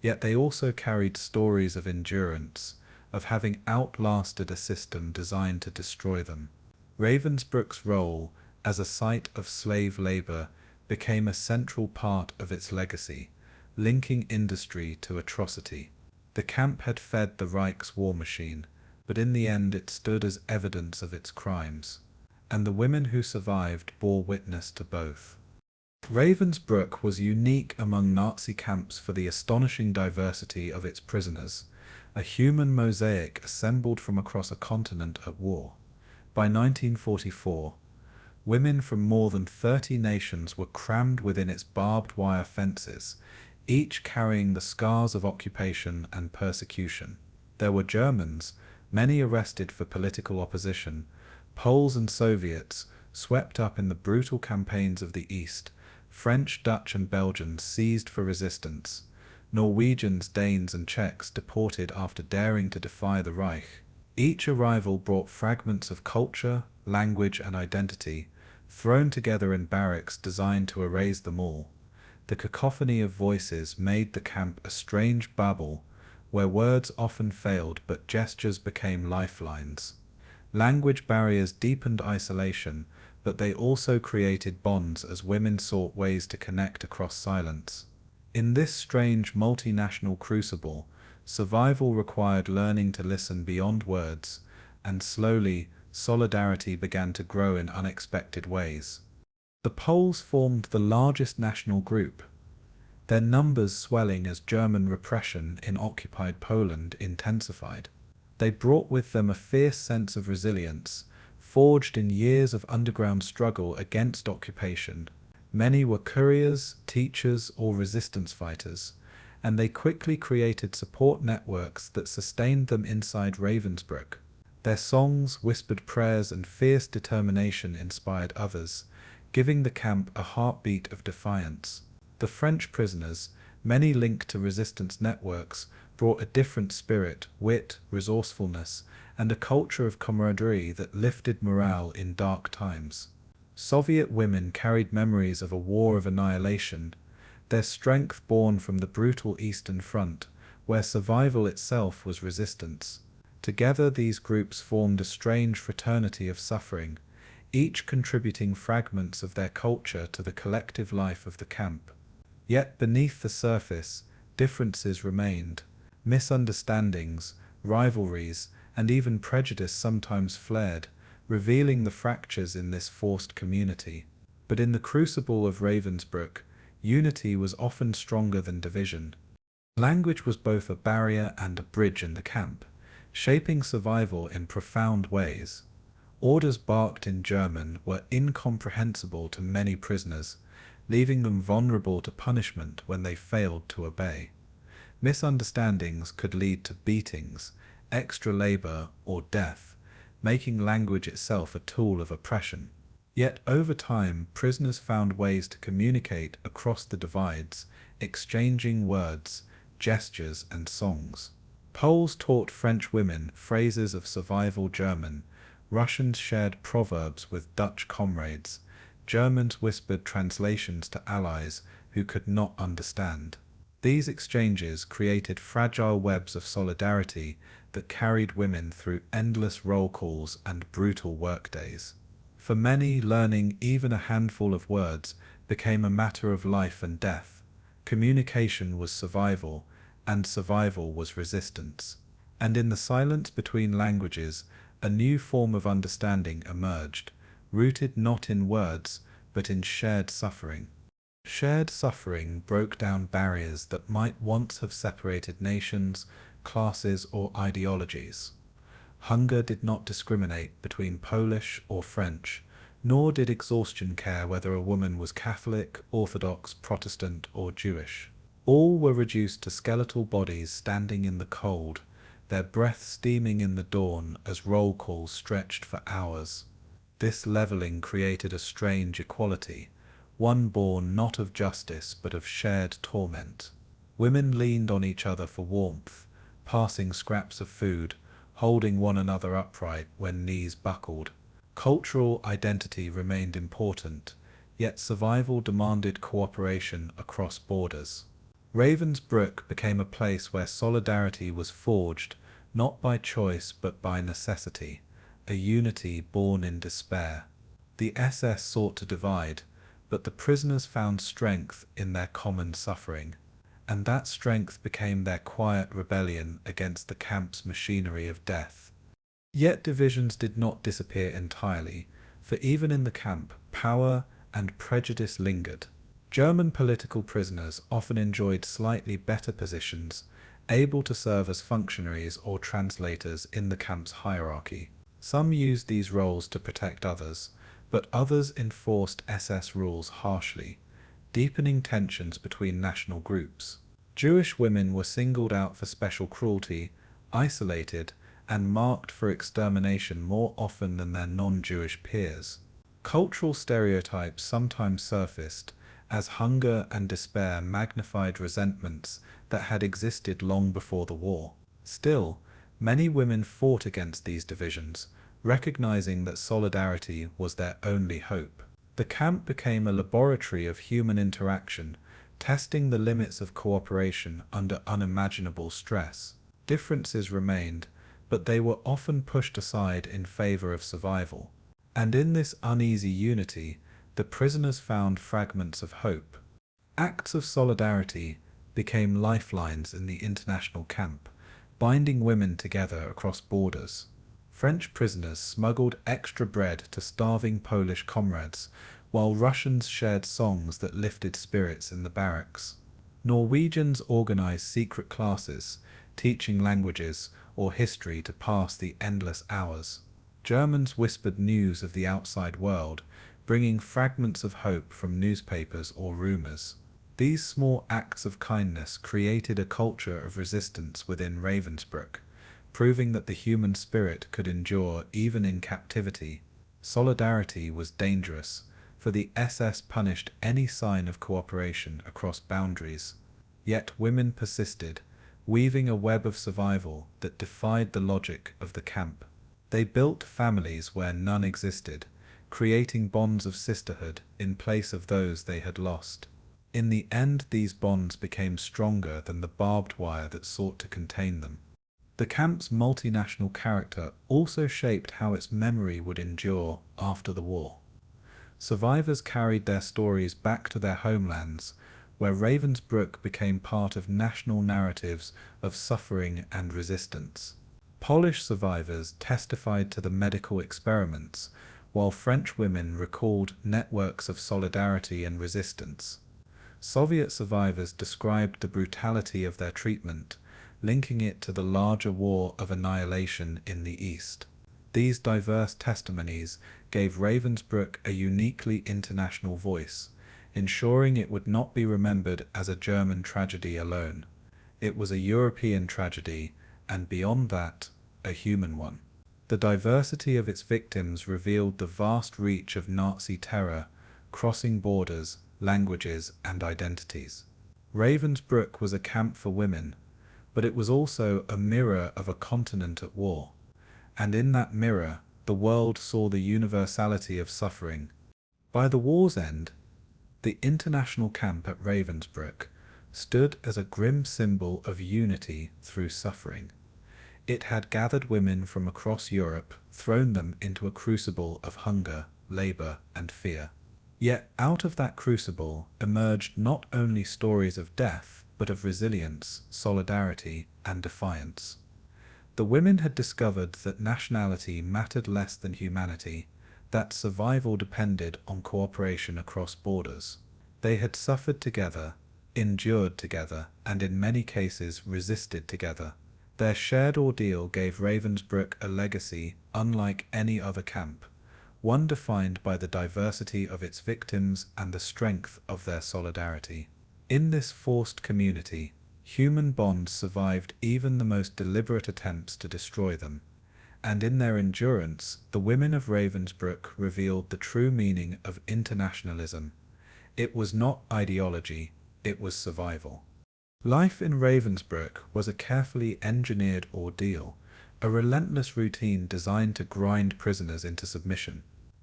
Yet they also carried stories of endurance, of having outlasted a system designed to destroy them. Ravensbrück's role as a site of slave labor became a central part of its legacy, linking industry to atrocity. The camp had fed the Reich's war machine, but in the end it stood as evidence of its crimes, and the women who survived bore witness to both. Ravensbrück was unique among Nazi camps for the astonishing diversity of its prisoners, a human mosaic assembled from across a continent at war. By 1944, women from more than 30 nations were crammed within its barbed wire fences, each carrying the scars of occupation and persecution. There were Germans, many arrested for political opposition, Poles and Soviets swept up in the brutal campaigns of the East, French, Dutch, and Belgians seized for resistance, Norwegians, Danes, and Czechs deported after daring to defy the Reich. Each arrival brought fragments of culture, language, and identity, thrown together in barracks designed to erase them all. The cacophony of voices made the camp a strange babel, where words often failed but gestures became lifelines. Language barriers deepened isolation, but they also created bonds as women sought ways to connect across silence. In this strange multinational crucible, survival required learning to listen beyond words, and slowly, solidarity began to grow in unexpected ways. The Poles formed the largest national group, their numbers swelling as German repression in occupied Poland intensified. They brought with them a fierce sense of resilience, forged in years of underground struggle against occupation. Many were couriers, teachers, or resistance fighters, and they quickly created support networks that sustained them inside Ravensbrück. Their songs, whispered prayers, and fierce determination inspired others, giving the camp a heartbeat of defiance. The French prisoners, many linked to resistance networks, brought a different spirit, wit, resourcefulness, and a culture of camaraderie that lifted morale in dark times. Soviet women carried memories of a war of annihilation, their strength born from the brutal Eastern Front, where survival itself was resistance. Together these groups formed a strange fraternity of suffering, each contributing fragments of their culture to the collective life of the camp. Yet beneath the surface, differences remained. Misunderstandings, rivalries, and even prejudice sometimes flared, revealing the fractures in this forced community. But in the crucible of Ravensbrück, unity was often stronger than division. Language was both a barrier and a bridge in the camp, shaping survival in profound ways. Orders barked in German were incomprehensible to many prisoners, leaving them vulnerable to punishment when they failed to obey. Misunderstandings could lead to beatings, extra labor, or death, making language itself a tool of oppression. Yet over time, prisoners found ways to communicate across the divides, exchanging words, gestures, and songs. Poles taught French women phrases of survival German, Russians shared proverbs with Dutch comrades, Germans whispered translations to allies who could not understand. These exchanges created fragile webs of solidarity that carried women through endless roll calls and brutal workdays. For many, learning even a handful of words became a matter of life and death. Communication was survival, and survival was resistance. And in the silence between languages, a new form of understanding emerged, rooted not in words, but in shared suffering. Shared suffering broke down barriers that might once have separated nations, classes, or ideologies. Hunger did not discriminate between Polish or French, nor did exhaustion care whether a woman was Catholic, Orthodox, Protestant, or Jewish. All were reduced to skeletal bodies standing in the cold, their breath steaming in the dawn as roll calls stretched for hours. This leveling created a strange equality, one born not of justice but of shared torment. Women leaned on each other for warmth, passing scraps of food, holding one another upright when knees buckled. Cultural identity remained important, yet survival demanded cooperation across borders. Ravensbrück became a place where solidarity was forged, not by choice but by necessity, a unity born in despair. The SS sought to divide, but the prisoners found strength in their common suffering, and that strength became their quiet rebellion against the camp's machinery of death. Yet divisions did not disappear entirely, for even in the camp, power and prejudice lingered. German political prisoners often enjoyed slightly better positions, able to serve as functionaries or translators in the camp's hierarchy. Some used these roles to protect others, but others enforced SS rules harshly, deepening tensions between national groups. Jewish women were singled out for special cruelty, isolated, and marked for extermination more often than their non-Jewish peers. Cultural stereotypes sometimes surfaced, as hunger and despair magnified resentments that had existed long before the war. Still, many women fought against these divisions, recognizing that solidarity was their only hope. The camp became a laboratory of human interaction, testing the limits of cooperation under unimaginable stress. Differences remained, but they were often pushed aside in favor of survival. And in this uneasy unity, the prisoners found fragments of hope. Acts of solidarity became lifelines in the international camp, binding women together across borders. French prisoners smuggled extra bread to starving Polish comrades, while Russians shared songs that lifted spirits in the barracks. Norwegians organized secret classes, teaching languages or history to pass the endless hours. Germans whispered news of the outside world, bringing fragments of hope from newspapers or rumors. These small acts of kindness created a culture of resistance within Ravensbrück, proving that the human spirit could endure even in captivity. Solidarity was dangerous, for the SS punished any sign of cooperation across boundaries. Yet women persisted, weaving a web of survival that defied the logic of the camp. They built families where none existed, creating bonds of sisterhood in place of those they had lost. In the end, these bonds became stronger than the barbed wire that sought to contain them. The camp's multinational character also shaped how its memory would endure after the war. Survivors carried their stories back to their homelands, where Ravensbrück became part of national narratives of suffering and resistance. Polish survivors testified to the medical experiments, while French women recalled networks of solidarity and resistance. Soviet survivors described the brutality of their treatment, linking it to the larger war of annihilation in the East. These diverse testimonies gave Ravensbrück a uniquely international voice, ensuring it would not be remembered as a German tragedy alone. It was a European tragedy, and beyond that, a human one. The diversity of its victims revealed the vast reach of Nazi terror, crossing borders, languages, and identities. Ravensbrück was a camp for women, but it was also a mirror of a continent at war. And in that mirror, the world saw the universality of suffering. By the war's end, the international camp at Ravensbrück stood as a grim symbol of unity through suffering. It had gathered women from across Europe, thrown them into a crucible of hunger, labor, and fear. Yet out of that crucible emerged not only stories of death, but of resilience, solidarity, and defiance. The women had discovered that nationality mattered less than humanity, that survival depended on cooperation across borders. They had suffered together, endured together, and in many cases resisted together. Their shared ordeal gave Ravensbrück a legacy unlike any other camp, one defined by the diversity of its victims and the strength of their solidarity. In this forced community, human bonds survived even the most deliberate attempts to destroy them, and in their endurance, the women of Ravensbrück revealed the true meaning of internationalism. It was not ideology, it was survival. Life in Ravensbrück was a carefully engineered ordeal, a relentless routine designed to grind prisoners into submission.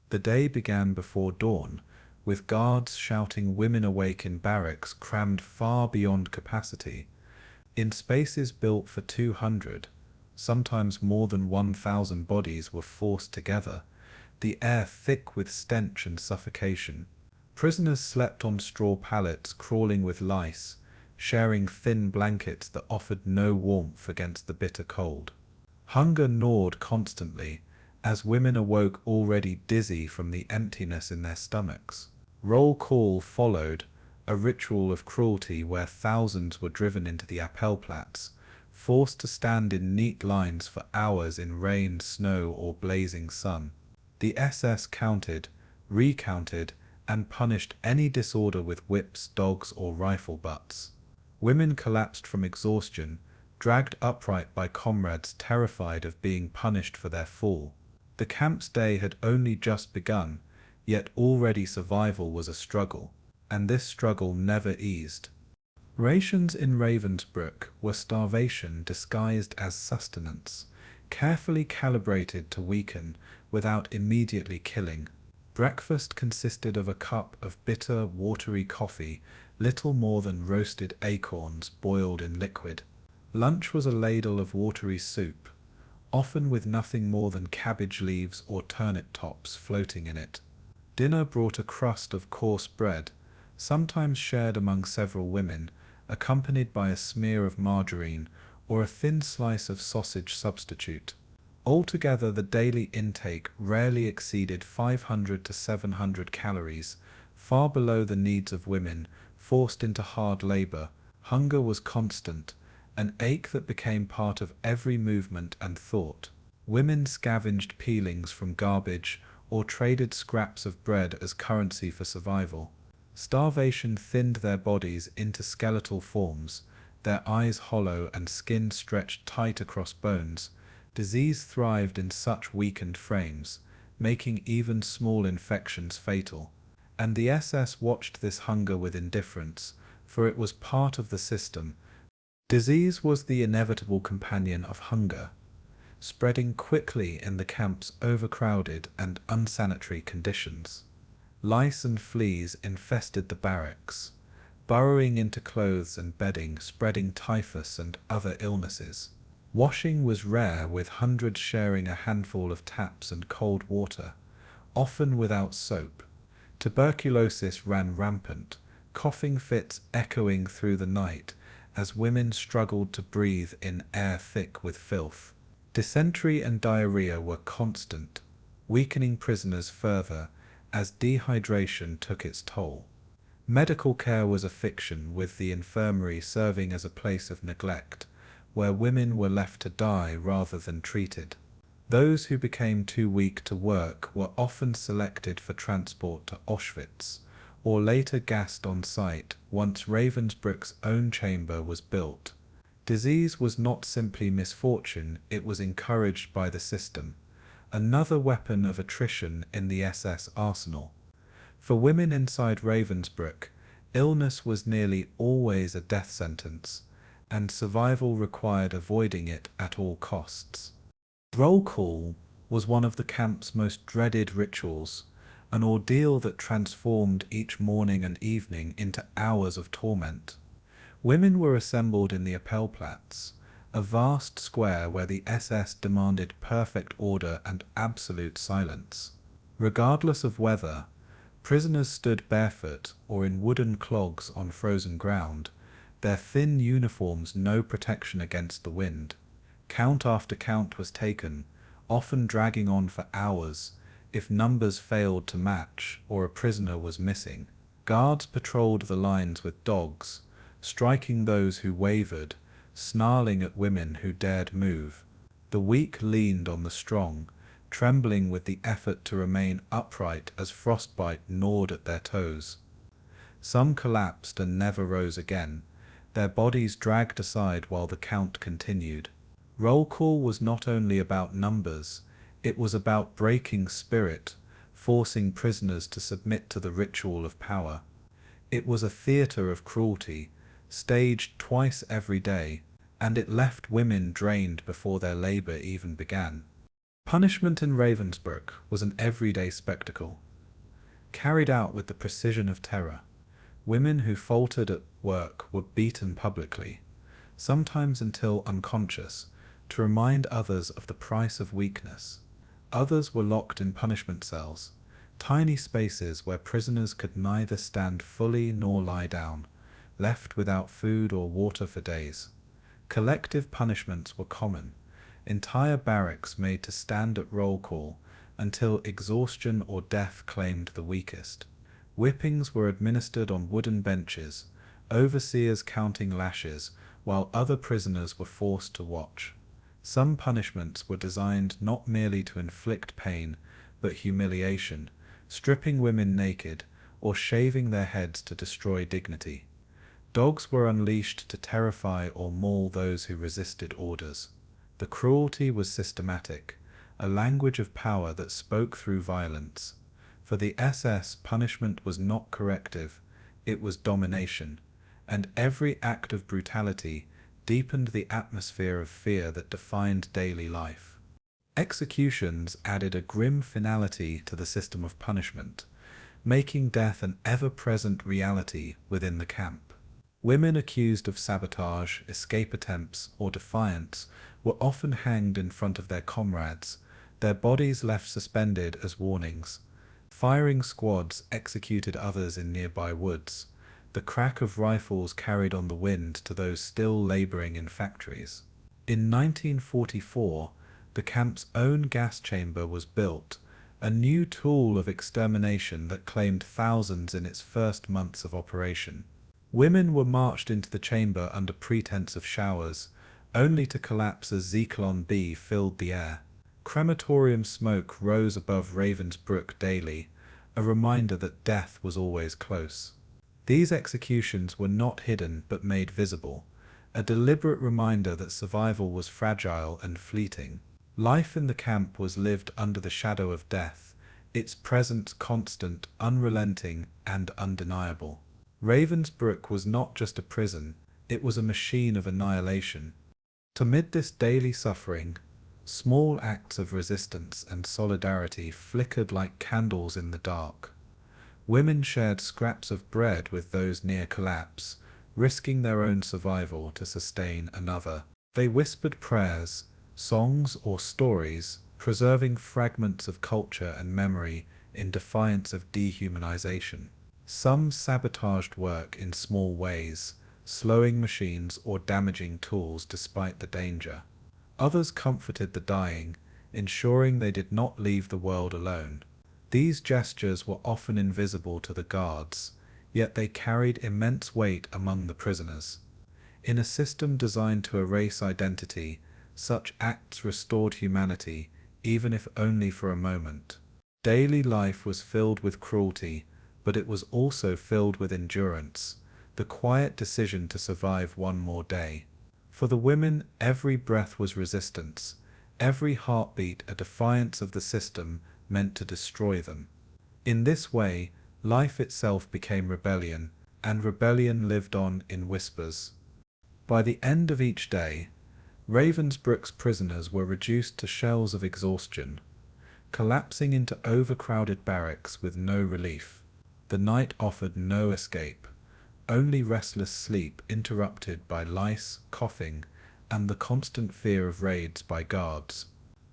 The day began before dawn, with guards shouting women awake in barracks crammed far beyond capacity. In spaces built for 200, sometimes more than 1,000 bodies were forced together, the air thick with stench and suffocation. Prisoners slept on straw pallets crawling with lice, sharing thin blankets that offered no warmth against the bitter cold. Hunger gnawed constantly, as women awoke already dizzy from the emptiness in their stomachs. Roll call followed, a ritual of cruelty where thousands were driven into the Appellplatz, forced to stand in neat lines for hours in rain, snow, or blazing sun. The SS counted, recounted, and punished any disorder with whips, dogs, or rifle butts. Women collapsed from exhaustion, dragged upright by comrades terrified of being punished for their fall. The camp's day had only just begun, yet already survival was a struggle, and this struggle never eased. Rations in Ravensbrück were starvation disguised as sustenance, carefully calibrated to weaken without immediately killing. Breakfast consisted of a cup of bitter, watery coffee, little more than roasted acorns boiled in liquid. Lunch was a ladle of watery soup, often with nothing more than cabbage leaves or turnip tops floating in it. Dinner brought a crust of coarse bread, sometimes shared among several women, accompanied by a smear of margarine or a thin slice of sausage substitute. Altogether, the daily intake rarely exceeded 500 to 700 calories, far below the needs of women forced into hard labor. Hunger was constant, an ache that became part of every movement and thought. Women scavenged peelings from garbage or traded scraps of bread as currency for survival. Starvation thinned their bodies into skeletal forms, their eyes hollow and skin stretched tight across bones. Disease thrived in such weakened frames, making even small infections fatal. And the SS watched this hunger with indifference, for it was part of the system. Disease was the inevitable companion of hunger, spreading quickly in the camp's overcrowded and unsanitary conditions. Lice and fleas infested the barracks, burrowing into clothes and bedding, spreading typhus and other illnesses. Washing was rare, with hundreds sharing a handful of taps and cold water, often without soap. Tuberculosis ran rampant, coughing fits echoing through the night as women struggled to breathe in air thick with filth. Dysentery and diarrhea were constant, weakening prisoners further as dehydration took its toll. Medical care was a fiction, with the infirmary serving as a place of neglect, where women were left to die rather than treated. Those who became too weak to work were often selected for transport to Auschwitz, or later gassed on site once Ravensbrück's own chamber was built. Disease was not simply misfortune, it was encouraged by the system. another weapon of attrition in the SS arsenal. For women inside Ravensbrück, illness was nearly always a death sentence, and survival required avoiding it at all costs. Roll call was one of the camp's most dreaded rituals, an ordeal that transformed each morning and evening into hours of torment. Women were assembled in the Appellplatz, a vast square where the SS demanded perfect order and absolute silence. Regardless of weather, prisoners stood barefoot or in wooden clogs on frozen ground, their thin uniforms no protection against the wind. Count after count was taken, often dragging on for hours, if numbers failed to match or a prisoner was missing. Guards patrolled the lines with dogs, striking those who wavered, snarling at women who dared move. The weak leaned on the strong, trembling with the effort to remain upright as frostbite gnawed at their toes. Some collapsed and never rose again, their bodies dragged aside while the count continued. Roll call was not only about numbers, it was about breaking spirit, forcing prisoners to submit to the ritual of power. It was a theatre of cruelty, staged twice every day, and it left women drained before their labour even began. Punishment in Ravensbrück was an everyday spectacle, carried out with the precision of terror. Women who faltered at work were beaten publicly, sometimes until unconscious, to remind others of the price of weakness. Others were locked in punishment cells, tiny spaces where prisoners could neither stand fully nor lie down, left without food or water for days. Collective punishments were common, entire barracks made to stand at roll call until exhaustion or death claimed the weakest. Whippings were administered on wooden benches, overseers counting lashes, while other prisoners were forced to watch. Some punishments were designed not merely to inflict pain, but humiliation, stripping women naked, or shaving their heads to destroy dignity. Dogs were unleashed to terrify or maul those who resisted orders. The cruelty was systematic, a language of power that spoke through violence. For the SS, punishment was not corrective, it was domination, and every act of brutality deepened the atmosphere of fear that defined daily life. Executions added a grim finality to the system of punishment, making death an ever-present reality within the camp. Women accused of sabotage, escape attempts, or defiance were often hanged in front of their comrades, their bodies left suspended as warnings. Firing squads executed others in nearby woods, the crack of rifles carried on the wind to those still laboring in factories. In 1944, the camp's own gas chamber was built, a new tool of extermination that claimed thousands in its first months of operation. Women were marched into the chamber under pretense of showers, only to collapse as Zyklon B filled the air. Crematorium smoke rose above Ravensbrück daily, a reminder that death was always close. These executions were not hidden but made visible, a deliberate reminder that survival was fragile and fleeting. Life in the camp was lived under the shadow of death, its presence constant, unrelenting, and undeniable. Ravensbrück was not just a prison, it was a machine of annihilation. Amid this daily suffering, small acts of resistance and solidarity flickered like candles in the dark. Women shared scraps of bread with those near collapse, risking their own survival to sustain another. They whispered prayers, songs, or stories, preserving fragments of culture and memory in defiance of dehumanization. Some sabotaged work in small ways, slowing machines or damaging tools despite the danger. Others comforted the dying, ensuring they did not leave the world alone. These gestures were often invisible to the guards, yet they carried immense weight among the prisoners. In a system designed to erase identity, such acts restored humanity, even if only for a moment. Daily life was filled with cruelty, but it was also filled with endurance, the quiet decision to survive one more day. For the women, every breath was resistance, every heartbeat a defiance of the system meant to destroy them. In this way, life itself became rebellion, and rebellion lived on in whispers. By the end of each day, Ravensbrück's prisoners were reduced to shells of exhaustion, collapsing into overcrowded barracks with no relief. The night offered no escape, only restless sleep interrupted by lice, coughing, and the constant fear of raids by guards.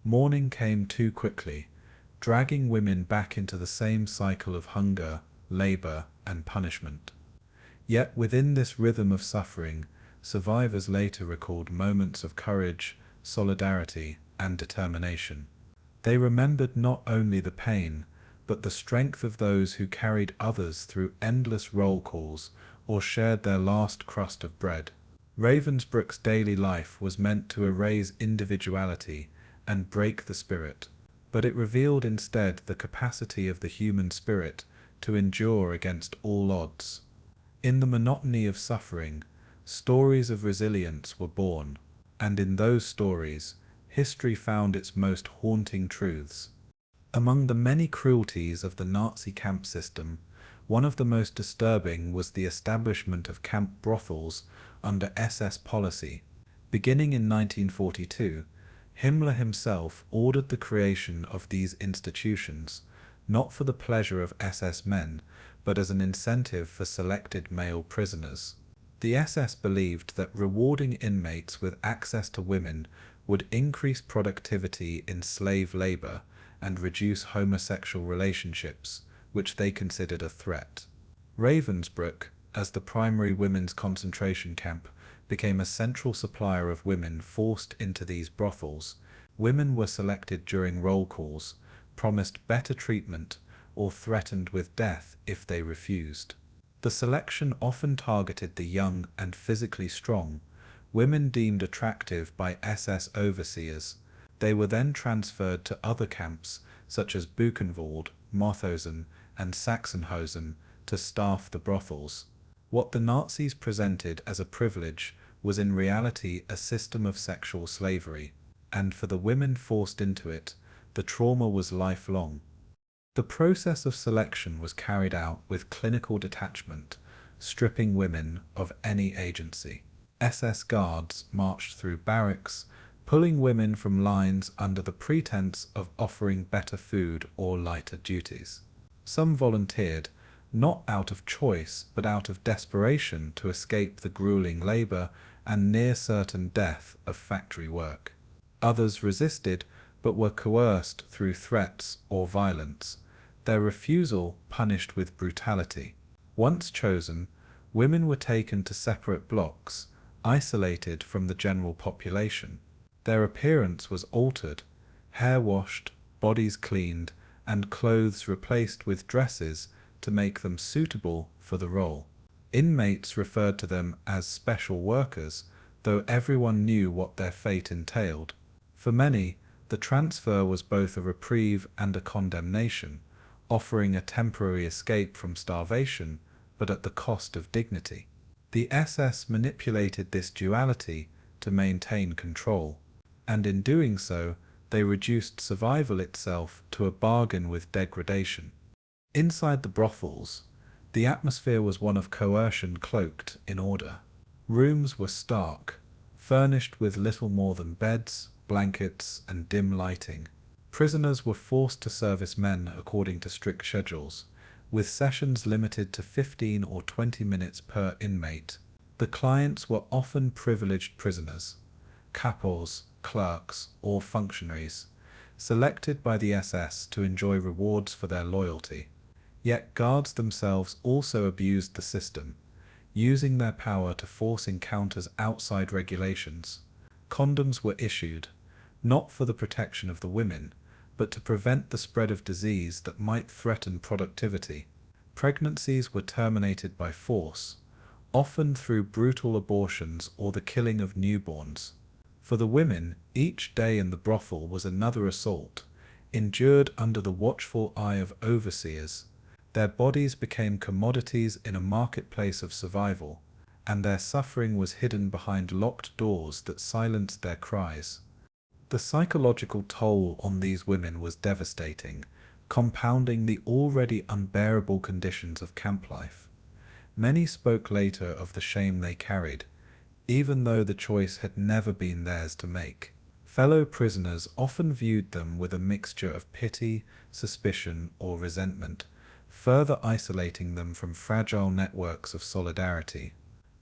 Morning came too quickly, dragging women back into the same cycle of hunger, labor, and punishment. Yet within this rhythm of suffering, survivors later recalled moments of courage, solidarity, and determination. They remembered not only the pain, but the strength of those who carried others through endless roll calls or shared their last crust of bread. Ravensbrück's daily life was meant to erase individuality and break the spirit, but it revealed instead the capacity of the human spirit to endure against all odds. In the monotony of suffering, stories of resilience were born, and in those stories, history found its most haunting truths. Among the many cruelties of the Nazi camp system, one of the most disturbing was the establishment of camp brothels under SS policy. Beginning in 1942, Himmler himself ordered the creation of these institutions, not for the pleasure of SS men, but as an incentive for selected male prisoners. The SS believed that rewarding inmates with access to women would increase productivity in slave labor and reduce homosexual relationships, which they considered a threat. Ravensbrück, as the primary women's concentration camp, became a central supplier of women forced into these brothels. Women were selected during roll calls, promised better treatment, or threatened with death if they refused. The selection often targeted the young and physically strong, women deemed attractive by SS overseers. They were then transferred to other camps, such as Buchenwald, Mauthausen, and Sachsenhausen, to staff the brothels. What the Nazis presented as a privilege was in reality a system of sexual slavery, and for the women forced into it, the trauma was lifelong. The process of selection was carried out with clinical detachment, stripping women of any agency. SS guards marched through barracks, pulling women from lines under the pretense of offering better food or lighter duties. Some volunteered, not out of choice but out of desperation to escape the grueling labor and near-certain death of factory work. Others resisted but were coerced through threats or violence, their refusal punished with brutality. Once chosen, women were taken to separate blocks, isolated from the general population. Their appearance was altered, hair washed, bodies cleaned, and clothes replaced with dresses to make them suitable for the role. Inmates referred to them as special workers, though everyone knew what their fate entailed. For many, the transfer was both a reprieve and a condemnation, offering a temporary escape from starvation, but at the cost of dignity. The SS manipulated this duality to maintain control, and in doing so, they reduced survival itself to a bargain with degradation. Inside the brothels, the atmosphere was one of coercion cloaked in order. Rooms were stark, furnished with little more than beds, blankets, and dim lighting. Prisoners were forced to service men according to strict schedules, with sessions limited to 15 or 20 minutes per inmate. The clients were often privileged prisoners, kapos, clerks, or functionaries, selected by the SS to enjoy rewards for their loyalty. Yet guards themselves also abused the system, using their power to force encounters outside regulations. Condoms were issued, not for the protection of the women, but to prevent the spread of disease that might threaten productivity. Pregnancies were terminated by force, often through brutal abortions or the killing of newborns. For the women, each day in the brothel was another assault, endured under the watchful eye of overseers. Their bodies became commodities in a marketplace of survival, and their suffering was hidden behind locked doors that silenced their cries. The psychological toll on these women was devastating, compounding the already unbearable conditions of camp life. Many spoke later of the shame they carried, even though the choice had never been theirs to make. Fellow prisoners often viewed them with a mixture of pity, suspicion, or resentment, further isolating them from fragile networks of solidarity.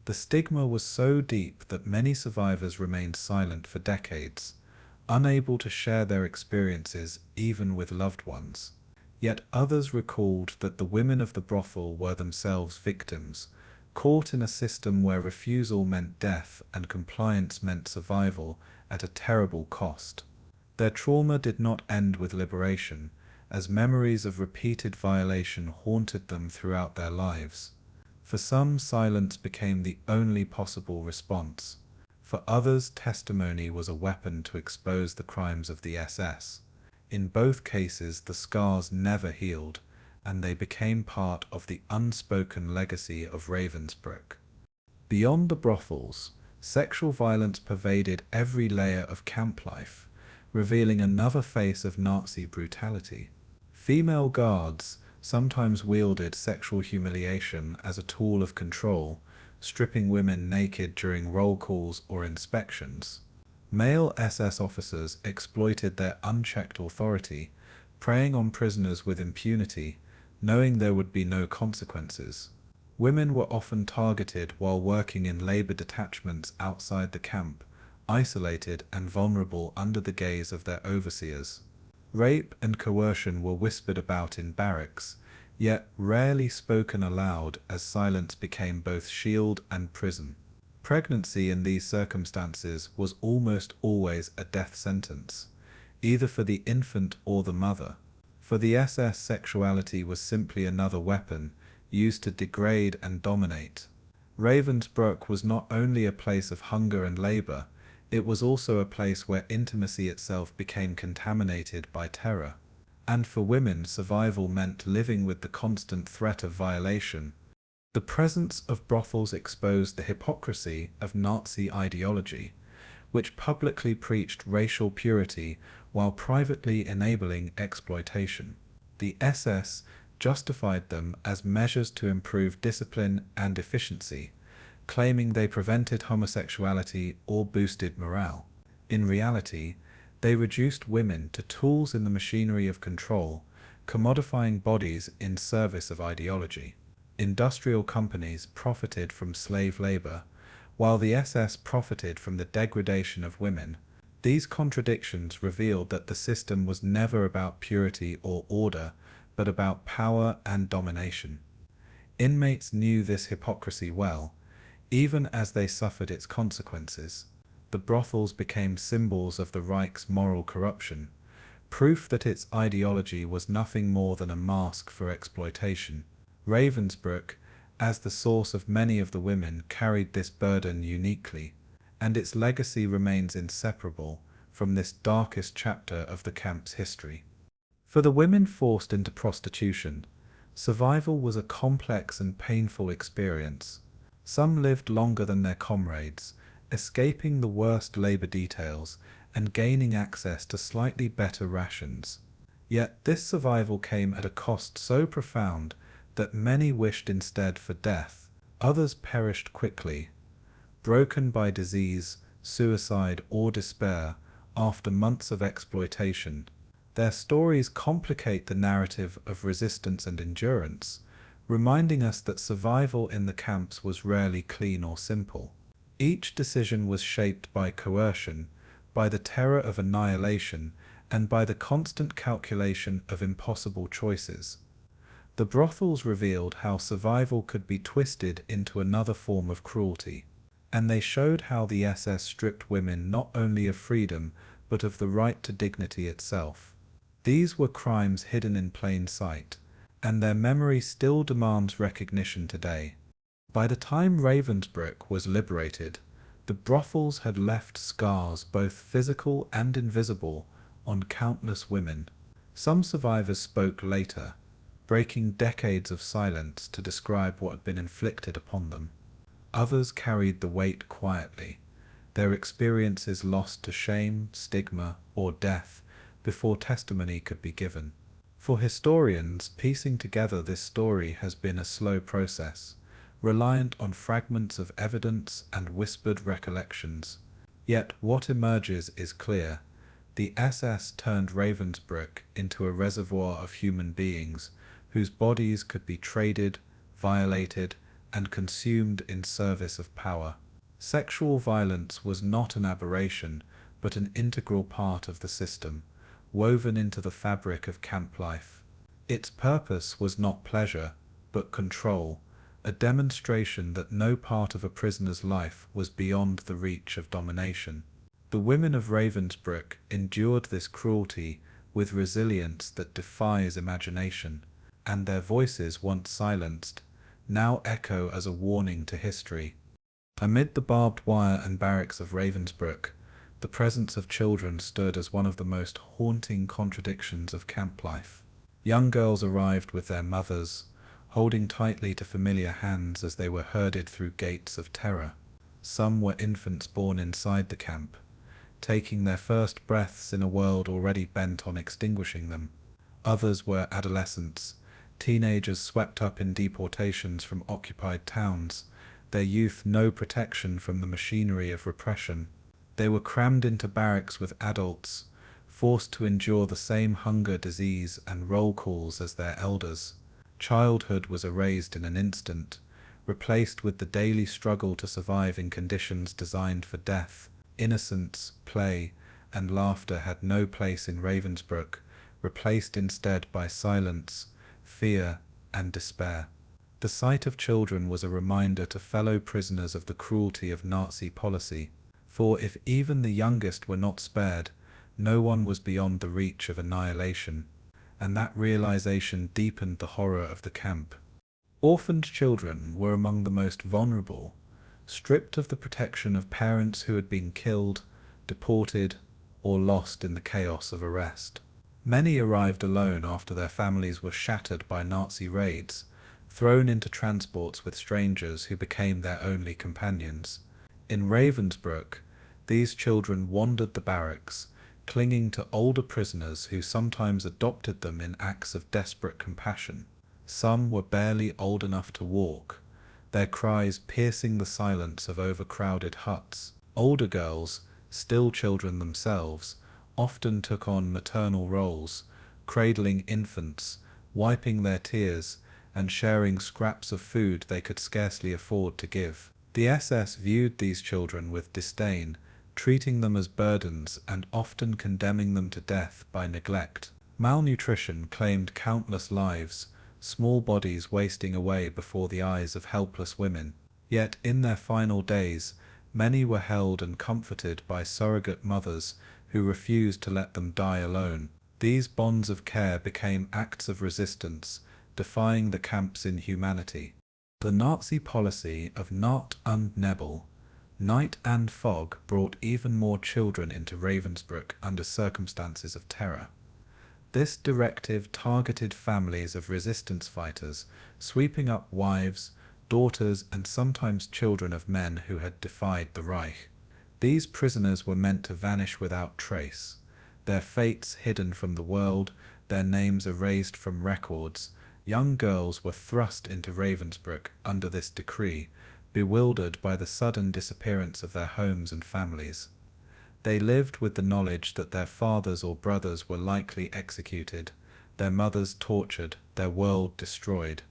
The stigma was so deep that many survivors remained silent for decades, unable to share their experiences even with loved ones. Yet others recalled that the women of the brothel were themselves victims, caught in a system where refusal meant death and compliance meant survival at a terrible cost. Their trauma did not end with liberation, as memories of repeated violation haunted them throughout their lives. For some, silence became the only possible response. For others, testimony was a weapon to expose the crimes of the SS. In both cases, the scars never healed, and they became part of the unspoken legacy of Ravensbrück. Beyond the brothels, sexual violence pervaded every layer of camp life, revealing another face of Nazi brutality. Female guards sometimes wielded sexual humiliation as a tool of control, stripping women naked during roll calls or inspections. Male SS officers exploited their unchecked authority, preying on prisoners with impunity, knowing there would be no consequences. Women were often targeted while working in labor detachments outside the camp, isolated and vulnerable under the gaze of their overseers. Rape and coercion were whispered about in barracks, yet rarely spoken aloud, as silence became both shield and prison. Pregnancy in these circumstances was almost always a death sentence, either for the infant or the mother. For the SS, sexuality was simply another weapon, used to degrade and dominate. Ravensbrück was not only a place of hunger and labor, it was also a place where intimacy itself became contaminated by terror. And for women, survival meant living with the constant threat of violation. The presence of brothels exposed the hypocrisy of Nazi ideology, which publicly preached racial purity while privately enabling exploitation. The SS justified them as measures to improve discipline and efficiency, claiming they prevented homosexuality or boosted morale. In reality, they reduced women to tools in the machinery of control, commodifying bodies in service of ideology. Industrial companies profited from slave labor, while the SS profited from the degradation of women. These contradictions revealed that the system was never about purity or order, but about power and domination. Inmates knew this hypocrisy well, even as they suffered its consequences. The brothels became symbols of the Reich's moral corruption, proof that its ideology was nothing more than a mask for exploitation. Ravensbrück, as the source of many of the women, carried this burden uniquely, and its legacy remains inseparable from this darkest chapter of the camp's history. For the women forced into prostitution, survival was a complex and painful experience. Some lived longer than their comrades, escaping the worst labor details and gaining access to slightly better rations. Yet this survival came at a cost so profound that many wished instead for death. Others perished quickly, broken by disease, suicide, or despair after months of exploitation. Their stories complicate the narrative of resistance and endurance, reminding us that survival in the camps was rarely clean or simple. Each decision was shaped by coercion, by the terror of annihilation, and by the constant calculation of impossible choices. The brothels revealed how survival could be twisted into another form of cruelty, and they showed how the SS stripped women not only of freedom, but of the right to dignity itself. These were crimes hidden in plain sight, and their memory still demands recognition today. By the time Ravensbrück was liberated, the brothels had left scars, both physical and invisible, on countless women. Some survivors spoke later, breaking decades of silence to describe what had been inflicted upon them. Others carried the weight quietly, their experiences lost to shame, stigma, or death before testimony could be given. For historians, piecing together this story has been a slow process, reliant on fragments of evidence and whispered recollections. Yet what emerges is clear. The SS turned Ravensbrück into a reservoir of human beings whose bodies could be traded, violated, and consumed in service of power. Sexual violence was not an aberration, but an integral part of the system, woven into the fabric of camp life. Its purpose was not pleasure, but control, a demonstration that no part of a prisoner's life was beyond the reach of domination. The women of Ravensbrück endured this cruelty with resilience that defies imagination, and their voices, once silenced, now echo as a warning to history. Amid the barbed wire and barracks of Ravensbrück, the presence of children stood as one of the most haunting contradictions of camp life. Young girls arrived with their mothers, holding tightly to familiar hands as they were herded through gates of terror. Some were infants born inside the camp, taking their first breaths in a world already bent on extinguishing them. Others were adolescents, teenagers swept up in deportations from occupied towns, their youth no protection from the machinery of repression. They were crammed into barracks with adults, forced to endure the same hunger, disease, and roll calls as their elders. Childhood was erased in an instant, replaced with the daily struggle to survive in conditions designed for death. Innocence, play, and laughter had no place in Ravensbrück, replaced instead by silence, fear, and despair. The sight of children was a reminder to fellow prisoners of the cruelty of Nazi policy, for if even the youngest were not spared, no one was beyond the reach of annihilation, and that realization deepened the horror of the camp. Orphaned children were among the most vulnerable, stripped of the protection of parents who had been killed, deported, or lost in the chaos of arrest. Many arrived alone after their families were shattered by Nazi raids, thrown into transports with strangers who became their only companions. In Ravensbrück, these children wandered the barracks, clinging to older prisoners who sometimes adopted them in acts of desperate compassion. Some were barely old enough to walk, their cries piercing the silence of overcrowded huts. Older girls, still children themselves, often took on maternal roles, cradling infants, wiping their tears, and sharing scraps of food they could scarcely afford to give. The SS viewed these children with disdain, treating them as burdens and often condemning them to death by neglect. Malnutrition claimed countless lives, small bodies wasting away before the eyes of helpless women. Yet in their final days, many were held and comforted by surrogate mothers who refused to let them die alone. These bonds of care became acts of resistance, defying the camp's inhumanity. The Nazi policy of Nacht und Nebel, night and fog, brought even more children into Ravensbrück under circumstances of terror. This directive targeted families of resistance fighters, sweeping up wives, daughters, and sometimes children of men who had defied the Reich. These prisoners were meant to vanish without trace, their fates hidden from the world, their names erased from records. Young girls were thrust into Ravensbrück under this decree, bewildered by the sudden disappearance of their homes and families. They lived with the knowledge that their fathers or brothers were likely executed, their mothers tortured, their world destroyed.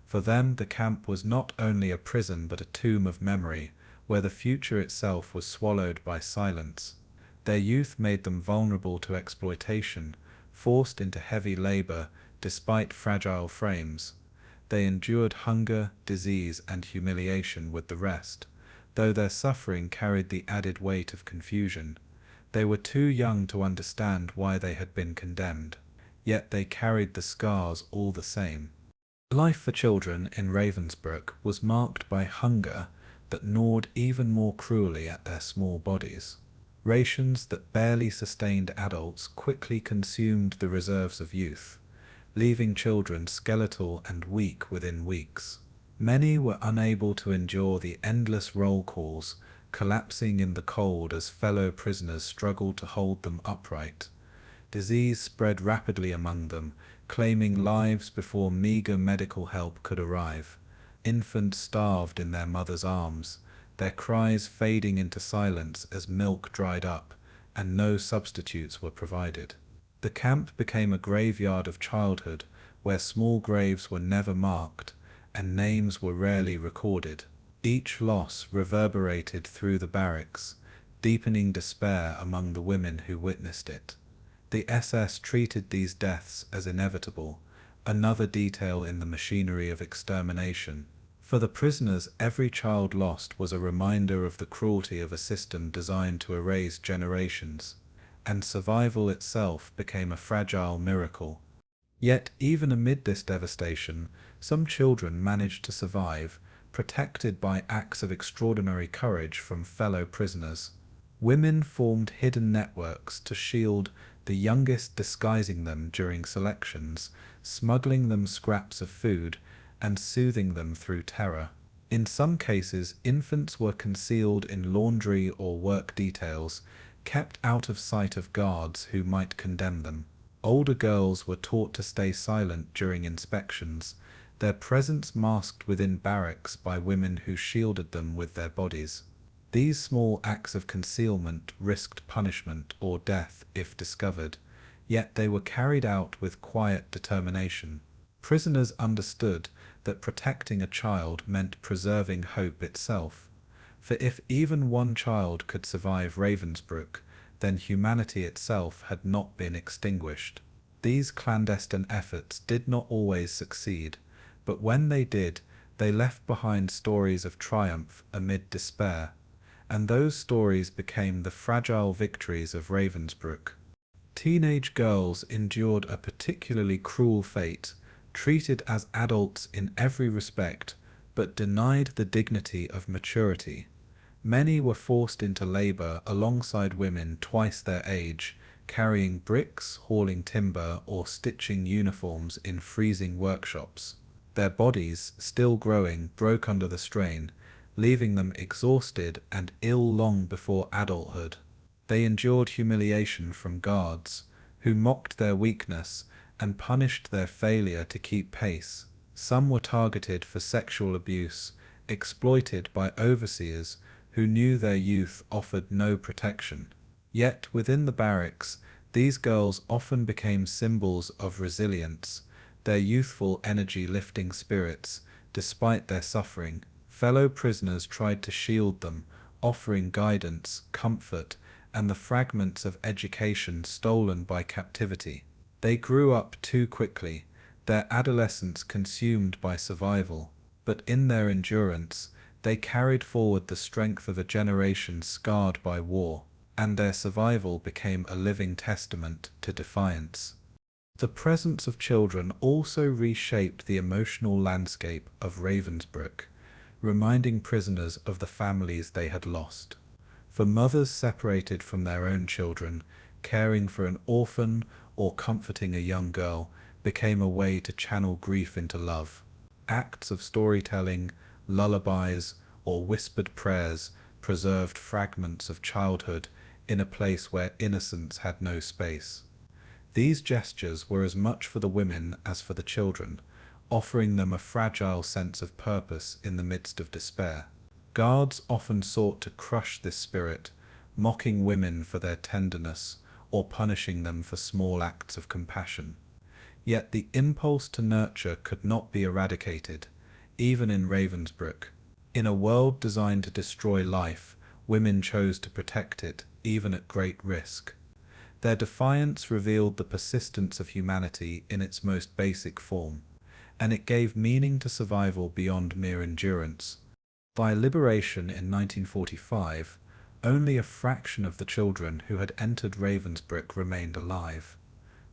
For them, the camp was not only a prison but a tomb of memory, where the future itself was swallowed by silence. Their youth made them vulnerable to exploitation, forced into heavy labor despite fragile frames. They endured hunger, disease, and humiliation with the rest, though their suffering carried the added weight of confusion. They were too young to understand why they had been condemned, yet they carried the scars all the same. Life for children in Ravensbrück was marked by hunger that gnawed even more cruelly at their small bodies. Rations that barely sustained adults quickly consumed the reserves of youth, leaving children skeletal and weak within weeks. Many were unable to endure the endless roll calls, collapsing in the cold as fellow prisoners struggled to hold them upright. Disease spread rapidly among them, claiming lives before meager medical help could arrive. Infants starved in their mothers' arms, their cries fading into silence as milk dried up, and no substitutes were provided. The camp became a graveyard of childhood, where small graves were never marked, and names were rarely recorded. Each loss reverberated through the barracks, deepening despair among the women who witnessed it. The SS treated these deaths as inevitable, another detail in the machinery of extermination. For the prisoners, every child lost was a reminder of the cruelty of a system designed to erase generations, and survival itself became a fragile miracle. Yet, even amid this devastation, some children managed to survive, protected by acts of extraordinary courage from fellow prisoners. Women formed hidden networks to shield the youngest, disguising them during selections, smuggling them scraps of food, and soothing them through terror. In some cases, infants were concealed in laundry or work details, kept out of sight of guards who might condemn them. Older girls were taught to stay silent during inspections, their presence masked within barracks by women who shielded them with their bodies. These small acts of concealment risked punishment or death if discovered, yet they were carried out with quiet determination. Prisoners understood that protecting a child meant preserving hope itself, for if even one child could survive Ravensbrück, then humanity itself had not been extinguished. These clandestine efforts did not always succeed, but when they did, they left behind stories of triumph amid despair, and those stories became the fragile victories of Ravensbrück. Teenage girls endured a particularly cruel fate, treated as adults in every respect, but denied the dignity of maturity. Many were forced into labor alongside women twice their age, carrying bricks, hauling timber, or stitching uniforms in freezing workshops. Their bodies, still growing, broke under the strain, leaving them exhausted and ill long before adulthood. They endured humiliation from guards, who mocked their weakness and punished their failure to keep pace. Some were targeted for sexual abuse, exploited by overseers who knew their youth offered no protection. Yet within the barracks, these girls often became symbols of resilience, their youthful energy lifting spirits despite their suffering. Fellow prisoners tried to shield them, offering guidance, comfort, and the fragments of education stolen by captivity. They grew up too quickly, their adolescence consumed by survival, but in their endurance, they carried forward the strength of a generation scarred by war, and their survival became a living testament to defiance. The presence of children also reshaped the emotional landscape of Ravensbrück, reminding prisoners of the families they had lost. For mothers separated from their own children, caring for an orphan or comforting a young girl became a way to channel grief into love. Acts of storytelling, lullabies, or whispered prayers preserved fragments of childhood in a place where innocence had no space. These gestures were as much for the women as for the children, offering them a fragile sense of purpose in the midst of despair. Guards often sought to crush this spirit, mocking women for their tenderness or punishing them for small acts of compassion. Yet the impulse to nurture could not be eradicated, even in Ravensbrück. In a world designed to destroy life, women chose to protect it, even at great risk. Their defiance revealed the persistence of humanity in its most basic form, and it gave meaning to survival beyond mere endurance. By liberation in 1945, only a fraction of the children who had entered Ravensbrück remained alive.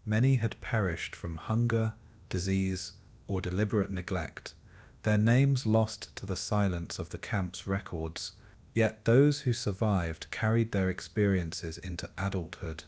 Many had perished from hunger, disease, or deliberate neglect, their names lost to the silence of the camp's records. Yet those who survived carried their experiences into adulthood,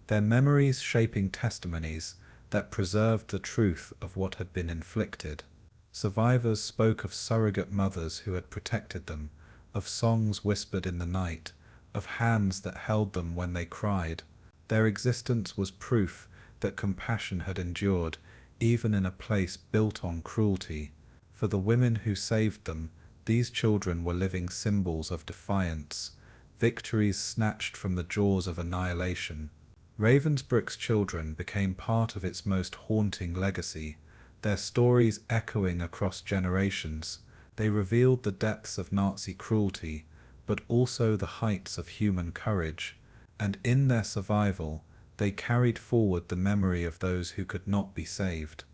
their memories shaping testimonies that preserved the truth of what had been inflicted. Survivors spoke of surrogate mothers who had protected them, of songs whispered in the night, of hands that held them when they cried. Their existence was proof that compassion had endured, even in a place built on cruelty. For the women who saved them, these children were living symbols of defiance, victories snatched from the jaws of annihilation. Ravensbrück's children became part of its most haunting legacy, their stories echoing across generations. They revealed the depths of Nazi cruelty, but also the heights of human courage, and in their survival, they carried forward the memory of those who could not be saved.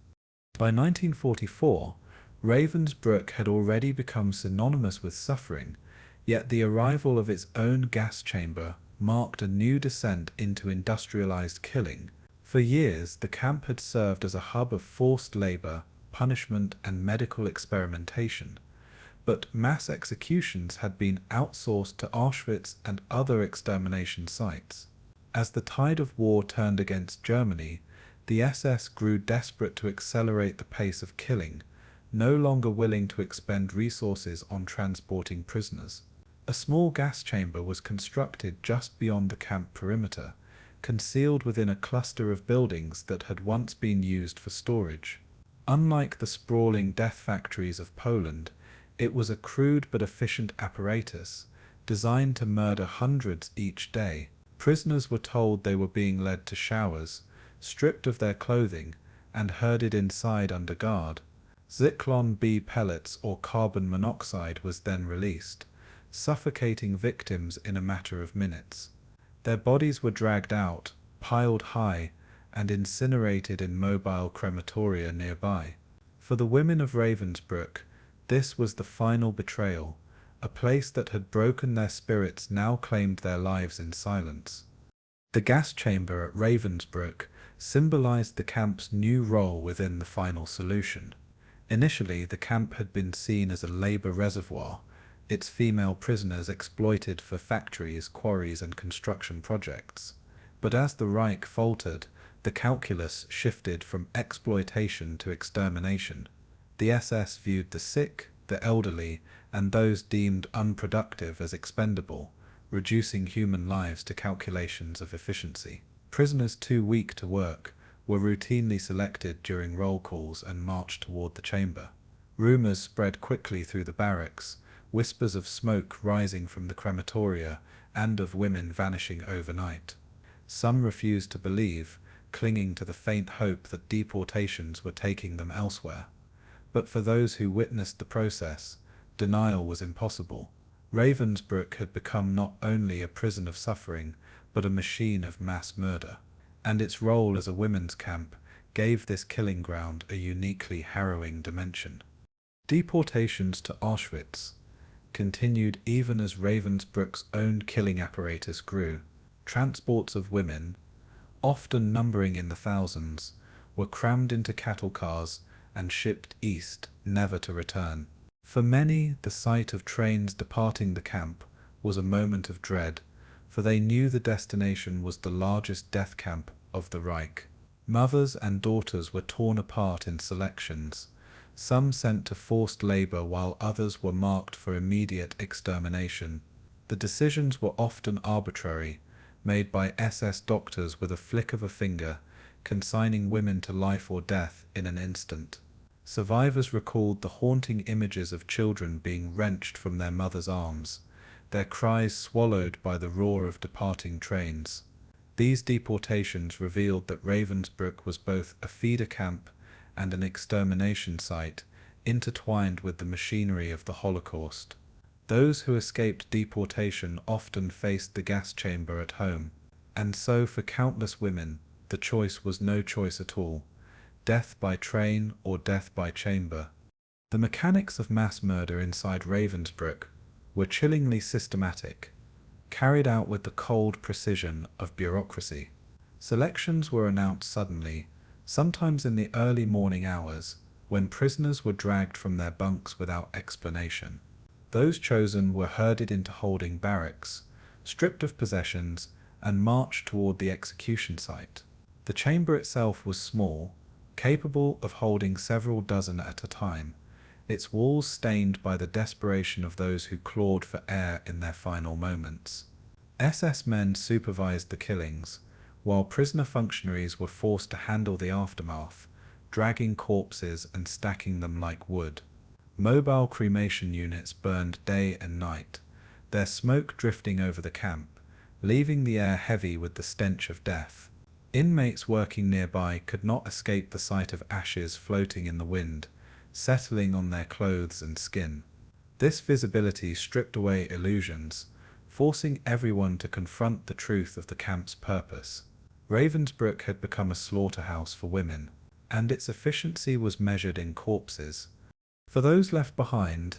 By 1944, Ravensbrück had already become synonymous with suffering, yet the arrival of its own gas chamber marked a new descent into industrialized killing. For years, the camp had served as a hub of forced labor, punishment, and medical experimentation. But mass executions had been outsourced to Auschwitz and other extermination sites. As the tide of war turned against Germany, the SS grew desperate to accelerate the pace of killing, no longer willing to expend resources on transporting prisoners. A small gas chamber was constructed just beyond the camp perimeter, concealed within a cluster of buildings that had once been used for storage. Unlike the sprawling death factories of Poland, it was a crude but efficient apparatus, designed to murder hundreds each day. Prisoners were told they were being led to showers, stripped of their clothing, and herded inside under guard. Zyklon B pellets or carbon monoxide was then released, suffocating victims in a matter of minutes. Their bodies were dragged out, piled high, and incinerated in mobile crematoria nearby. For the women of Ravensbrück, this was the final betrayal. A place that had broken their spirits now claimed their lives in silence. The gas chamber at Ravensbrück symbolized the camp's new role within the final solution. Initially, the camp had been seen as a labor reservoir, its female prisoners exploited for factories, quarries, and construction projects. But as the Reich faltered, the calculus shifted from exploitation to extermination. The SS viewed the sick, the elderly, and those deemed unproductive as expendable, reducing human lives to calculations of efficiency. Prisoners too weak to work were routinely selected during roll calls and marched toward the chamber. Rumors spread quickly through the barracks, whispers of smoke rising from the crematoria and of women vanishing overnight. Some refused to believe, clinging to the faint hope that deportations were taking them elsewhere. But for those who witnessed the process, denial was impossible. Ravensbrück had become not only a prison of suffering, but a machine of mass murder, and its role as a women's camp gave this killing ground a uniquely harrowing dimension. Deportations to Auschwitz continued even as Ravensbrück's own killing apparatus grew. Transports of women, often numbering in the thousands, were crammed into cattle cars and shipped east, never to return. For many, the sight of trains departing the camp was a moment of dread, for they knew the destination was the largest death camp of the Reich. Mothers and daughters were torn apart in selections, some sent to forced labor while others were marked for immediate extermination. The decisions were often arbitrary, made by SS doctors with a flick of a finger, consigning women to life or death in an instant. Survivors recalled the haunting images of children being wrenched from their mothers' arms, their cries swallowed by the roar of departing trains. These deportations revealed that Ravensbrück was both a feeder camp and an extermination site, intertwined with the machinery of the Holocaust. Those who escaped deportation often faced the gas chamber at home, and so for countless women, the choice was no choice at all: death by train or death by chamber. The mechanics of mass murder inside Ravensbrück were chillingly systematic, carried out with the cold precision of bureaucracy. Selections were announced suddenly, sometimes in the early morning hours, when prisoners were dragged from their bunks without explanation. Those chosen were herded into holding barracks, stripped of possessions, and marched toward the execution site. The chamber itself was small, capable of holding several dozen at a time, its walls stained by the desperation of those who clawed for air in their final moments. SS men supervised the killings, while prisoner functionaries were forced to handle the aftermath, dragging corpses and stacking them like wood. Mobile cremation units burned day and night, their smoke drifting over the camp, leaving the air heavy with the stench of death. Inmates working nearby could not escape the sight of ashes floating in the wind, settling on their clothes and skin. This visibility stripped away illusions, forcing everyone to confront the truth of the camp's purpose. Ravensbrück had become a slaughterhouse for women, and its efficiency was measured in corpses. For those left behind,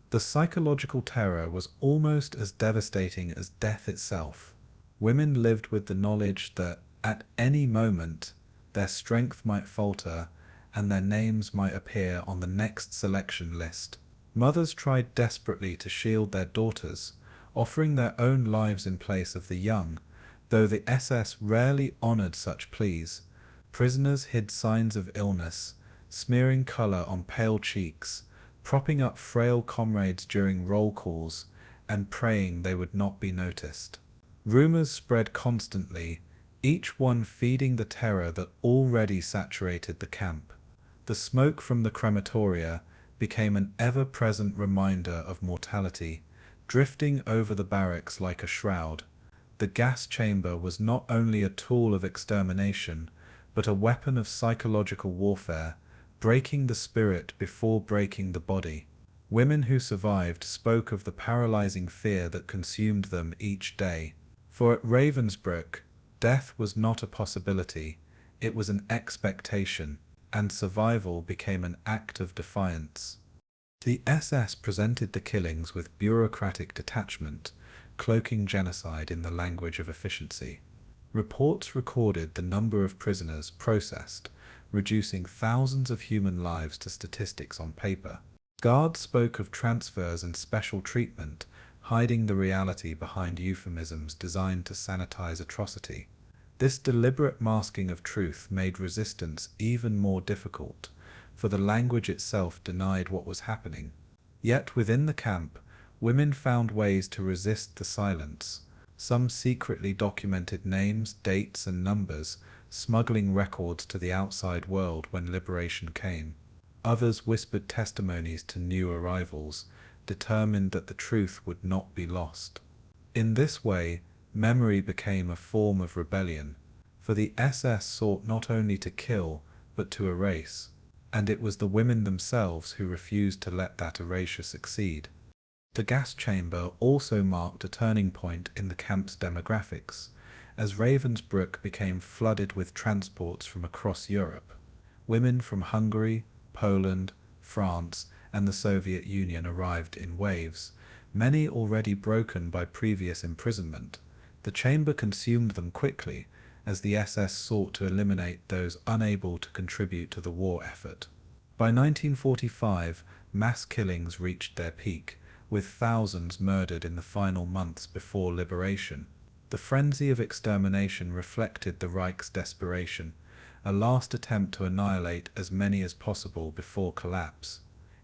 the psychological terror was almost as devastating as death itself. Women lived with the knowledge that, at any moment, their strength might falter and their names might appear on the next selection list. Mothers tried desperately to shield their daughters, offering their own lives in place of the young, though the SS rarely honored such pleas. Prisoners hid signs of illness, smearing color on pale cheeks, propping up frail comrades during roll calls, and praying they would not be noticed. Rumors spread constantly, each one feeding the terror that already saturated the camp. The smoke from the crematoria became an ever-present reminder of mortality, drifting over the barracks like a shroud. The gas chamber was not only a tool of extermination, but a weapon of psychological warfare, breaking the spirit before breaking the body. Women who survived spoke of the paralyzing fear that consumed them each day. For at Ravensbrück, death was not a possibility, it was an expectation, and survival became an act of defiance. The SS presented the killings with bureaucratic detachment, cloaking genocide in the language of efficiency. Reports recorded the number of prisoners processed, reducing thousands of human lives to statistics on paper. Guards spoke of transfers and special treatment, hiding the reality behind euphemisms designed to sanitize atrocity. This deliberate masking of truth made resistance even more difficult, for the language itself denied what was happening. Yet within the camp, women found ways to resist the silence. Some secretly documented names, dates, and numbers, smuggling records to the outside world when liberation came. Others whispered testimonies to new arrivals, determined that the truth would not be lost. In this way, memory became a form of rebellion, for the SS sought not only to kill, but to erase, and it was the women themselves who refused to let that erasure succeed. The gas chamber also marked a turning point in the camp's demographics, as Ravensbrück became flooded with transports from across Europe. Women from Hungary, Poland, France, and the Soviet Union arrived in waves, many already broken by previous imprisonment. The chamber consumed them quickly, as the SS sought to eliminate those unable to contribute to the war effort. By 1945, mass killings reached their peak, with thousands murdered in the final months before liberation. The frenzy of extermination reflected the Reich's desperation, a last attempt to annihilate as many as possible before collapse.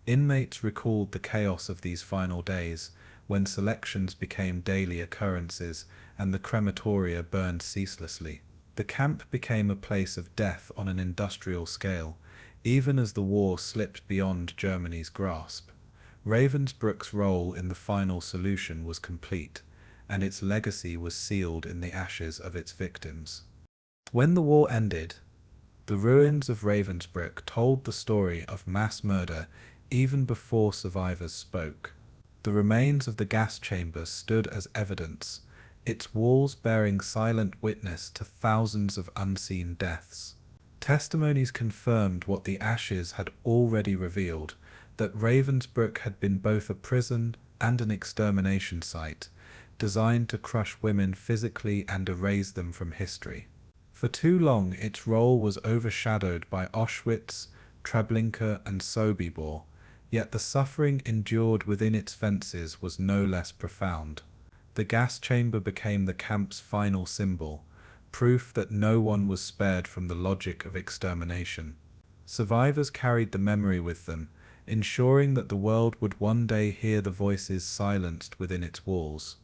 Inmates recalled the chaos of these final days, when selections became daily occurrences and the crematoria burned ceaselessly. The camp became a place of death on an industrial scale, even as the war slipped beyond Germany's grasp. Ravensbrück's role in the final solution was complete, and its legacy was sealed in the ashes of its victims. When the war ended, the ruins of Ravensbrück told the story of mass murder even before survivors spoke. The remains of the gas chamber stood as evidence, its walls bearing silent witness to thousands of unseen deaths. Testimonies confirmed what the ashes had already revealed, that Ravensbrück had been both a prison and an extermination site, designed to crush women physically and erase them from history. For too long its role was overshadowed by Auschwitz, Treblinka, and Sobibor, yet the suffering endured within its fences was no less profound. The gas chamber became the camp's final symbol, proof that no one was spared from the logic of extermination. Survivors carried the memory with them, ensuring that the world would one day hear the voices silenced within its walls.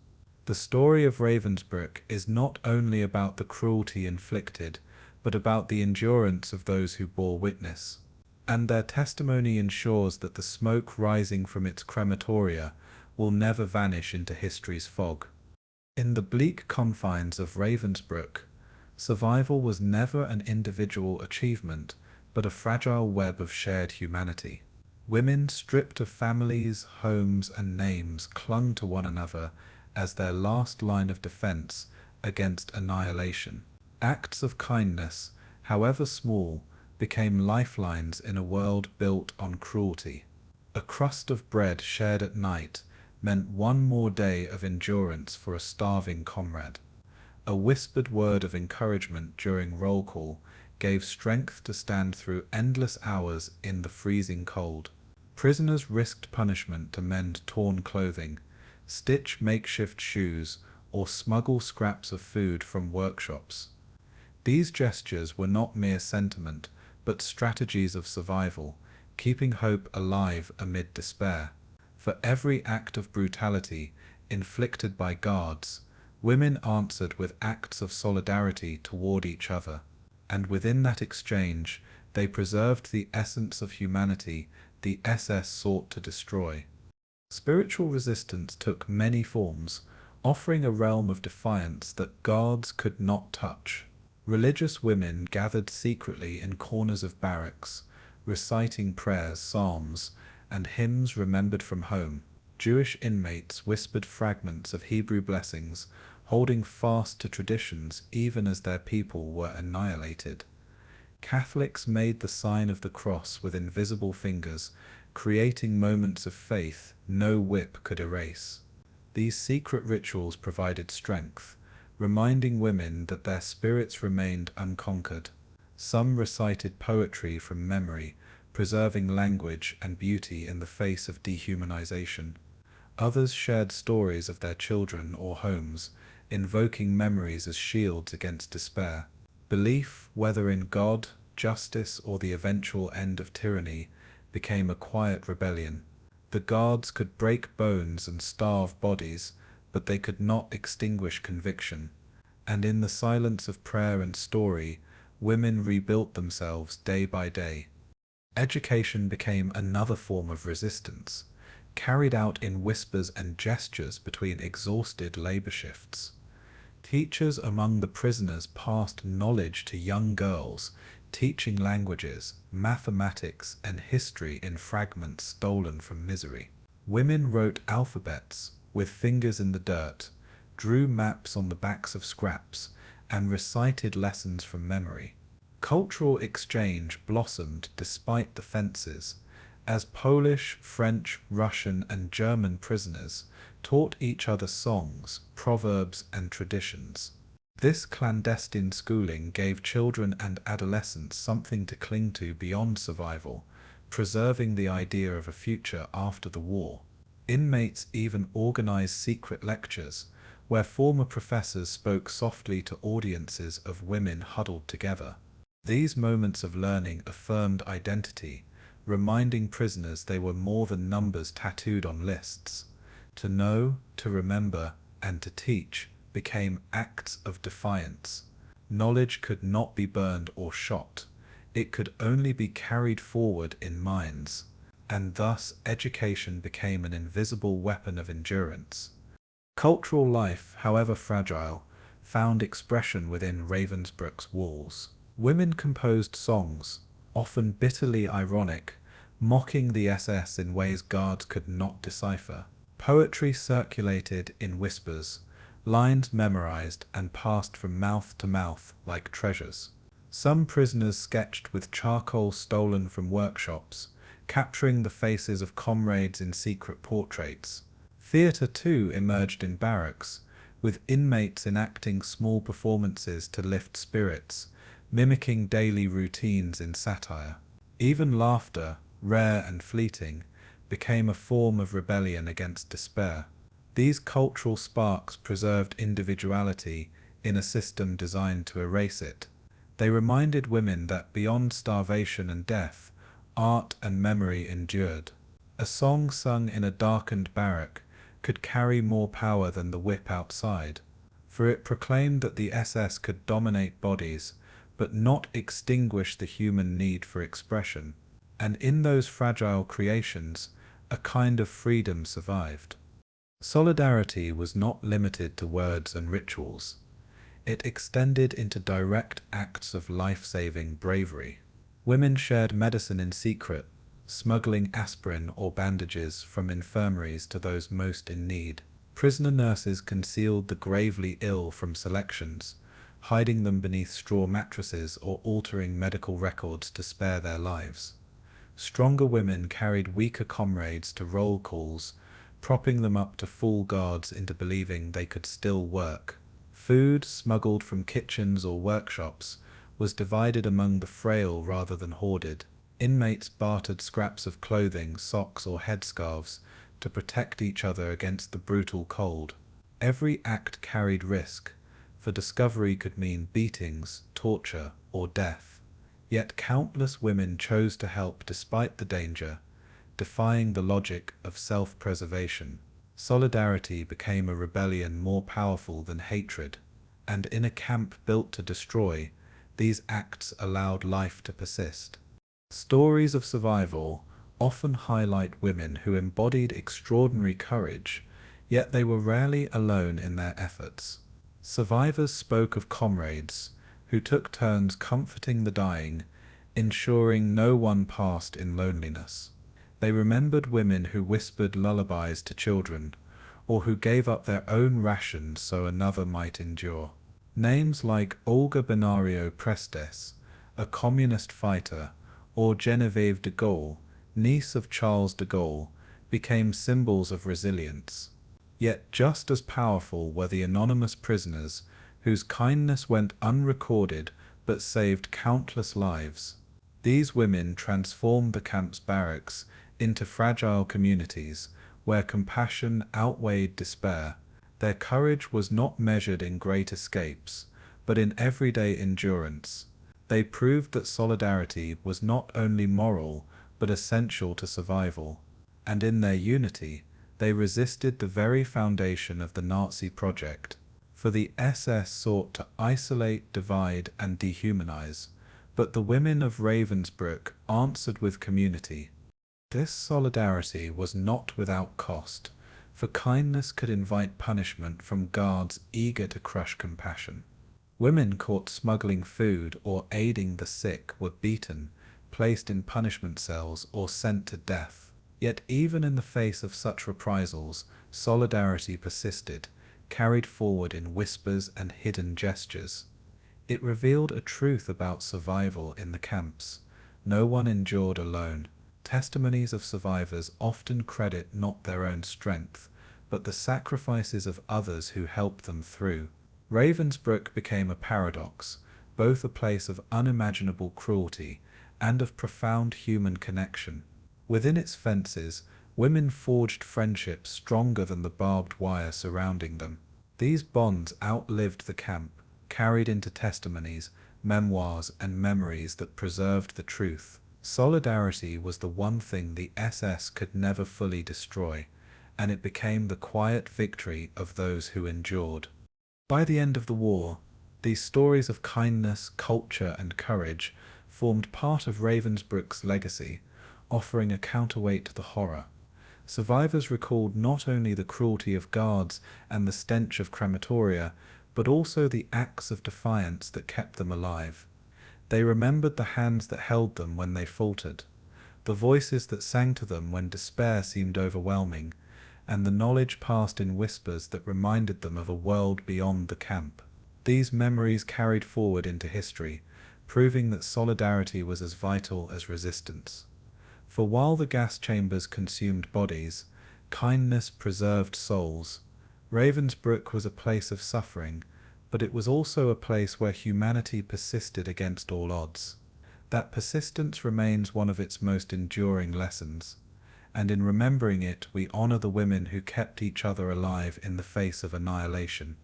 The story of Ravensbrück is not only about the cruelty inflicted, but about the endurance of those who bore witness. And their testimony ensures that the smoke rising from its crematoria will never vanish into history's fog. In the bleak confines of Ravensbrück, survival was never an individual achievement, but a fragile web of shared humanity. Women stripped of families, homes, and names clung to one another as their last line of defense against annihilation. Acts of kindness, however small, became lifelines in a world built on cruelty. A crust of bread shared at night meant one more day of endurance for a starving comrade. A whispered word of encouragement during roll call gave strength to stand through endless hours in the freezing cold. Prisoners risked punishment to mend torn clothing, stitch makeshift shoes, or smuggle scraps of food from workshops. These gestures were not mere sentiment, but strategies of survival, keeping hope alive amid despair. For every act of brutality inflicted by guards, women answered with acts of solidarity toward each other, and within that exchange they preserved the essence of humanity the SS sought to destroy. Spiritual resistance took many forms, offering a realm of defiance that guards could not touch. Religious women gathered secretly in corners of barracks, reciting prayers, psalms, and hymns remembered from home. Jewish inmates whispered fragments of Hebrew blessings, holding fast to traditions even as their people were annihilated. Catholics made the sign of the cross with invisible fingers, creating moments of faith no whip could erase. These secret rituals provided strength, reminding women that their spirits remained unconquered. Some recited poetry from memory, preserving language and beauty in the face of dehumanization. Others shared stories of their children or homes, invoking memories as shields against despair. Belief, whether in God, justice, or the eventual end of tyranny, became a quiet rebellion. The guards could break bones and starve bodies, but they could not extinguish conviction. And in the silence of prayer and story, women rebuilt themselves day by day. Education became another form of resistance, carried out in whispers and gestures between exhausted labor shifts. Teachers among the prisoners passed knowledge to young girls, teaching languages, mathematics, and history in fragments stolen from misery. Women wrote alphabets with fingers in the dirt, drew maps on the backs of scraps, and recited lessons from memory. Cultural exchange blossomed despite the fences, as Polish, French, Russian, and German prisoners taught each other songs, proverbs, and traditions. This clandestine schooling gave children and adolescents something to cling to beyond survival, preserving the idea of a future after the war. Inmates even organized secret lectures, where former professors spoke softly to audiences of women huddled together. These moments of learning affirmed identity, reminding prisoners they were more than numbers tattooed on lists. To know, to remember, and to teach became acts of defiance. Knowledge could not be burned or shot. It could only be carried forward in minds, and thus education became an invisible weapon of endurance. Cultural life, however fragile, found expression within Ravensbrück's walls. Women composed songs, often bitterly ironic, mocking the SS in ways guards could not decipher. Poetry circulated in whispers, lines memorized and passed from mouth to mouth like treasures. Some prisoners sketched with charcoal stolen from workshops, capturing the faces of comrades in secret portraits. Theatre too emerged in barracks, with inmates enacting small performances to lift spirits, mimicking daily routines in satire. Even laughter, rare and fleeting, became a form of rebellion against despair. These cultural sparks preserved individuality in a system designed to erase it. They reminded women that beyond starvation and death, art and memory endured. A song sung in a darkened barrack could carry more power than the whip outside, for it proclaimed that the SS could dominate bodies, but not extinguish the human need for expression. And in those fragile creations, a kind of freedom survived. Solidarity was not limited to words and rituals. It extended into direct acts of life-saving bravery. Women shared medicine in secret, smuggling aspirin or bandages from infirmaries to those most in need. Prisoner nurses concealed the gravely ill from selections, hiding them beneath straw mattresses or altering medical records to spare their lives. Stronger women carried weaker comrades to roll calls, propping them up to fool guards into believing they could still work. Food, smuggled from kitchens or workshops, was divided among the frail rather than hoarded. Inmates bartered scraps of clothing, socks or headscarves to protect each other against the brutal cold. Every act carried risk, for discovery could mean beatings, torture, or death. Yet countless women chose to help despite the danger, defying the logic of self-preservation. Solidarity became a rebellion more powerful than hatred, and in a camp built to destroy, these acts allowed life to persist. Stories of survival often highlight women who embodied extraordinary courage, yet they were rarely alone in their efforts. Survivors spoke of comrades who took turns comforting the dying, ensuring no one passed in loneliness. They remembered women who whispered lullabies to children, or who gave up their own rations so another might endure. Names like Olga Benario Prestes, a communist fighter, or Geneviève de Gaulle, niece of Charles de Gaulle, became symbols of resilience. Yet just as powerful were the anonymous prisoners whose kindness went unrecorded but saved countless lives. These women transformed the camp's barracks into fragile communities where compassion outweighed despair. Their courage was not measured in great escapes, but in everyday endurance. They proved that solidarity was not only moral, but essential to survival. And in their unity, they resisted the very foundation of the Nazi project. For the SS sought to isolate, divide, and dehumanize, but the women of Ravensbrück answered with community. This solidarity was not without cost, for kindness could invite punishment from guards eager to crush compassion. Women caught smuggling food or aiding the sick were beaten, placed in punishment cells, or sent to death. Yet even in the face of such reprisals, solidarity persisted, carried forward in whispers and hidden gestures. It revealed a truth about survival in the camps. No one endured alone. Testimonies of survivors often credit not their own strength, but the sacrifices of others who helped them through. Ravensbrück became a paradox, both a place of unimaginable cruelty and of profound human connection. Within its fences, women forged friendships stronger than the barbed wire surrounding them. These bonds outlived the camp, carried into testimonies, memoirs, and memories that preserved the truth. Solidarity was the one thing the SS could never fully destroy, and it became the quiet victory of those who endured. By the end of the war, these stories of kindness, culture, and courage formed part of Ravensbrück's legacy, offering a counterweight to the horror. Survivors recalled not only the cruelty of guards and the stench of crematoria, but also the acts of defiance that kept them alive. They remembered the hands that held them when they faltered, the voices that sang to them when despair seemed overwhelming, and the knowledge passed in whispers that reminded them of a world beyond the camp. These memories carried forward into history, proving that solidarity was as vital as resistance. For while the gas chambers consumed bodies, kindness preserved souls. Ravensbrück was a place of suffering, but it was also a place where humanity persisted against all odds. That persistence remains one of its most enduring lessons, and in remembering it we honor the women who kept each other alive in the face of annihilation.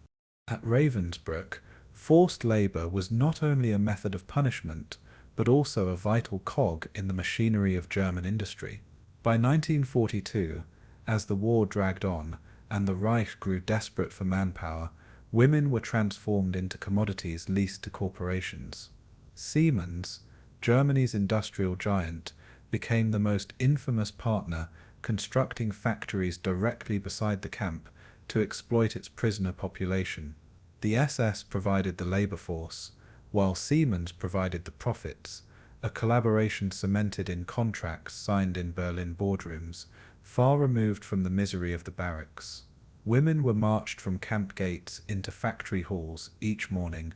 At Ravensbrück, forced labor was not only a method of punishment, but also a vital cog in the machinery of German industry. By 1942, as the war dragged on and the Reich grew desperate for manpower, women were transformed into commodities leased to corporations. Siemens, Germany's industrial giant, became the most infamous partner, constructing factories directly beside the camp to exploit its prisoner population. The SS provided the labor force, while Siemens provided the profits, a collaboration cemented in contracts signed in Berlin boardrooms, far removed from the misery of the barracks. Women were marched from camp gates into factory halls each morning,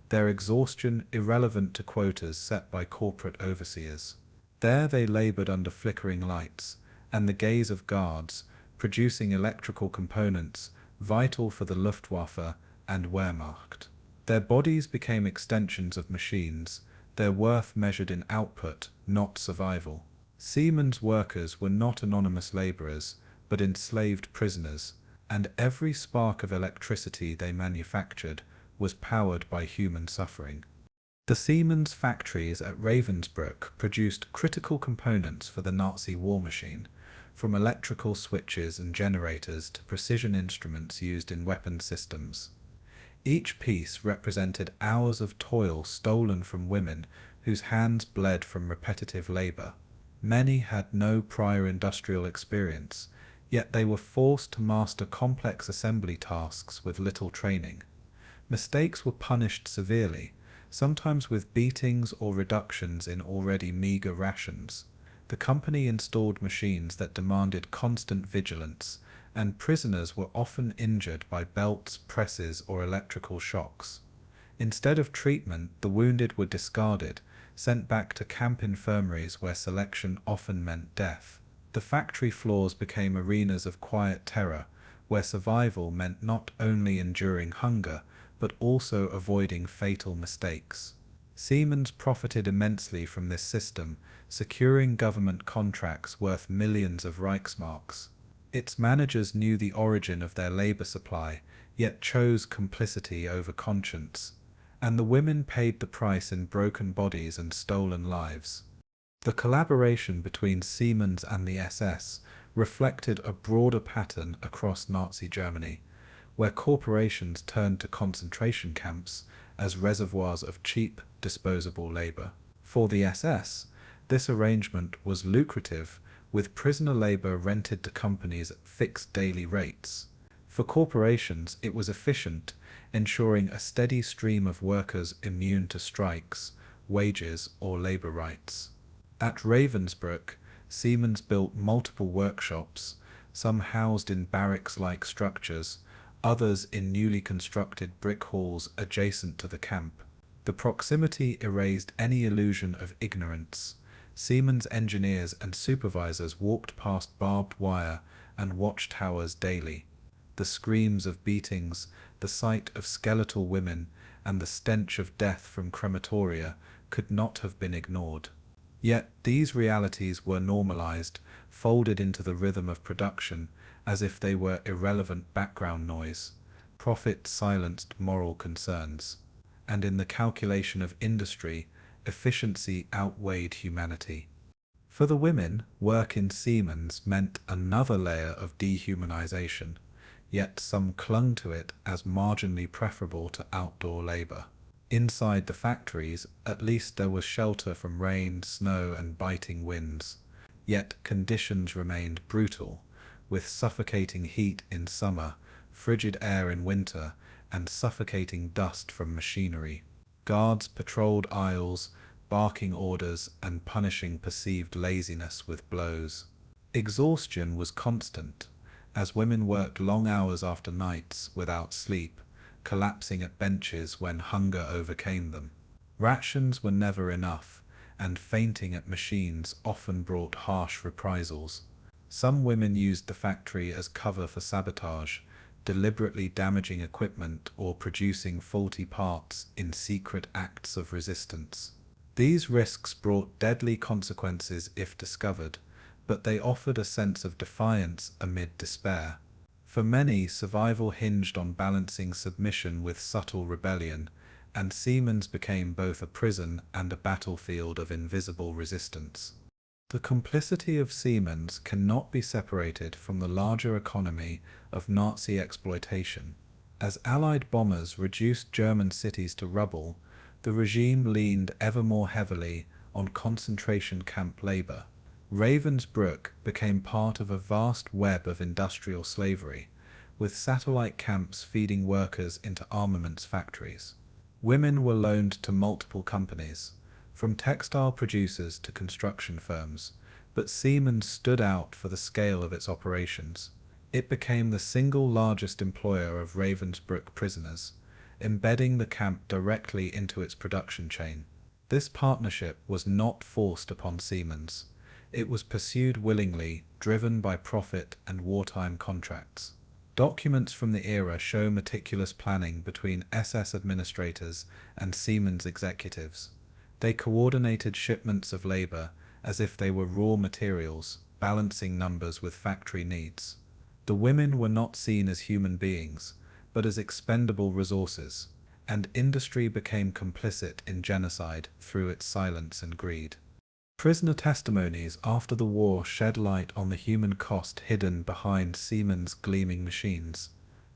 their exhaustion irrelevant to quotas set by corporate overseers. There they labored under flickering lights and the gaze of guards, producing electrical components vital for the Luftwaffe and Wehrmacht. Their bodies became extensions of machines, their worth measured in output, not survival. Siemens workers were not anonymous laborers, but enslaved prisoners, and every spark of electricity they manufactured was powered by human suffering. The Siemens factories at Ravensbrück produced critical components for the Nazi war machine, from electrical switches and generators to precision instruments used in weapon systems. Each piece represented hours of toil stolen from women whose hands bled from repetitive labor. Many had no prior industrial experience, yet they were forced to master complex assembly tasks with little training. Mistakes were punished severely, sometimes with beatings or reductions in already meager rations. The company installed machines that demanded constant vigilance, and prisoners were often injured by belts, presses, or electrical shocks. Instead of treatment, the wounded were discarded, sent back to camp infirmaries where selection often meant death. The factory floors became arenas of quiet terror, where survival meant not only enduring hunger, but also avoiding fatal mistakes. Siemens profited immensely from this system, securing government contracts worth millions of Reichsmarks. Its managers knew the origin of their labor supply, yet chose complicity over conscience, and the women paid the price in broken bodies and stolen lives. The collaboration between Siemens and the SS reflected a broader pattern across Nazi Germany, where corporations turned to concentration camps as reservoirs of cheap, disposable labor. For the SS, this arrangement was lucrative, with prisoner labor rented to companies at fixed daily rates. For corporations, it was efficient, ensuring a steady stream of workers immune to strikes, wages, or labor rights. At Ravensbrück, Siemens built multiple workshops, some housed in barracks-like structures, others in newly constructed brick halls adjacent to the camp. The proximity erased any illusion of ignorance. Siemens engineers and supervisors walked past barbed wire and watchtowers daily. The screams of beatings, the sight of skeletal women, and the stench of death from crematoria could not have been ignored. Yet these realities were normalized, folded into the rhythm of production, as if they were irrelevant background noise. Profit silenced moral concerns. And in the calculation of industry, efficiency outweighed humanity. For the women, work in Siemens meant another layer of dehumanization, yet some clung to it as marginally preferable to outdoor labor. Inside the factories, at least there was shelter from rain, snow, and biting winds. Yet conditions remained brutal, with suffocating heat in summer, frigid air in winter, and suffocating dust from machinery. Guards patrolled aisles, barking orders and punishing perceived laziness with blows. Exhaustion was constant, as women worked long hours after nights without sleep, collapsing at benches when hunger overcame them. Rations were never enough, and fainting at machines often brought harsh reprisals. Some women used the factory as cover for sabotage, deliberately damaging equipment or producing faulty parts in secret acts of resistance. These risks brought deadly consequences if discovered, but they offered a sense of defiance amid despair. For many, survival hinged on balancing submission with subtle rebellion, and Siemens became both a prison and a battlefield of invisible resistance. The complicity of Siemens cannot be separated from the larger economy of Nazi exploitation. As Allied bombers reduced German cities to rubble, the regime leaned ever more heavily on concentration camp labor. Ravensbrück became part of a vast web of industrial slavery, with satellite camps feeding workers into armaments factories. Women were loaned to multiple companies, from textile producers to construction firms, but Siemens stood out for the scale of its operations. It became the single largest employer of Ravensbrück prisoners, embedding the camp directly into its production chain. This partnership was not forced upon Siemens. It was pursued willingly, driven by profit and wartime contracts. Documents from the era show meticulous planning between SS administrators and Siemens executives. They coordinated shipments of labor as if they were raw materials, balancing numbers with factory needs. The women were not seen as human beings, but as expendable resources, and industry became complicit in genocide through its silence and greed. Prisoner testimonies after the war shed light on the human cost hidden behind Siemens' gleaming machines.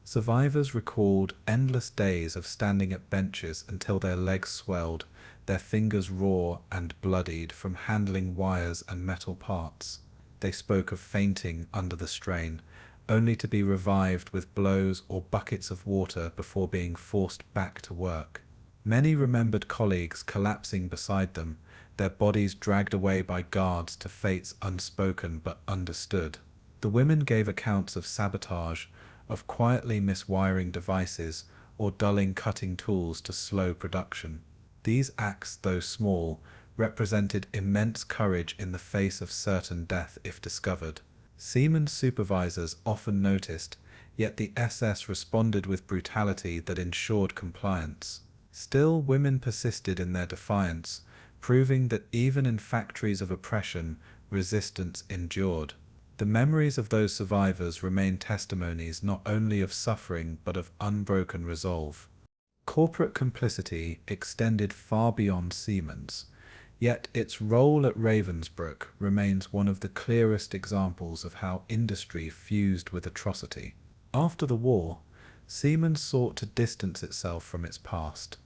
Survivors recalled endless days of standing at benches until their legs swelled, their fingers raw and bloodied from handling wires and metal parts. They spoke of fainting under the strain, only to be revived with blows or buckets of water before being forced back to work. Many remembered colleagues collapsing beside them, their bodies dragged away by guards to fates unspoken but understood. The women gave accounts of sabotage, of quietly miswiring devices or dulling cutting tools to slow production. These acts, though small, represented immense courage in the face of certain death if discovered. Siemens supervisors often noticed, yet the SS responded with brutality that ensured compliance. Still, women persisted in their defiance, proving that even in factories of oppression, resistance endured. The memories of those survivors remain testimonies not only of suffering but of unbroken resolve. Corporate complicity extended far beyond Siemens, yet its role at Ravensbrück remains one of the clearest examples of how industry fused with atrocity. After the war, Siemens sought to distance itself from its past,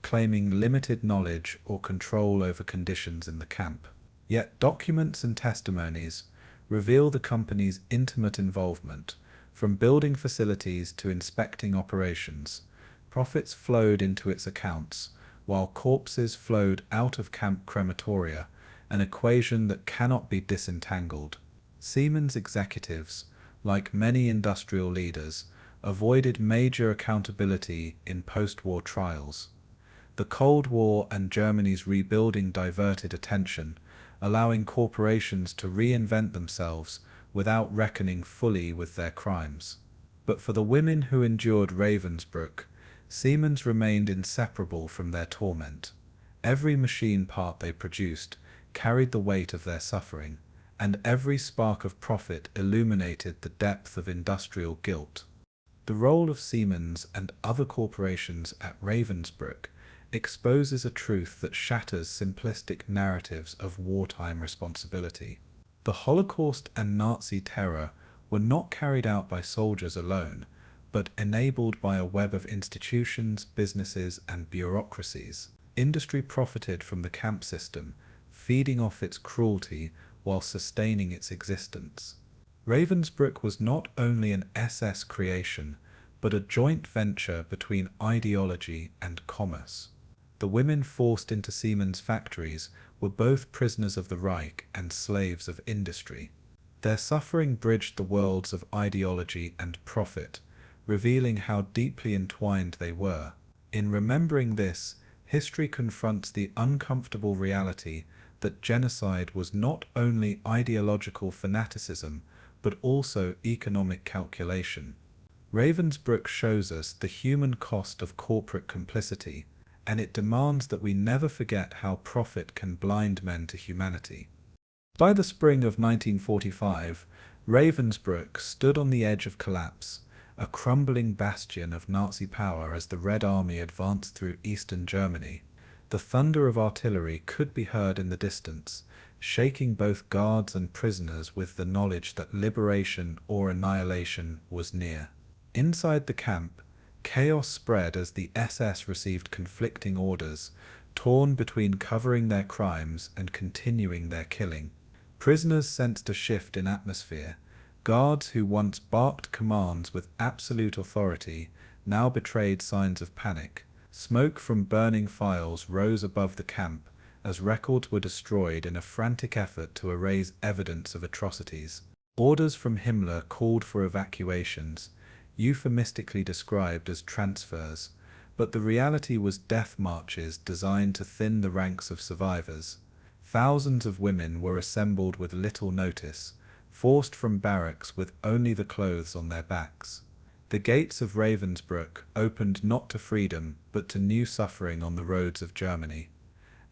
claiming limited knowledge or control over conditions in the camp. Yet documents and testimonies reveal the company's intimate involvement. From building facilities to inspecting operations, profits flowed into its accounts, while corpses flowed out of camp crematoria, an equation that cannot be disentangled. Siemens executives, like many industrial leaders, avoided major accountability in post-war trials. The Cold War and Germany's rebuilding diverted attention, allowing corporations to reinvent themselves without reckoning fully with their crimes. But for the women who endured Ravensbrück, Siemens remained inseparable from their torment. Every machine part they produced carried the weight of their suffering, and every spark of profit illuminated the depth of industrial guilt. The role of Siemens and other corporations at Ravensbrück exposes a truth that shatters simplistic narratives of wartime responsibility. The Holocaust and Nazi terror were not carried out by soldiers alone, but enabled by a web of institutions, businesses, and bureaucracies. Industry profited from the camp system, feeding off its cruelty while sustaining its existence. Ravensbrück was not only an SS creation, but a joint venture between ideology and commerce. The women forced into Siemens factories were both prisoners of the Reich and slaves of industry. Their suffering bridged the worlds of ideology and profit, revealing how deeply entwined they were. In remembering this, history confronts the uncomfortable reality that genocide was not only ideological fanaticism, but also economic calculation. Ravensbrück shows us the human cost of corporate complicity, and it demands that we never forget how profit can blind men to humanity. By the spring of 1945, Ravensbrück stood on the edge of collapse, a crumbling bastion of Nazi power as the Red Army advanced through eastern Germany. The thunder of artillery could be heard in the distance, shaking both guards and prisoners with the knowledge that liberation or annihilation was near. Inside the camp, chaos spread as the SS received conflicting orders, torn between covering their crimes and continuing their killing. Prisoners sensed a shift in atmosphere. Guards who once barked commands with absolute authority now betrayed signs of panic. Smoke from burning files rose above the camp as records were destroyed in a frantic effort to erase evidence of atrocities. Orders from Himmler called for evacuations, euphemistically described as transfers, but the reality was death marches designed to thin the ranks of survivors. Thousands of women were assembled with little notice, forced from barracks with only the clothes on their backs. The gates of Ravensbrück opened not to freedom but to new suffering on the roads of Germany,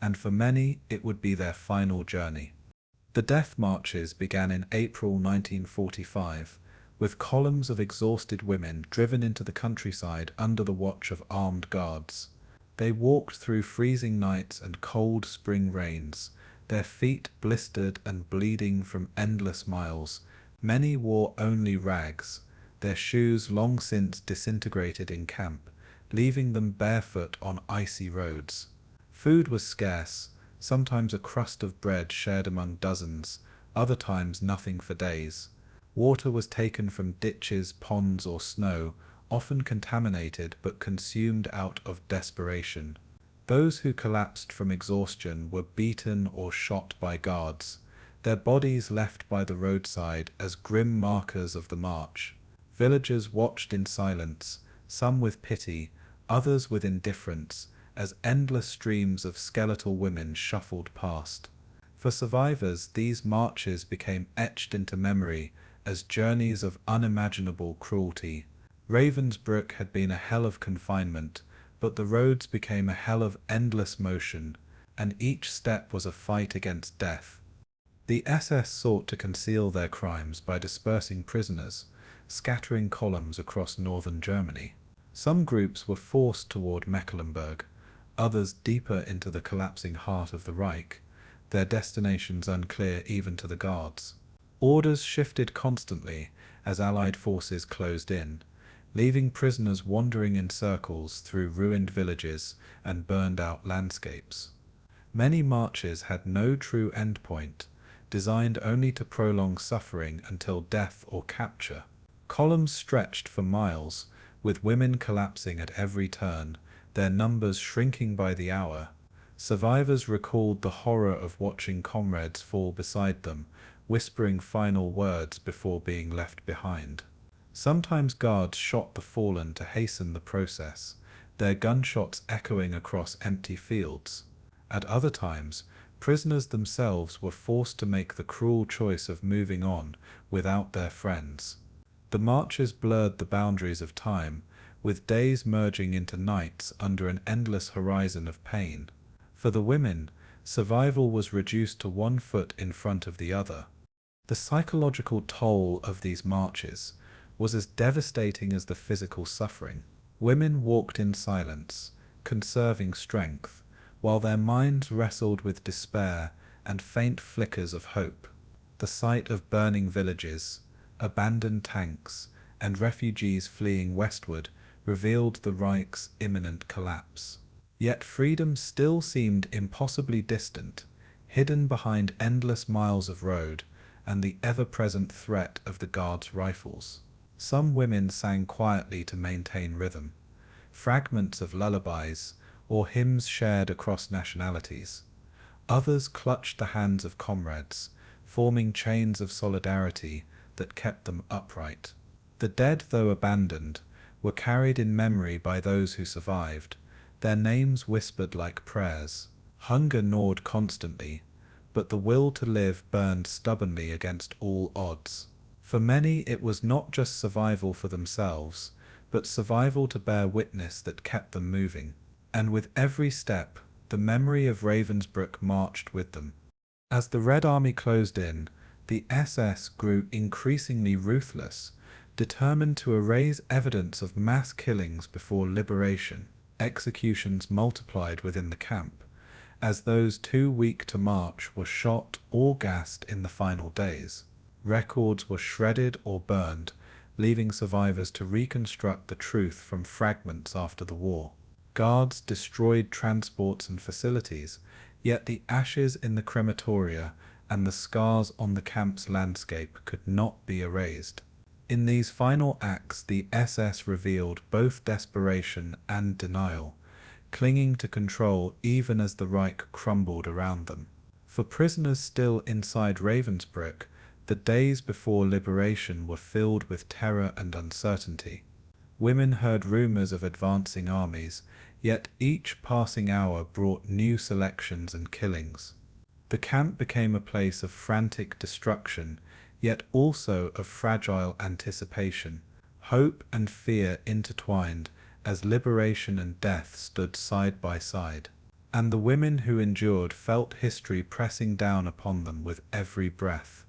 and for many it would be their final journey. The death marches began in April 1945, with columns of exhausted women driven into the countryside under the watch of armed guards. They walked through freezing nights and cold spring rains, their feet blistered and bleeding from endless miles. Many wore only rags, their shoes long since disintegrated in camp, leaving them barefoot on icy roads. Food was scarce, sometimes a crust of bread shared among dozens, other times nothing for days. Water was taken from ditches, ponds, or snow, often contaminated but consumed out of desperation. Those who collapsed from exhaustion were beaten or shot by guards, their bodies left by the roadside as grim markers of the march. Villagers watched in silence, some with pity, others with indifference, as endless streams of skeletal women shuffled past. For survivors, these marches became etched into memory as journeys of unimaginable cruelty. Ravensbrück had been a hell of confinement, but the roads became a hell of endless motion, and each step was a fight against death. The SS sought to conceal their crimes by dispersing prisoners, scattering columns across northern Germany. Some groups were forced toward Mecklenburg, others deeper into the collapsing heart of the Reich, their destinations unclear even to the guards. Orders shifted constantly as Allied forces closed in, leaving prisoners wandering in circles through ruined villages and burned-out landscapes. Many marches had no true endpoint, designed only to prolong suffering until death or capture. Columns stretched for miles, with women collapsing at every turn, their numbers shrinking by the hour. Survivors recalled the horror of watching comrades fall beside them, whispering final words before being left behind. Sometimes guards shot the fallen to hasten the process, their gunshots echoing across empty fields. At other times, prisoners themselves were forced to make the cruel choice of moving on without their friends. The marches blurred the boundaries of time, with days merging into nights under an endless horizon of pain. For the women, survival was reduced to one foot in front of the other. The psychological toll of these marches was as devastating as the physical suffering. Women walked in silence, conserving strength, while their minds wrestled with despair and faint flickers of hope. The sight of burning villages, abandoned tanks, and refugees fleeing westward revealed the Reich's imminent collapse. Yet freedom still seemed impossibly distant, hidden behind endless miles of road and the ever-present threat of the guards' rifles. Some women sang quietly to maintain rhythm, fragments of lullabies or hymns shared across nationalities. Others clutched the hands of comrades, forming chains of solidarity that kept them upright. The dead, though abandoned, were carried in memory by those who survived, their names whispered like prayers. Hunger gnawed constantly, but the will to live burned stubbornly against all odds. For many it was not just survival for themselves, but survival to bear witness that kept them moving. And with every step, the memory of Ravensbrück marched with them. As the Red Army closed in, the SS grew increasingly ruthless, Determined to erase evidence of mass killings before liberation, executions multiplied within the camp, as those too weak to march were shot or gassed in the final days. Records were shredded or burned, leaving survivors to reconstruct the truth from fragments after the war. Guards destroyed transports and facilities, yet the ashes in the crematoria and the scars on the camp's landscape could not be erased. In these final acts, the SS revealed both desperation and denial, clinging to control even as the Reich crumbled around them. For prisoners still inside Ravensbrück, the days before liberation were filled with terror and uncertainty. Women heard rumors of advancing armies, yet each passing hour brought new selections and killings. The camp became a place of frantic destruction, yet also of fragile anticipation. Hope and fear intertwined as liberation and death stood side by side. And the women who endured felt history pressing down upon them with every breath.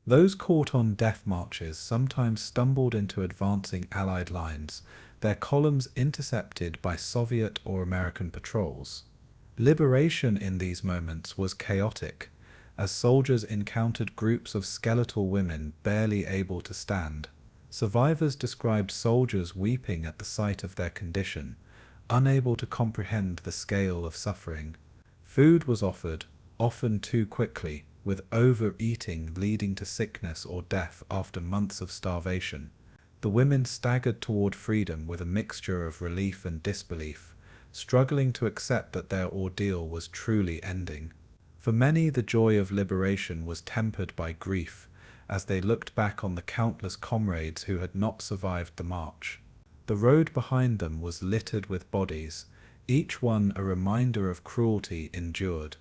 Those caught on death marches sometimes stumbled into advancing Allied lines, their columns intercepted by Soviet or American patrols. Liberation in these moments was chaotic, as soldiers encountered groups of skeletal women barely able to stand. Survivors described soldiers weeping at the sight of their condition, unable to comprehend the scale of suffering. Food was offered, often too quickly, with overeating leading to sickness or death after months of starvation. The women staggered toward freedom with a mixture of relief and disbelief, struggling to accept that their ordeal was truly ending. For many, the joy of liberation was tempered by grief, as they looked back on the countless comrades who had not survived the march. The road behind them was littered with bodies, each one a reminder of cruelty endured.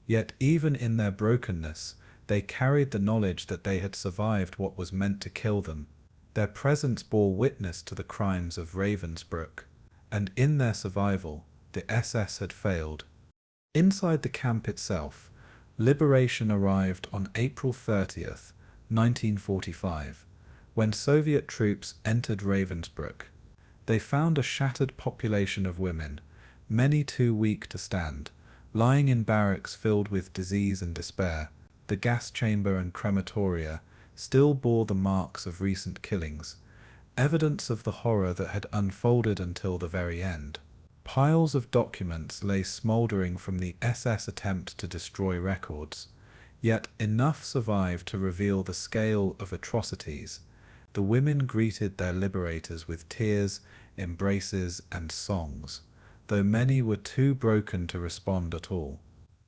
Yet even in their brokenness, they carried the knowledge that they had survived what was meant to kill them. Their presence bore witness to the crimes of Ravensbrück, and in their survival, the SS had failed. Inside the camp itself, liberation arrived on April 30th, 1945, when Soviet troops entered Ravensbrück. They found a shattered population of women, many too weak to stand, lying in barracks filled with disease and despair. The gas chamber and crematoria still bore the marks of recent killings, evidence of the horror that had unfolded until the very end. Piles of documents lay smouldering from the SS attempt to destroy records, yet enough survived to reveal the scale of atrocities. The women greeted their liberators with tears, embraces, and songs, though many were too broken to respond at all.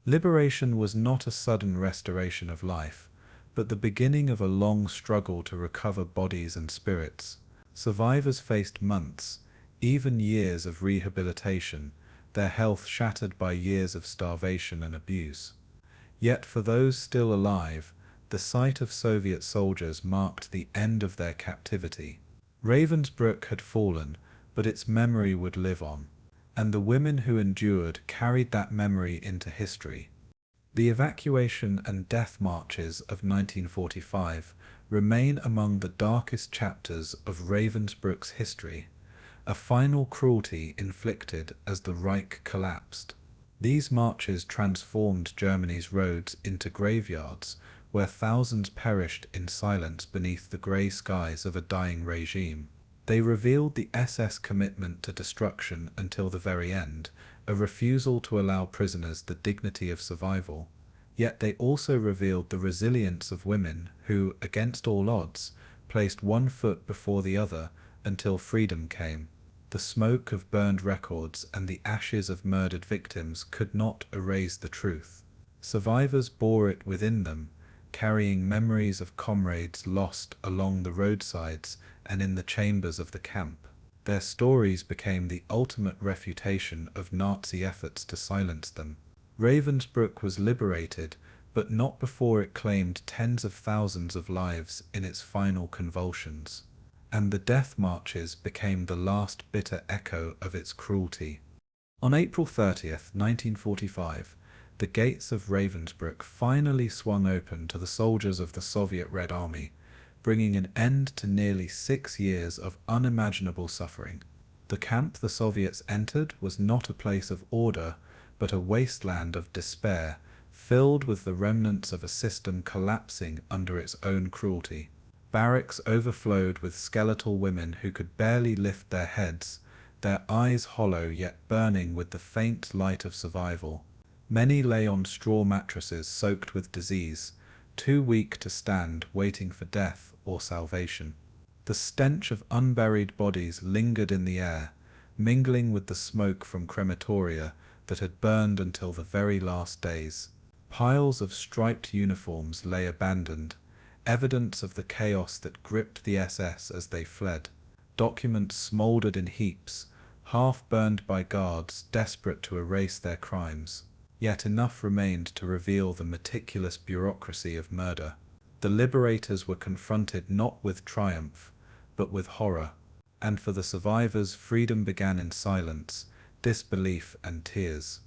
Liberation was not a sudden restoration of life, but the beginning of a long struggle to recover bodies and spirits. Survivors faced months, even years of rehabilitation, their health shattered by years of starvation and abuse. Yet for those still alive, the sight of Soviet soldiers marked the end of their captivity. Ravensbrück had fallen, but its memory would live on, and the women who endured carried that memory into history. The evacuation and death marches of 1945 remain among the darkest chapters of Ravensbrück's history, a final cruelty inflicted as the Reich collapsed. These marches transformed Germany's roads into graveyards, where thousands perished in silence beneath the grey skies of a dying regime. They revealed the SS commitment to destruction until the very end, a refusal to allow prisoners the dignity of survival. Yet they also revealed the resilience of women who, against all odds, placed one foot before the other until freedom came. The smoke of burned records and the ashes of murdered victims could not erase the truth. Survivors bore it within them, carrying memories of comrades lost along the roadsides and in the chambers of the camp. Their stories became the ultimate refutation of Nazi efforts to silence them. Ravensbrück was liberated, but not before it claimed tens of thousands of lives in its final convulsions. And the death marches became the last bitter echo of its cruelty. On April 30th, 1945, the gates of Ravensbrück finally swung open to the soldiers of the Soviet Red Army, bringing an end to nearly 6 years of unimaginable suffering. The camp the Soviets entered was not a place of order, but a wasteland of despair, filled with the remnants of a system collapsing under its own cruelty. Barracks overflowed with skeletal women who could barely lift their heads, their eyes hollow yet burning with the faint light of survival. Many lay on straw mattresses soaked with disease, too weak to stand, waiting for death or salvation. The stench of unburied bodies lingered in the air, mingling with the smoke from crematoria that had burned until the very last days. Piles of striped uniforms lay abandoned, evidence of the chaos that gripped the SS as they fled. Documents smouldered in heaps, half burned by guards desperate to erase their crimes. Yet enough remained to reveal the meticulous bureaucracy of murder. The liberators were confronted not with triumph, but with horror. And for the survivors, freedom began in silence, disbelief and tears.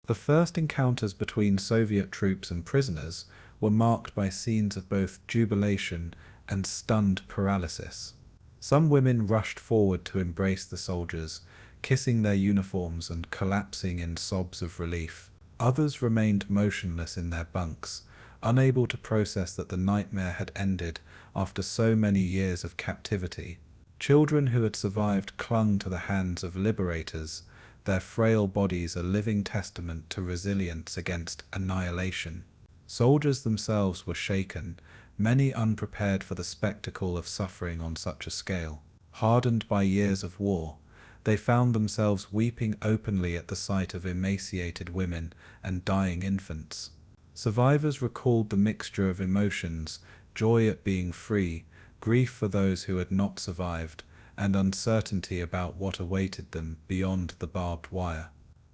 The first encounters between Soviet troops and prisoners were marked by scenes of both jubilation and stunned paralysis. Some women rushed forward to embrace the soldiers, kissing their uniforms and collapsing in sobs of relief. Others remained motionless in their bunks, unable to process that the nightmare had ended after so many years of captivity. Children who had survived clung to the hands of liberators, their frail bodies a living testament to resilience against annihilation. Soldiers themselves were shaken, many unprepared for the spectacle of suffering on such a scale. Hardened by years of war, they found themselves weeping openly at the sight of emaciated women and dying infants. Survivors recalled the mixture of emotions, joy at being free, grief for those who had not survived, and uncertainty about what awaited them beyond the barbed wire.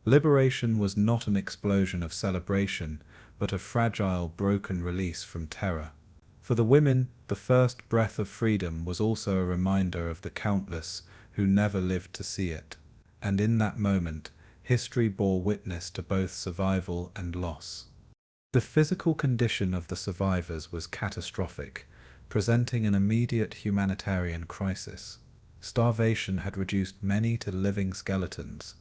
Liberation was not an explosion of celebration, but a fragile, broken release from terror. For the women, the first breath of freedom was also a reminder of the countless who never lived to see it. And in that moment, history bore witness to both survival and loss. The physical condition of the survivors was catastrophic, presenting an immediate humanitarian crisis. Starvation had reduced many to living skeletons,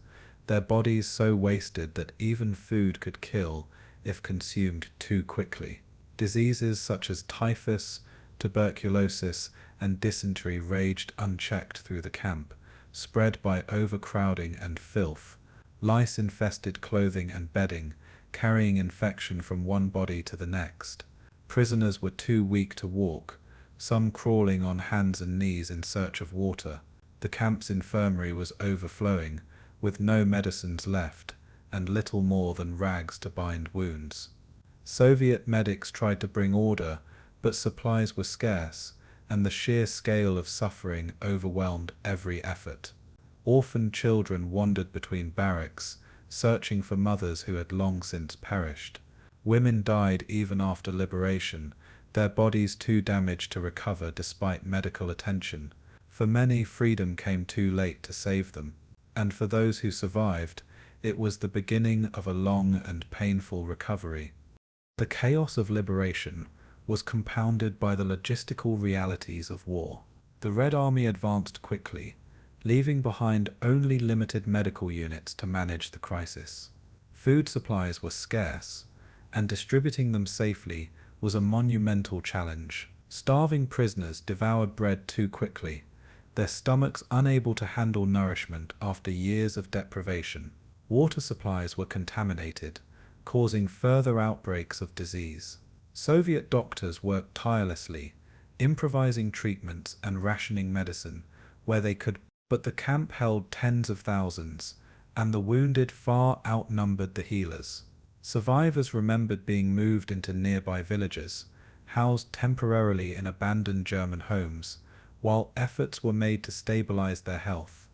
their bodies so wasted that even food could kill if consumed too quickly. Diseases such as typhus, tuberculosis, and dysentery raged unchecked through the camp, spread by overcrowding and filth. Lice infested clothing and bedding, carrying infection from one body to the next. Prisoners were too weak to walk, some crawling on hands and knees in search of water. The camp's infirmary was overflowing, with no medicines left, and little more than rags to bind wounds. Soviet medics tried to bring order, but supplies were scarce, and the sheer scale of suffering overwhelmed every effort. Orphaned children wandered between barracks, searching for mothers who had long since perished. Women died even after liberation, their bodies too damaged to recover despite medical attention. For many, freedom came too late to save them, and for those who survived, it was the beginning of a long and painful recovery. The chaos of liberation was compounded by the logistical realities of war. The Red Army advanced quickly, leaving behind only limited medical units to manage the crisis. Food supplies were scarce, and distributing them safely was a monumental challenge. Starving prisoners devoured bread too quickly, their stomachs unable to handle nourishment after years of deprivation. Water supplies were contaminated, causing further outbreaks of disease. Soviet doctors worked tirelessly, improvising treatments and rationing medicine where they could, but the camp held tens of thousands, and the wounded far outnumbered the healers. Survivors remembered being moved into nearby villages, housed temporarily in abandoned German homes, while efforts were made to stabilize their health.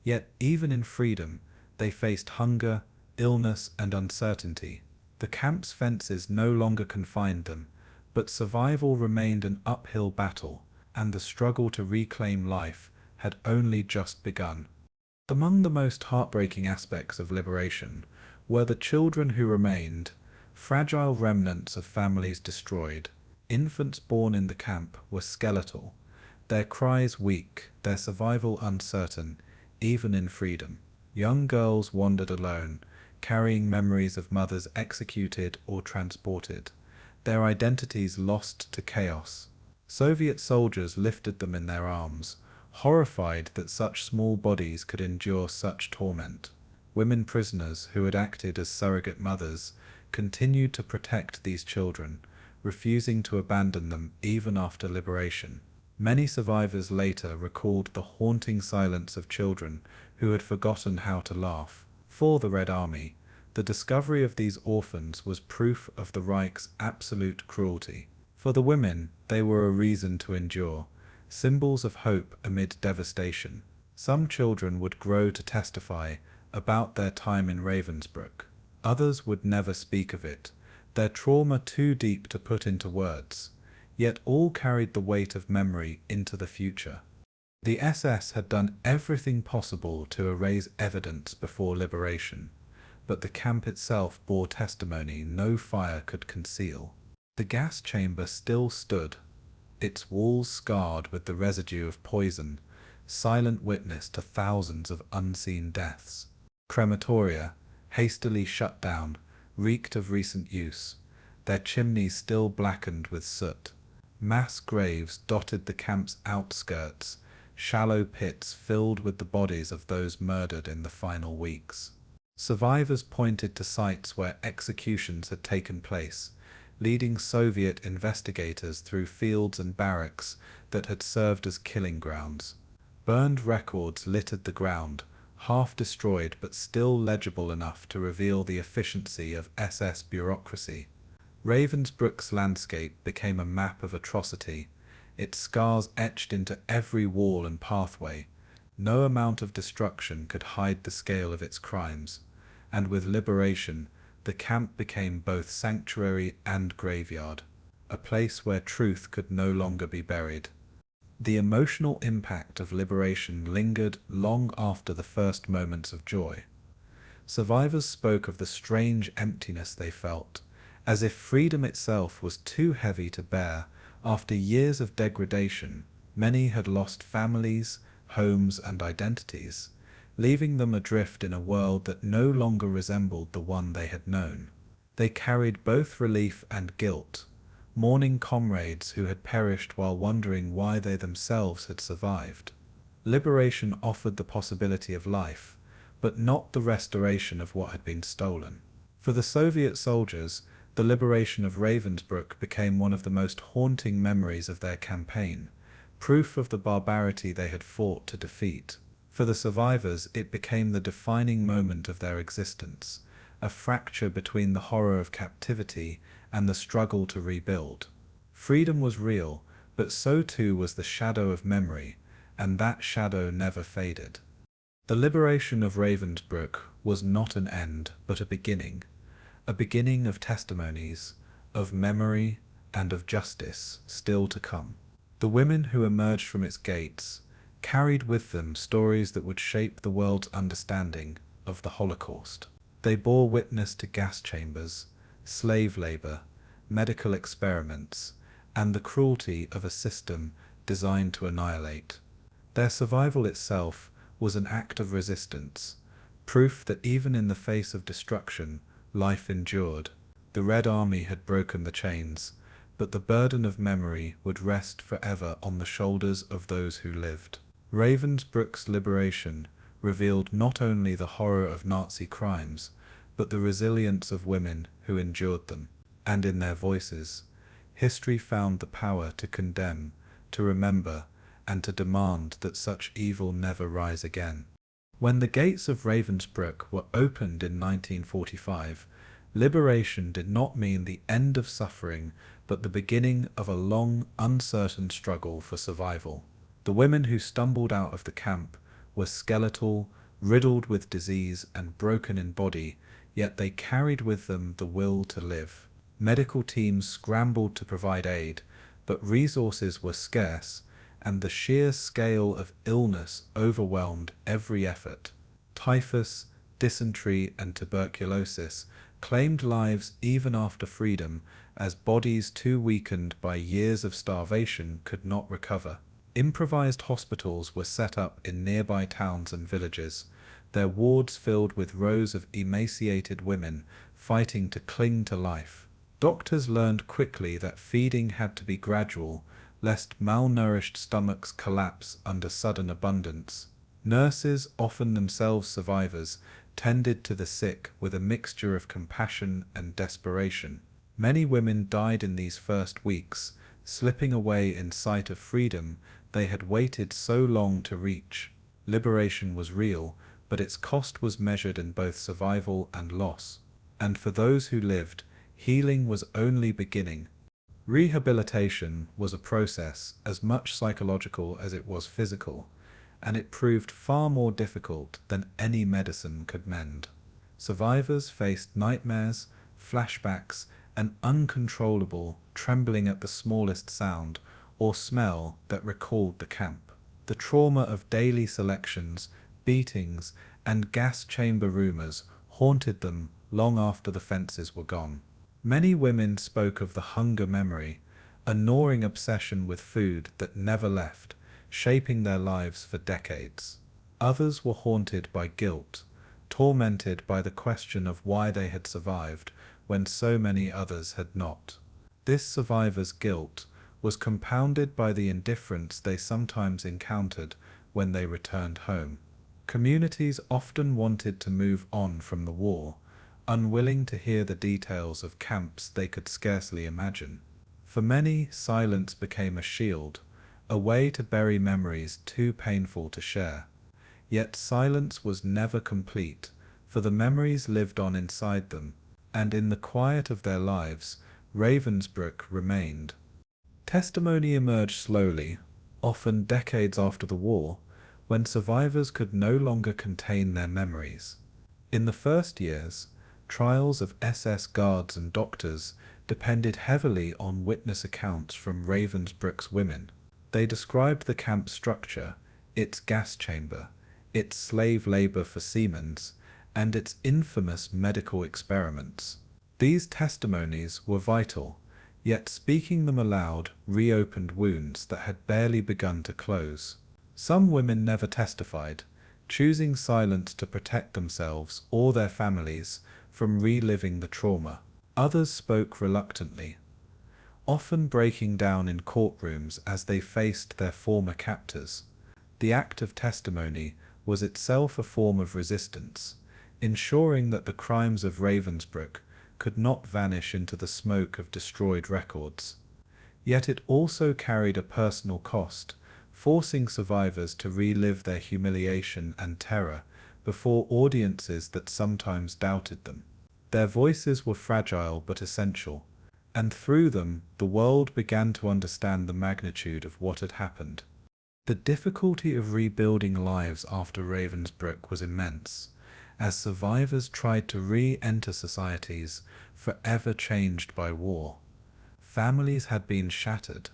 Yet even in freedom, they faced hunger, illness, and uncertainty. The camp's fences no longer confined them, but survival remained an uphill battle, and the struggle to reclaim life had only just begun. Among the most heartbreaking aspects of liberation were the children who remained, fragile remnants of families destroyed. Infants born in the camp were skeletal, their cries weak, their survival uncertain, even in freedom. Young girls wandered alone, carrying memories of mothers executed or transported, their identities lost to chaos. Soviet soldiers lifted them in their arms, horrified that such small bodies could endure such torment. Women prisoners who had acted as surrogate mothers continued to protect these children, refusing to abandon them even after liberation. Many survivors later recalled the haunting silence of children who had forgotten how to laugh. For the Red Army, the discovery of these orphans was proof of the Reich's absolute cruelty. For the women, they were a reason to endure, symbols of hope amid devastation. Some children would grow to testify about their time in Ravensbrück. Others would never speak of it, their trauma too deep to put into words, yet all carried the weight of memory into the future. The SS had done everything possible to erase evidence before liberation, but the camp itself bore testimony no fire could conceal. The gas chamber still stood, its walls scarred with the residue of poison, silent witness to thousands of unseen deaths. Crematoria, hastily shut down, reeked of recent use, their chimneys still blackened with soot. Mass graves dotted the camp's outskirts, shallow pits filled with the bodies of those murdered in the final weeks. Survivors pointed to sites where executions had taken place, leading Soviet investigators through fields and barracks that had served as killing grounds. Burned records littered the ground, half destroyed but still legible enough to reveal the efficiency of SS bureaucracy. Ravensbrück's landscape became a map of atrocity, its scars etched into every wall and pathway. No amount of destruction could hide the scale of its crimes, and with liberation, the camp became both sanctuary and graveyard, a place where truth could no longer be buried. The emotional impact of liberation lingered long after the first moments of joy. Survivors spoke of the strange emptiness they felt, as if freedom itself was too heavy to bear. After years of degradation, many had lost families, homes, and identities, leaving them adrift in a world that no longer resembled the one they had known. They carried both relief and guilt, mourning comrades who had perished while wondering why they themselves had survived. Liberation offered the possibility of life, but not the restoration of what had been stolen. For the Soviet soldiers, the liberation of Ravensbrück became one of the most haunting memories of their campaign, proof of the barbarity they had fought to defeat. For the survivors, it became the defining moment of their existence, a fracture between the horror of captivity and the struggle to rebuild. Freedom was real, but so too was the shadow of memory, and that shadow never faded. The liberation of Ravensbrück was not an end, but a beginning of testimonies, of memory, and of justice still to come. The women who emerged from its gates carried with them stories that would shape the world's understanding of the Holocaust. They bore witness to gas chambers, slave labor, medical experiments, and the cruelty of a system designed to annihilate. Their survival itself was an act of resistance, proof that even in the face of destruction, life endured. The Red Army had broken the chains, but the burden of memory would rest forever on the shoulders of those who lived. Ravensbrück's liberation revealed not only the horror of Nazi crimes, but the resilience of women who endured them. And in their voices, history found the power to condemn, to remember, and to demand that such evil never rise again. When the gates of Ravensbrück were opened in 1945, liberation did not mean the end of suffering, but the beginning of a long, uncertain struggle for survival. The women who stumbled out of the camp were skeletal, riddled with disease and broken in body, yet they carried with them the will to live. Medical teams scrambled to provide aid, but resources were scarce, and the sheer scale of illness overwhelmed every effort. Typhus, dysentery, and tuberculosis claimed lives even after freedom, as bodies too weakened by years of starvation could not recover. Improvised hospitals were set up in nearby towns and villages, their wards filled with rows of emaciated women fighting to cling to life. Doctors learned quickly that feeding had to be gradual, lest malnourished stomachs collapse under sudden abundance. Nurses, often themselves survivors, tended to the sick with a mixture of compassion and desperation. Many women died in these first weeks, slipping away in sight of freedom they had waited so long to reach. Liberation was real, but its cost was measured in both survival and loss. And for those who lived, healing was only beginning. Rehabilitation was a process as much psychological as it was physical, and it proved far more difficult than any medicine could mend. Survivors faced nightmares, flashbacks, and uncontrollable trembling at the smallest sound or smell that recalled the camp. The trauma of daily selections, beatings, and gas chamber rumors haunted them long after the fences were gone. Many women spoke of the hunger memory, a gnawing obsession with food that never left, shaping their lives for decades. Others were haunted by guilt, tormented by the question of why they had survived when so many others had not. This survivor's guilt was compounded by the indifference they sometimes encountered when they returned home. Communities often wanted to move on from the war, unwilling to hear the details of camps they could scarcely imagine. For many, silence became a shield, a way to bury memories too painful to share. Yet silence was never complete, for the memories lived on inside them, and in the quiet of their lives, Ravensbrück remained. Testimony emerged slowly, often decades after the war, when survivors could no longer contain their memories. In the first years, trials of SS guards and doctors depended heavily on witness accounts from Ravensbrück's women. They described the camp structure, its gas chamber, its slave labor for Siemens, and its infamous medical experiments. These testimonies were vital, yet speaking them aloud reopened wounds that had barely begun to close. Some women never testified, choosing silence to protect themselves or their families from reliving the trauma. Others spoke reluctantly, often breaking down in courtrooms as they faced their former captors. The act of testimony was itself a form of resistance, ensuring that the crimes of Ravensbrück could not vanish into the smoke of destroyed records. Yet it also carried a personal cost, forcing survivors to relive their humiliation and terror before audiences that sometimes doubted them. Their voices were fragile but essential, and through them the world began to understand the magnitude of what had happened. The difficulty of rebuilding lives after Ravensbrück was immense, as survivors tried to re-enter societies forever changed by war. Families had been shattered,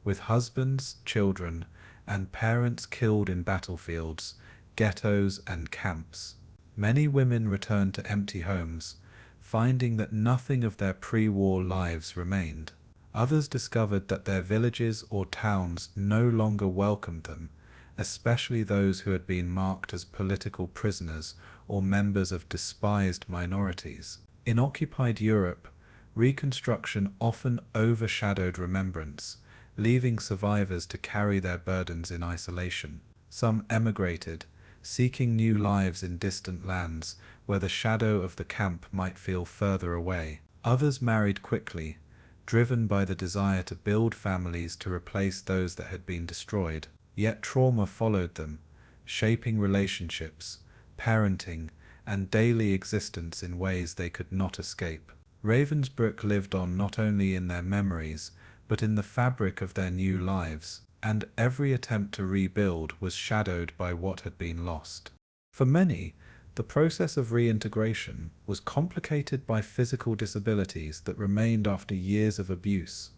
with husbands, children, and parents killed in battlefields, ghettos, and camps. Many women returned to empty homes, finding that nothing of their pre-war lives remained. Others discovered that their villages or towns no longer welcomed them, especially those who had been marked as political prisoners or members of despised minorities. In occupied Europe, reconstruction often overshadowed remembrance, leaving survivors to carry their burdens in isolation. Some emigrated, seeking new lives in distant lands where the shadow of the camp might feel further away. Others married quickly, driven by the desire to build families to replace those that had been destroyed. Yet trauma followed them, shaping relationships, parenting, and daily existence in ways they could not escape. Ravensbrück lived on not only in their memories, but in the fabric of their new lives, and every attempt to rebuild was shadowed by what had been lost. For many, the process of reintegration was complicated by physical disabilities that remained after years of abuse.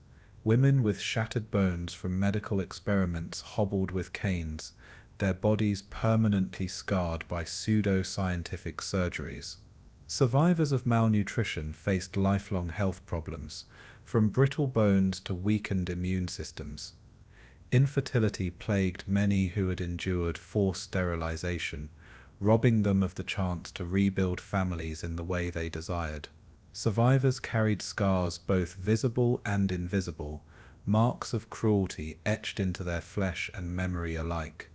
Women with shattered bones from medical experiments hobbled with canes, their bodies permanently scarred by pseudo-scientific surgeries. Survivors of malnutrition faced lifelong health problems, from brittle bones to weakened immune systems. Infertility plagued many who had endured forced sterilization, robbing them of the chance to rebuild families in the way they desired. Survivors carried scars both visible and invisible, marks of cruelty etched into their flesh and memory alike.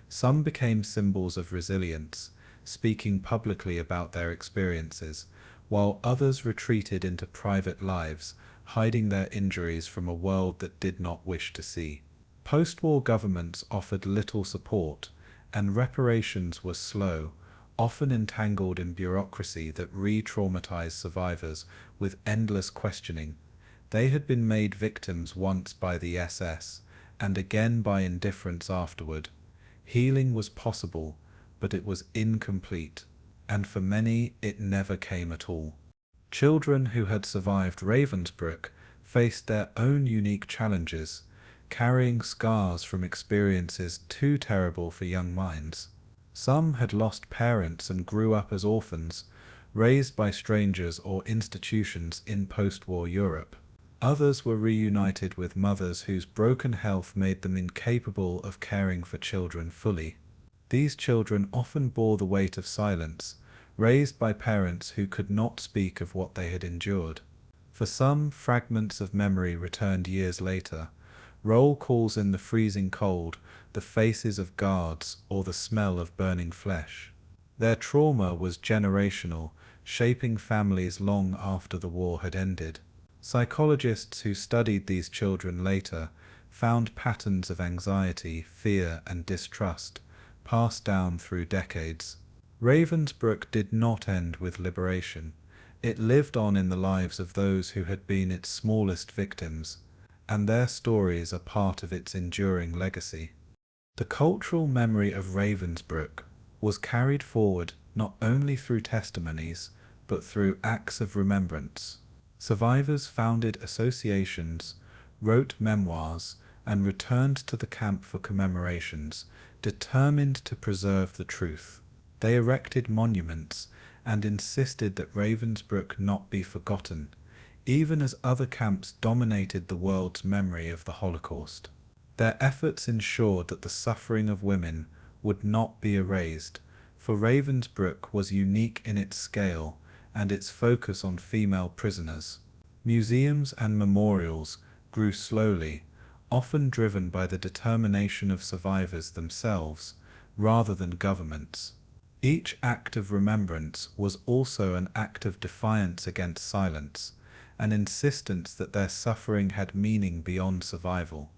Some became symbols of resilience, speaking publicly about their experiences, while others retreated into private lives, hiding their injuries from a world that did not wish to see. Post-war governments offered little support, and reparations were slow, often entangled in bureaucracy that re-traumatized survivors with endless questioning. They had been made victims once by the SS, and again by indifference afterward. Healing was possible, but it was incomplete, and for many it never came at all. Children who had survived Ravensbrück faced their own unique challenges, carrying scars from experiences too terrible for young minds. Some had lost parents and grew up as orphans, raised by strangers or institutions in post-war Europe. Others were reunited with mothers whose broken health made them incapable of caring for children fully. These children often bore the weight of silence, raised by parents who could not speak of what they had endured. For some, fragments of memory returned years later. Roll calls in the freezing cold, the faces of guards, or the smell of burning flesh. Their trauma was generational, shaping families long after the war had ended. Psychologists who studied these children later found patterns of anxiety, fear, and distrust, passed down through decades. Ravensbrück did not end with liberation. It lived on in the lives of those who had been its smallest victims, and their stories are part of its enduring legacy. The cultural memory of Ravensbrück was carried forward not only through testimonies, but through acts of remembrance. Survivors founded associations, wrote memoirs, and returned to the camp for commemorations, determined to preserve the truth. They erected monuments and insisted that Ravensbrück not be forgotten, even as other camps dominated the world's memory of the Holocaust. Their efforts ensured that the suffering of women would not be erased, for Ravensbrück was unique in its scale and its focus on female prisoners. Museums and memorials grew slowly, often driven by the determination of survivors themselves, rather than governments. Each act of remembrance was also an act of defiance against silence, an insistence that their suffering had meaning beyond survival.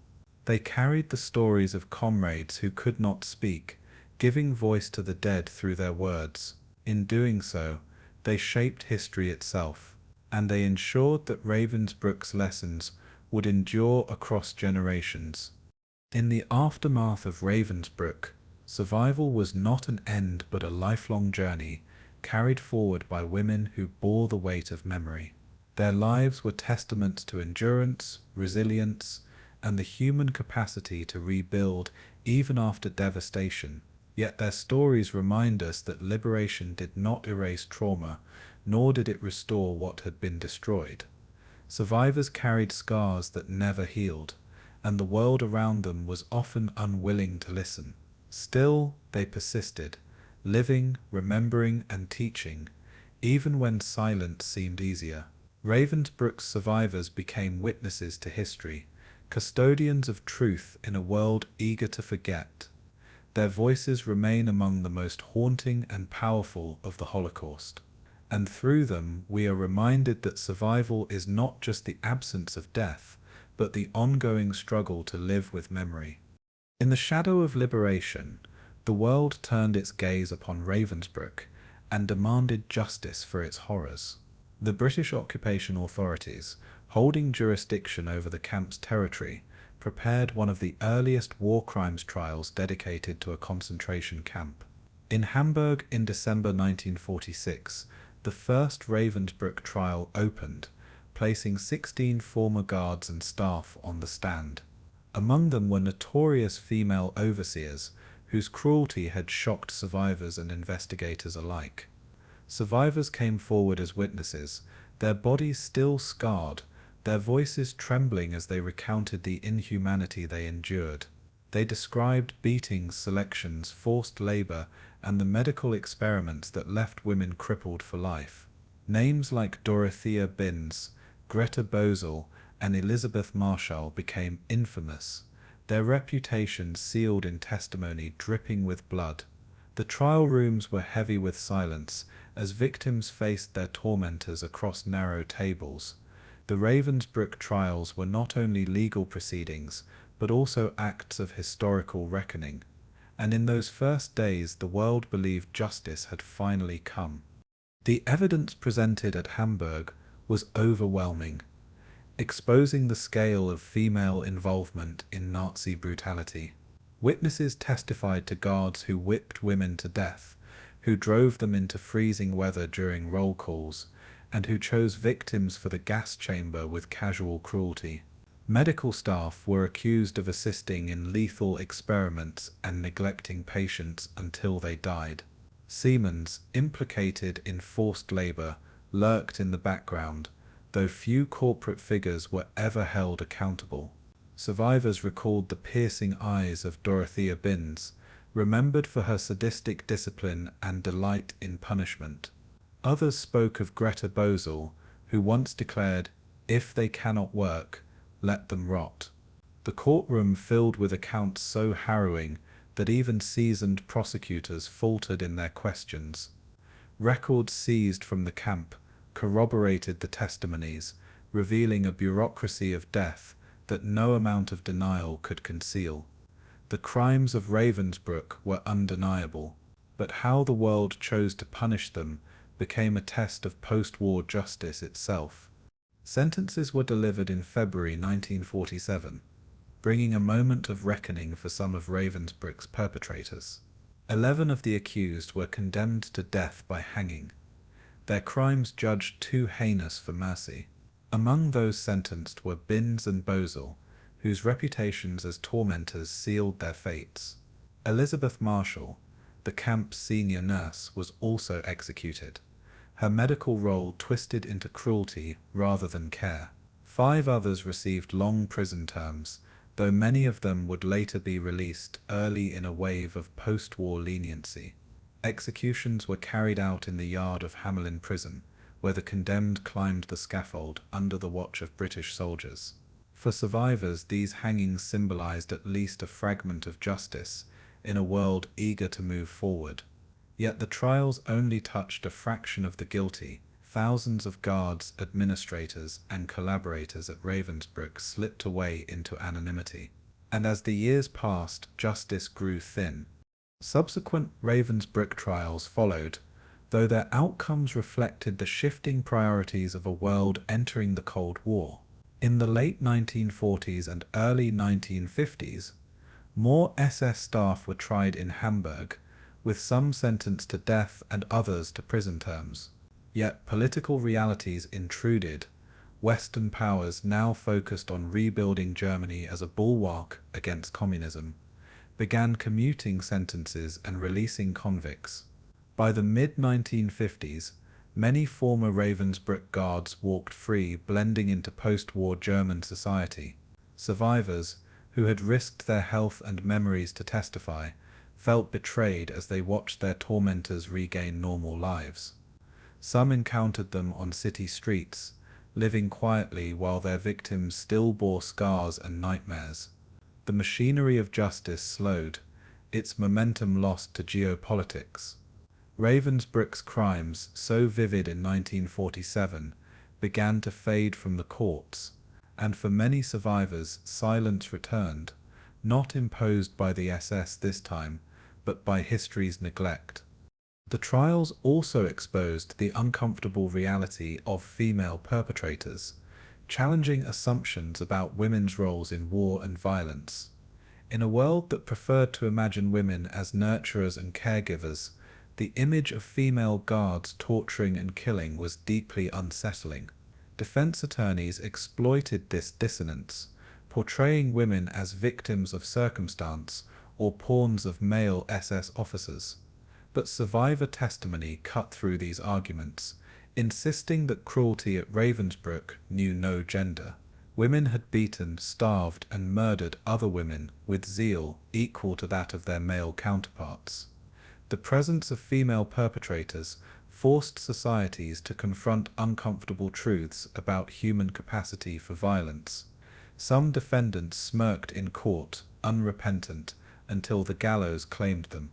They carried the stories of comrades who could not speak, giving voice to the dead through their words. In doing so, they shaped history itself, and they ensured that Ravensbrück's lessons would endure across generations. In the aftermath of Ravensbrück, survival was not an end but a lifelong journey, carried forward by women who bore the weight of memory. Their lives were testaments to endurance, resilience, and the human capacity to rebuild even after devastation. Yet their stories remind us that liberation did not erase trauma, nor did it restore what had been destroyed. Survivors carried scars that never healed, and the world around them was often unwilling to listen. Still, they persisted, living, remembering, and teaching, even when silence seemed easier. Ravensbrück's survivors became witnesses to history, custodians of truth in a world eager to forget. Their voices remain among the most haunting and powerful of the Holocaust. And through them, we are reminded that survival is not just the absence of death, but the ongoing struggle to live with memory. In the shadow of liberation, the world turned its gaze upon Ravensbrück and demanded justice for its horrors. The British occupation authorities, holding jurisdiction over the camp's territory, prepared one of the earliest war crimes trials dedicated to a concentration camp. In Hamburg in December 1946, the first Ravensbrück trial opened, placing 16 former guards and staff on the stand. Among them were notorious female overseers whose cruelty had shocked survivors and investigators alike. Survivors came forward as witnesses, their bodies still scarred, their voices trembling as they recounted the inhumanity they endured. They described beatings, selections, forced labor, and the medical experiments that left women crippled for life. Names like Dorothea Binns, Greta Bosel, and Elizabeth Marshall became infamous, their reputations sealed in testimony dripping with blood. The trial rooms were heavy with silence as victims faced their tormentors across narrow tables. The Ravensbrück trials were not only legal proceedings, but also acts of historical reckoning. And in those first days the world believed justice had finally come. The evidence presented at Hamburg was overwhelming, exposing the scale of female involvement in Nazi brutality. Witnesses testified to guards who whipped women to death, who drove them into freezing weather during roll calls, and who chose victims for the gas chamber with casual cruelty. Medical staff were accused of assisting in lethal experiments and neglecting patients until they died. Seamen implicated in forced labor lurked in the background, though few corporate figures were ever held accountable. Survivors recalled the piercing eyes of Dorothea Binns, remembered for her sadistic discipline and delight in punishment. Others spoke of Greta Bosel, who once declared, "If they cannot work, let them rot." The courtroom filled with accounts so harrowing that even seasoned prosecutors faltered in their questions. Records seized from the camp corroborated the testimonies, revealing a bureaucracy of death that no amount of denial could conceal. The crimes of Ravensbrück were undeniable, but how the world chose to punish them became a test of post-war justice itself. Sentences were delivered in February 1947, bringing a moment of reckoning for some of Ravensbrück's perpetrators. 11 of the accused were condemned to death by hanging, their crimes judged too heinous for mercy. Among those sentenced were Binns and Bosel, whose reputations as tormentors sealed their fates. Elizabeth Marshall, the camp's senior nurse, was also executed, her medical role twisted into cruelty rather than care. 5 others received long prison terms, though many of them would later be released early in a wave of post-war leniency. Executions were carried out in the yard of Hamelin Prison, where the condemned climbed the scaffold under the watch of British soldiers. For survivors, these hangings symbolized at least a fragment of justice in a world eager to move forward. Yet the trials only touched a fraction of the guilty. Thousands of guards, administrators, and collaborators at Ravensbrück slipped away into anonymity. And as the years passed, justice grew thin. Subsequent Ravensbrück trials followed, though their outcomes reflected the shifting priorities of a world entering the Cold War. In the late 1940s and early 1950s, more SS staff were tried in Hamburg, with some sentenced to death and others to prison terms. Yet political realities intruded. Western powers, now focused on rebuilding Germany as a bulwark against communism, began commuting sentences and releasing convicts. By the mid-1950s, many former Ravensbrück guards walked free, blending into post-war German society. Survivors, who had risked their health and memories to testify, felt betrayed as they watched their tormentors regain normal lives. Some encountered them on city streets, living quietly while their victims still bore scars and nightmares. The machinery of justice slowed, its momentum lost to geopolitics. Ravensbrück's crimes, so vivid in 1947, began to fade from the courts, and for many survivors silence returned, not imposed by the SS this time, but by history's neglect. The trials also exposed the uncomfortable reality of female perpetrators, challenging assumptions about women's roles in war and violence. In a world that preferred to imagine women as nurturers and caregivers, the image of female guards torturing and killing was deeply unsettling. Defense attorneys exploited this dissonance, portraying women as victims of circumstance or pawns of male SS officers. But survivor testimony cut through these arguments, insisting that cruelty at Ravensbrück knew no gender. Women had beaten, starved, and murdered other women with zeal equal to that of their male counterparts. The presence of female perpetrators forced societies to confront uncomfortable truths about human capacity for violence. Some defendants smirked in court, unrepentant, until the gallows claimed them.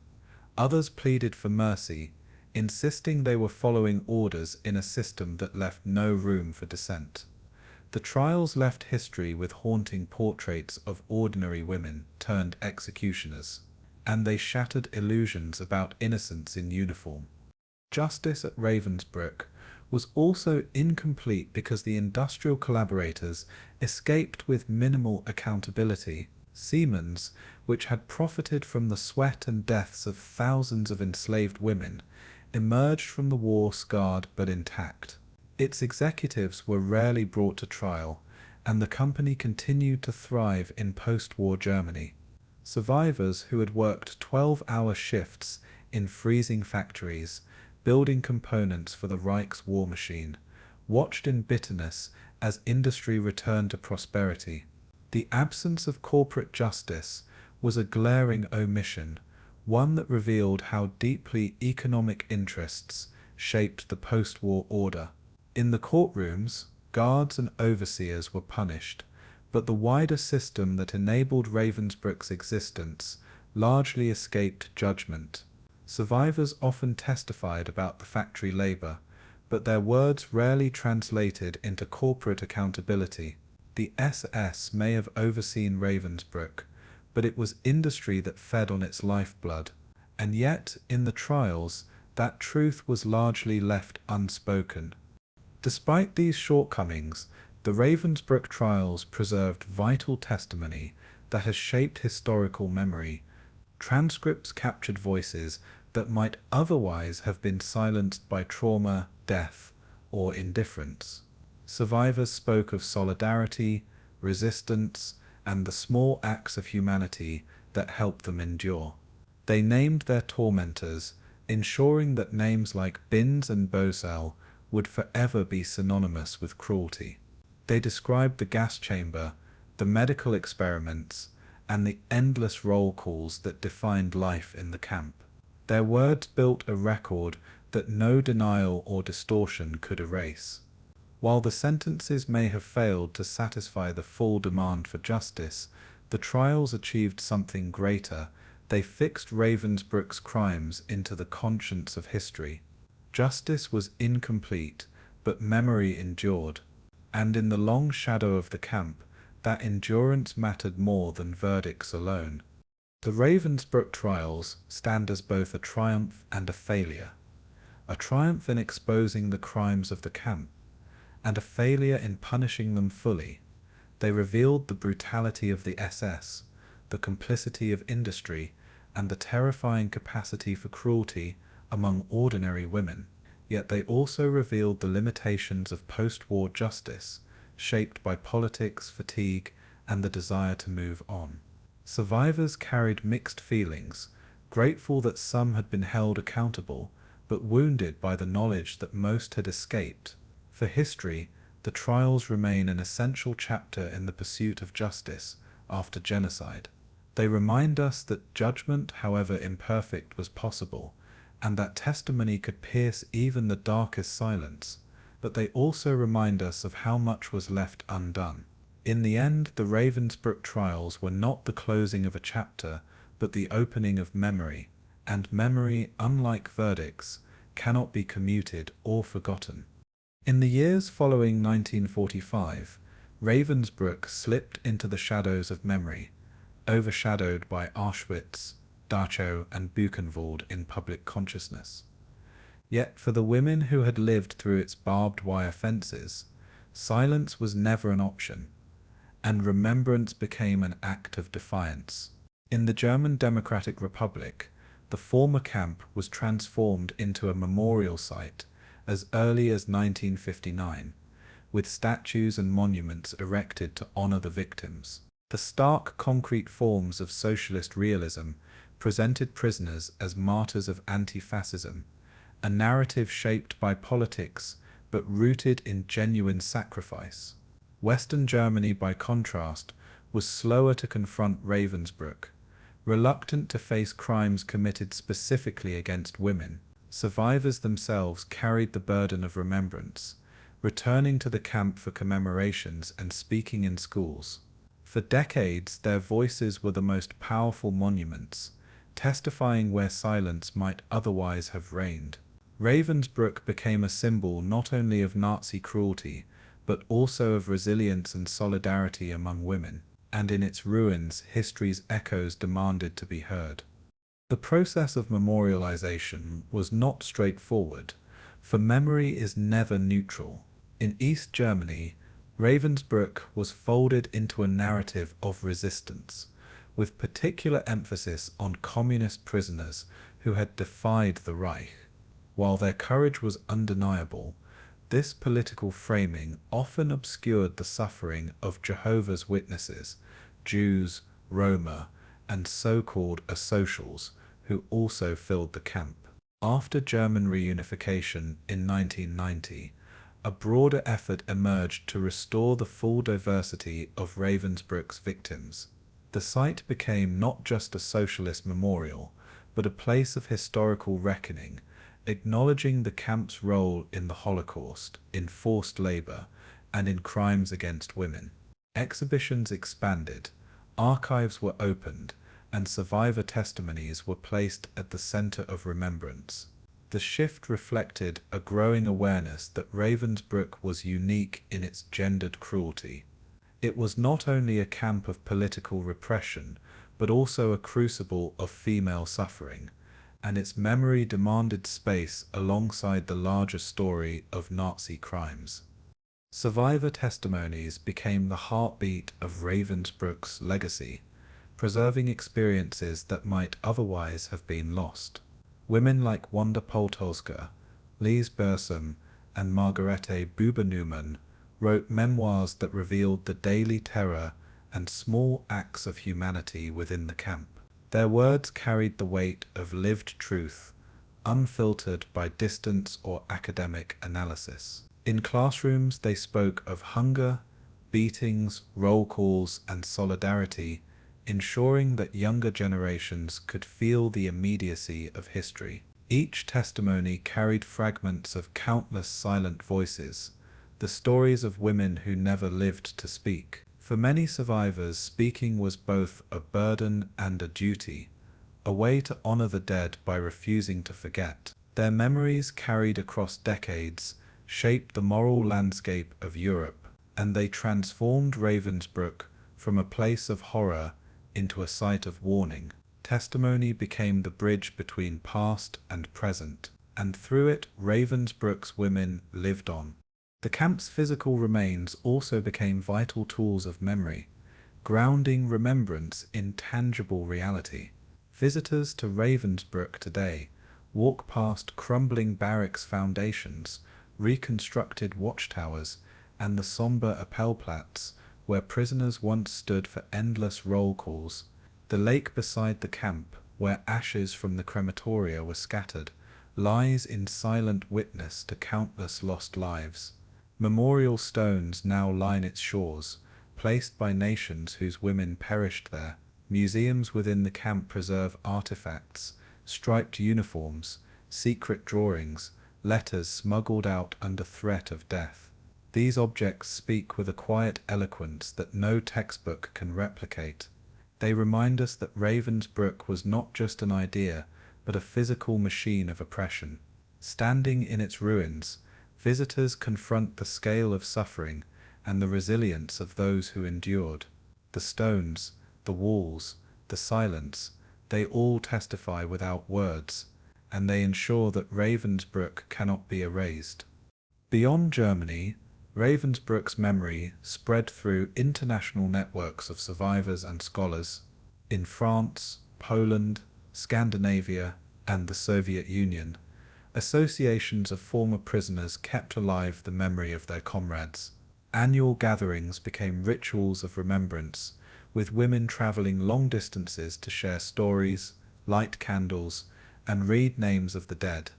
Others pleaded for mercy, insisting they were following orders in a system that left no room for dissent. The trials left history with haunting portraits of ordinary women turned executioners, and they shattered illusions about innocence in uniform. Justice at Ravensbrück was also incomplete because the industrial collaborators escaped with minimal accountability. Siemens, which had profited from the sweat and deaths of thousands of enslaved women, emerged from the war scarred but intact. Its executives were rarely brought to trial, and the company continued to thrive in post-war Germany. Survivors who had worked 12-hour shifts in freezing factories, building components for the Reich's war machine, watched in bitterness as industry returned to prosperity. The absence of corporate justice was a glaring omission, one that revealed how deeply economic interests shaped the post-war order. In the courtrooms, guards and overseers were punished, but the wider system that enabled Ravensbrück's existence largely escaped judgment. Survivors often testified about the factory labor, but their words rarely translated into corporate accountability. The SS may have overseen Ravensbrück, but it was industry that fed on its lifeblood, and yet, in the trials, that truth was largely left unspoken. Despite these shortcomings, the Ravensbrück trials preserved vital testimony that has shaped historical memory. Transcripts captured voices that might otherwise have been silenced by trauma, death, or indifference. Survivors spoke of solidarity, resistance, and the small acts of humanity that helped them endure. They named their tormentors, ensuring that names like Binz and Bosel would forever be synonymous with cruelty. They described the gas chamber, the medical experiments, and the endless roll calls that defined life in the camp. Their words built a record that no denial or distortion could erase. While the sentences may have failed to satisfy the full demand for justice, the trials achieved something greater. They fixed Ravensbrück's crimes into the conscience of history. Justice was incomplete, but memory endured, and in the long shadow of the camp, that endurance mattered more than verdicts alone. The Ravensbrück trials stand as both a triumph and a failure. A triumph in exposing the crimes of the camp, and a failure in punishing them fully. They revealed the brutality of the SS, the complicity of industry, and the terrifying capacity for cruelty among ordinary women. Yet they also revealed the limitations of post-war justice, shaped by politics, fatigue, and the desire to move on. Survivors carried mixed feelings, grateful that some had been held accountable, but wounded by the knowledge that most had escaped. For history, the trials remain an essential chapter in the pursuit of justice after genocide. They remind us that judgment, however imperfect, was possible, and that testimony could pierce even the darkest silence, but they also remind us of how much was left undone. In the end, the Ravensbrück trials were not the closing of a chapter, but the opening of memory, and memory, unlike verdicts, cannot be commuted or forgotten. In the years following 1945, Ravensbrück slipped into the shadows of memory, overshadowed by Auschwitz, Dachau, and Buchenwald in public consciousness. Yet for the women who had lived through its barbed wire fences, silence was never an option, and remembrance became an act of defiance. In the German Democratic Republic, the former camp was transformed into a memorial site as early as 1959, with statues and monuments erected to honor the victims. The stark concrete forms of socialist realism presented prisoners as martyrs of anti-fascism, a narrative shaped by politics but rooted in genuine sacrifice. Western Germany, by contrast, was slower to confront Ravensbrück, reluctant to face crimes committed specifically against women. Survivors themselves carried the burden of remembrance, returning to the camp for commemorations and speaking in schools. For decades, their voices were the most powerful monuments, testifying where silence might otherwise have reigned. Ravensbrück became a symbol not only of Nazi cruelty, but also of resilience and solidarity among women, and in its ruins, history's echoes demanded to be heard. The process of memorialization was not straightforward, for memory is never neutral. In East Germany, Ravensbrück was folded into a narrative of resistance, with particular emphasis on communist prisoners who had defied the Reich. While their courage was undeniable, this political framing often obscured the suffering of Jehovah's Witnesses, Jews, Roma, and so-called asocials who also filled the camp. After German reunification in 1990, a broader effort emerged to restore the full diversity of Ravensbrück's victims. The site became not just a socialist memorial, but a place of historical reckoning, acknowledging the camp's role in the Holocaust, in forced labor, and in crimes against women. Exhibitions expanded, archives were opened, and survivor testimonies were placed at the center of remembrance. The shift reflected a growing awareness that Ravensbrück was unique in its gendered cruelty. It was not only a camp of political repression, but also a crucible of female suffering, and its memory demanded space alongside the larger story of Nazi crimes. Survivor testimonies became the heartbeat of Ravensbrück's legacy, preserving experiences that might otherwise have been lost. Women like Wanda Poltolska, Lise Bersum, and Margarete Buber-Newman wrote memoirs that revealed the daily terror and small acts of humanity within the camp. Their words carried the weight of lived truth, unfiltered by distance or academic analysis. In classrooms, they spoke of hunger, beatings, roll calls, and solidarity, ensuring that younger generations could feel the immediacy of history. Each testimony carried fragments of countless silent voices, the stories of women who never lived to speak. For many survivors, speaking was both a burden and a duty, a way to honor the dead by refusing to forget. Their memories, carried across decades, shaped the moral landscape of Europe, and they transformed Ravensbrück from a place of horror into a site of warning. Testimony became the bridge between past and present, and through it Ravensbrück's women lived on. The camp's physical remains also became vital tools of memory, grounding remembrance in tangible reality. Visitors to Ravensbrück today walk past crumbling barracks foundations, reconstructed watchtowers, and the somber Appellplatz, where prisoners once stood for endless roll calls. The lake beside the camp, where ashes from the crematoria were scattered, lies in silent witness to countless lost lives. Memorial stones now line its shores, placed by nations whose women perished there. Museums within the camp preserve artifacts, striped uniforms, secret drawings, letters smuggled out under threat of death. These objects speak with a quiet eloquence that no textbook can replicate. They remind us that Ravensbrück was not just an idea, but a physical machine of oppression. Standing in its ruins, visitors confront the scale of suffering and the resilience of those who endured. The stones, the walls, the silence, they all testify without words, and they ensure that Ravensbrück cannot be erased. Beyond Germany, Ravensbrück's memory spread through international networks of survivors and scholars. In France, Poland, Scandinavia, and the Soviet Union, associations of former prisoners kept alive the memory of their comrades. Annual gatherings became rituals of remembrance, with women traveling long distances to share stories, light candles, and read names of the dead.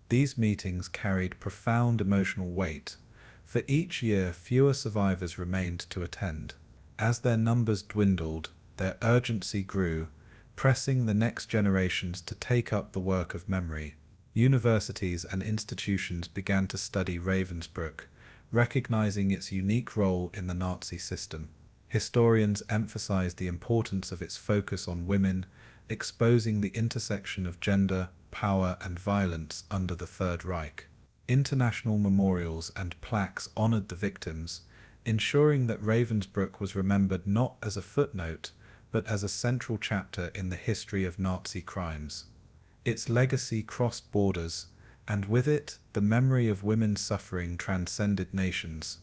These meetings carried profound emotional weight. For each year, fewer survivors remained to attend. As their numbers dwindled, their urgency grew, pressing the next generations to take up the work of memory. Universities and institutions began to study Ravensbrück, recognizing its unique role in the Nazi system. Historians emphasized the importance of its focus on women, exposing the intersection of gender, power, and violence under the Third Reich. International memorials and plaques honored the victims, ensuring that Ravensbrück was remembered not as a footnote, but as a central chapter in the history of Nazi crimes. Its legacy crossed borders, and with it, the memory of women's suffering transcended nations.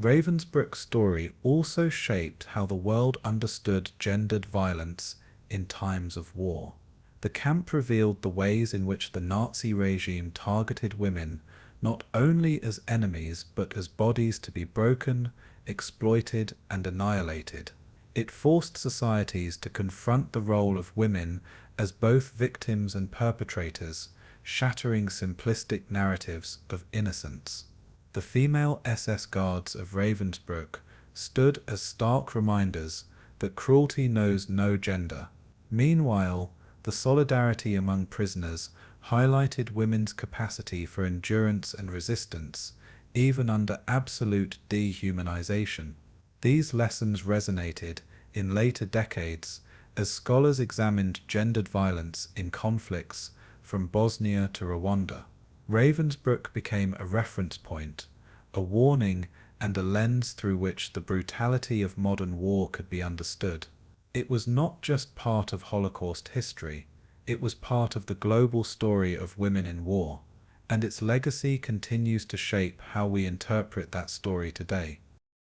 Ravensbrück's story also shaped how the world understood gendered violence in times of war. The camp revealed the ways in which the Nazi regime targeted women not only as enemies but as bodies to be broken, exploited, and annihilated. It forced societies to confront the role of women as both victims and perpetrators, shattering simplistic narratives of innocence. The female SS guards of Ravensbrück stood as stark reminders that cruelty knows no gender. Meanwhile, the solidarity among prisoners highlighted women's capacity for endurance and resistance, even under absolute dehumanization. These lessons resonated in later decades as scholars examined gendered violence in conflicts from Bosnia to Rwanda. Ravensbrück became a reference point, a warning, and a lens through which the brutality of modern war could be understood. It was not just part of Holocaust history, it was part of the global story of women in war, and its legacy continues to shape how we interpret that story today.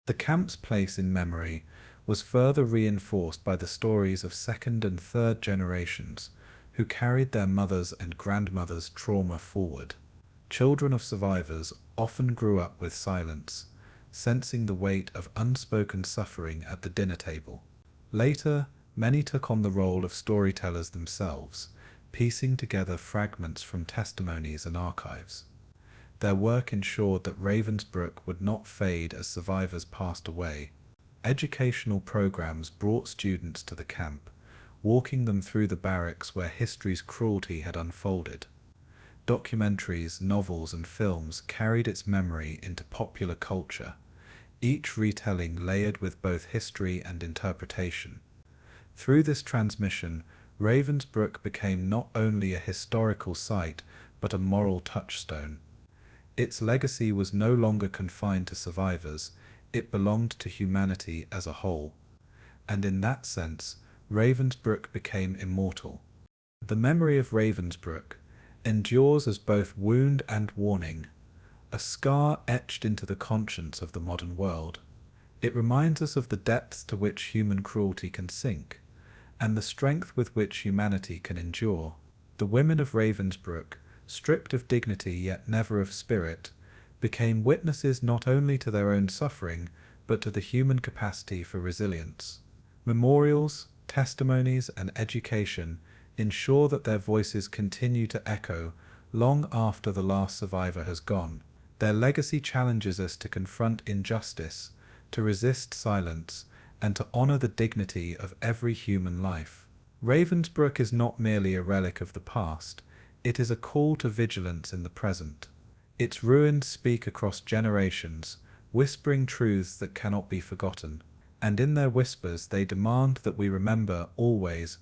The camp's place in memory was further reinforced by the stories of second and third generations who carried their mothers' and grandmothers' trauma forward. Children of survivors often grew up with silence, sensing the weight of unspoken suffering at the dinner table. Later, many took on the role of storytellers themselves, piecing together fragments from testimonies and archives. Their work ensured that Ravensbrück would not fade as survivors passed away. Educational programs brought students to the camp, walking them through the barracks where history's cruelty had unfolded. Documentaries, novels, and films carried its memory into popular culture, each retelling layered with both history and interpretation. Through this transmission, Ravensbrück became not only a historical site, but a moral touchstone. Its legacy was no longer confined to survivors, it belonged to humanity as a whole. And in that sense, Ravensbrück became immortal. The memory of Ravensbrück endures as both wound and warning, a scar etched into the conscience of the modern world. It reminds us of the depths to which human cruelty can sink, and the strength with which humanity can endure. The women of Ravensbrück, stripped of dignity yet never of spirit, became witnesses not only to their own suffering, but to the human capacity for resilience. Memorials, testimonies, and education ensure that their voices continue to echo long after the last survivor has gone. Their legacy challenges us to confront injustice, to resist silence, and to honor the dignity of every human life. Ravensbrück is not merely a relic of the past, it is a call to vigilance in the present. Its ruins speak across generations, whispering truths that cannot be forgotten, and in their whispers they demand that we remember always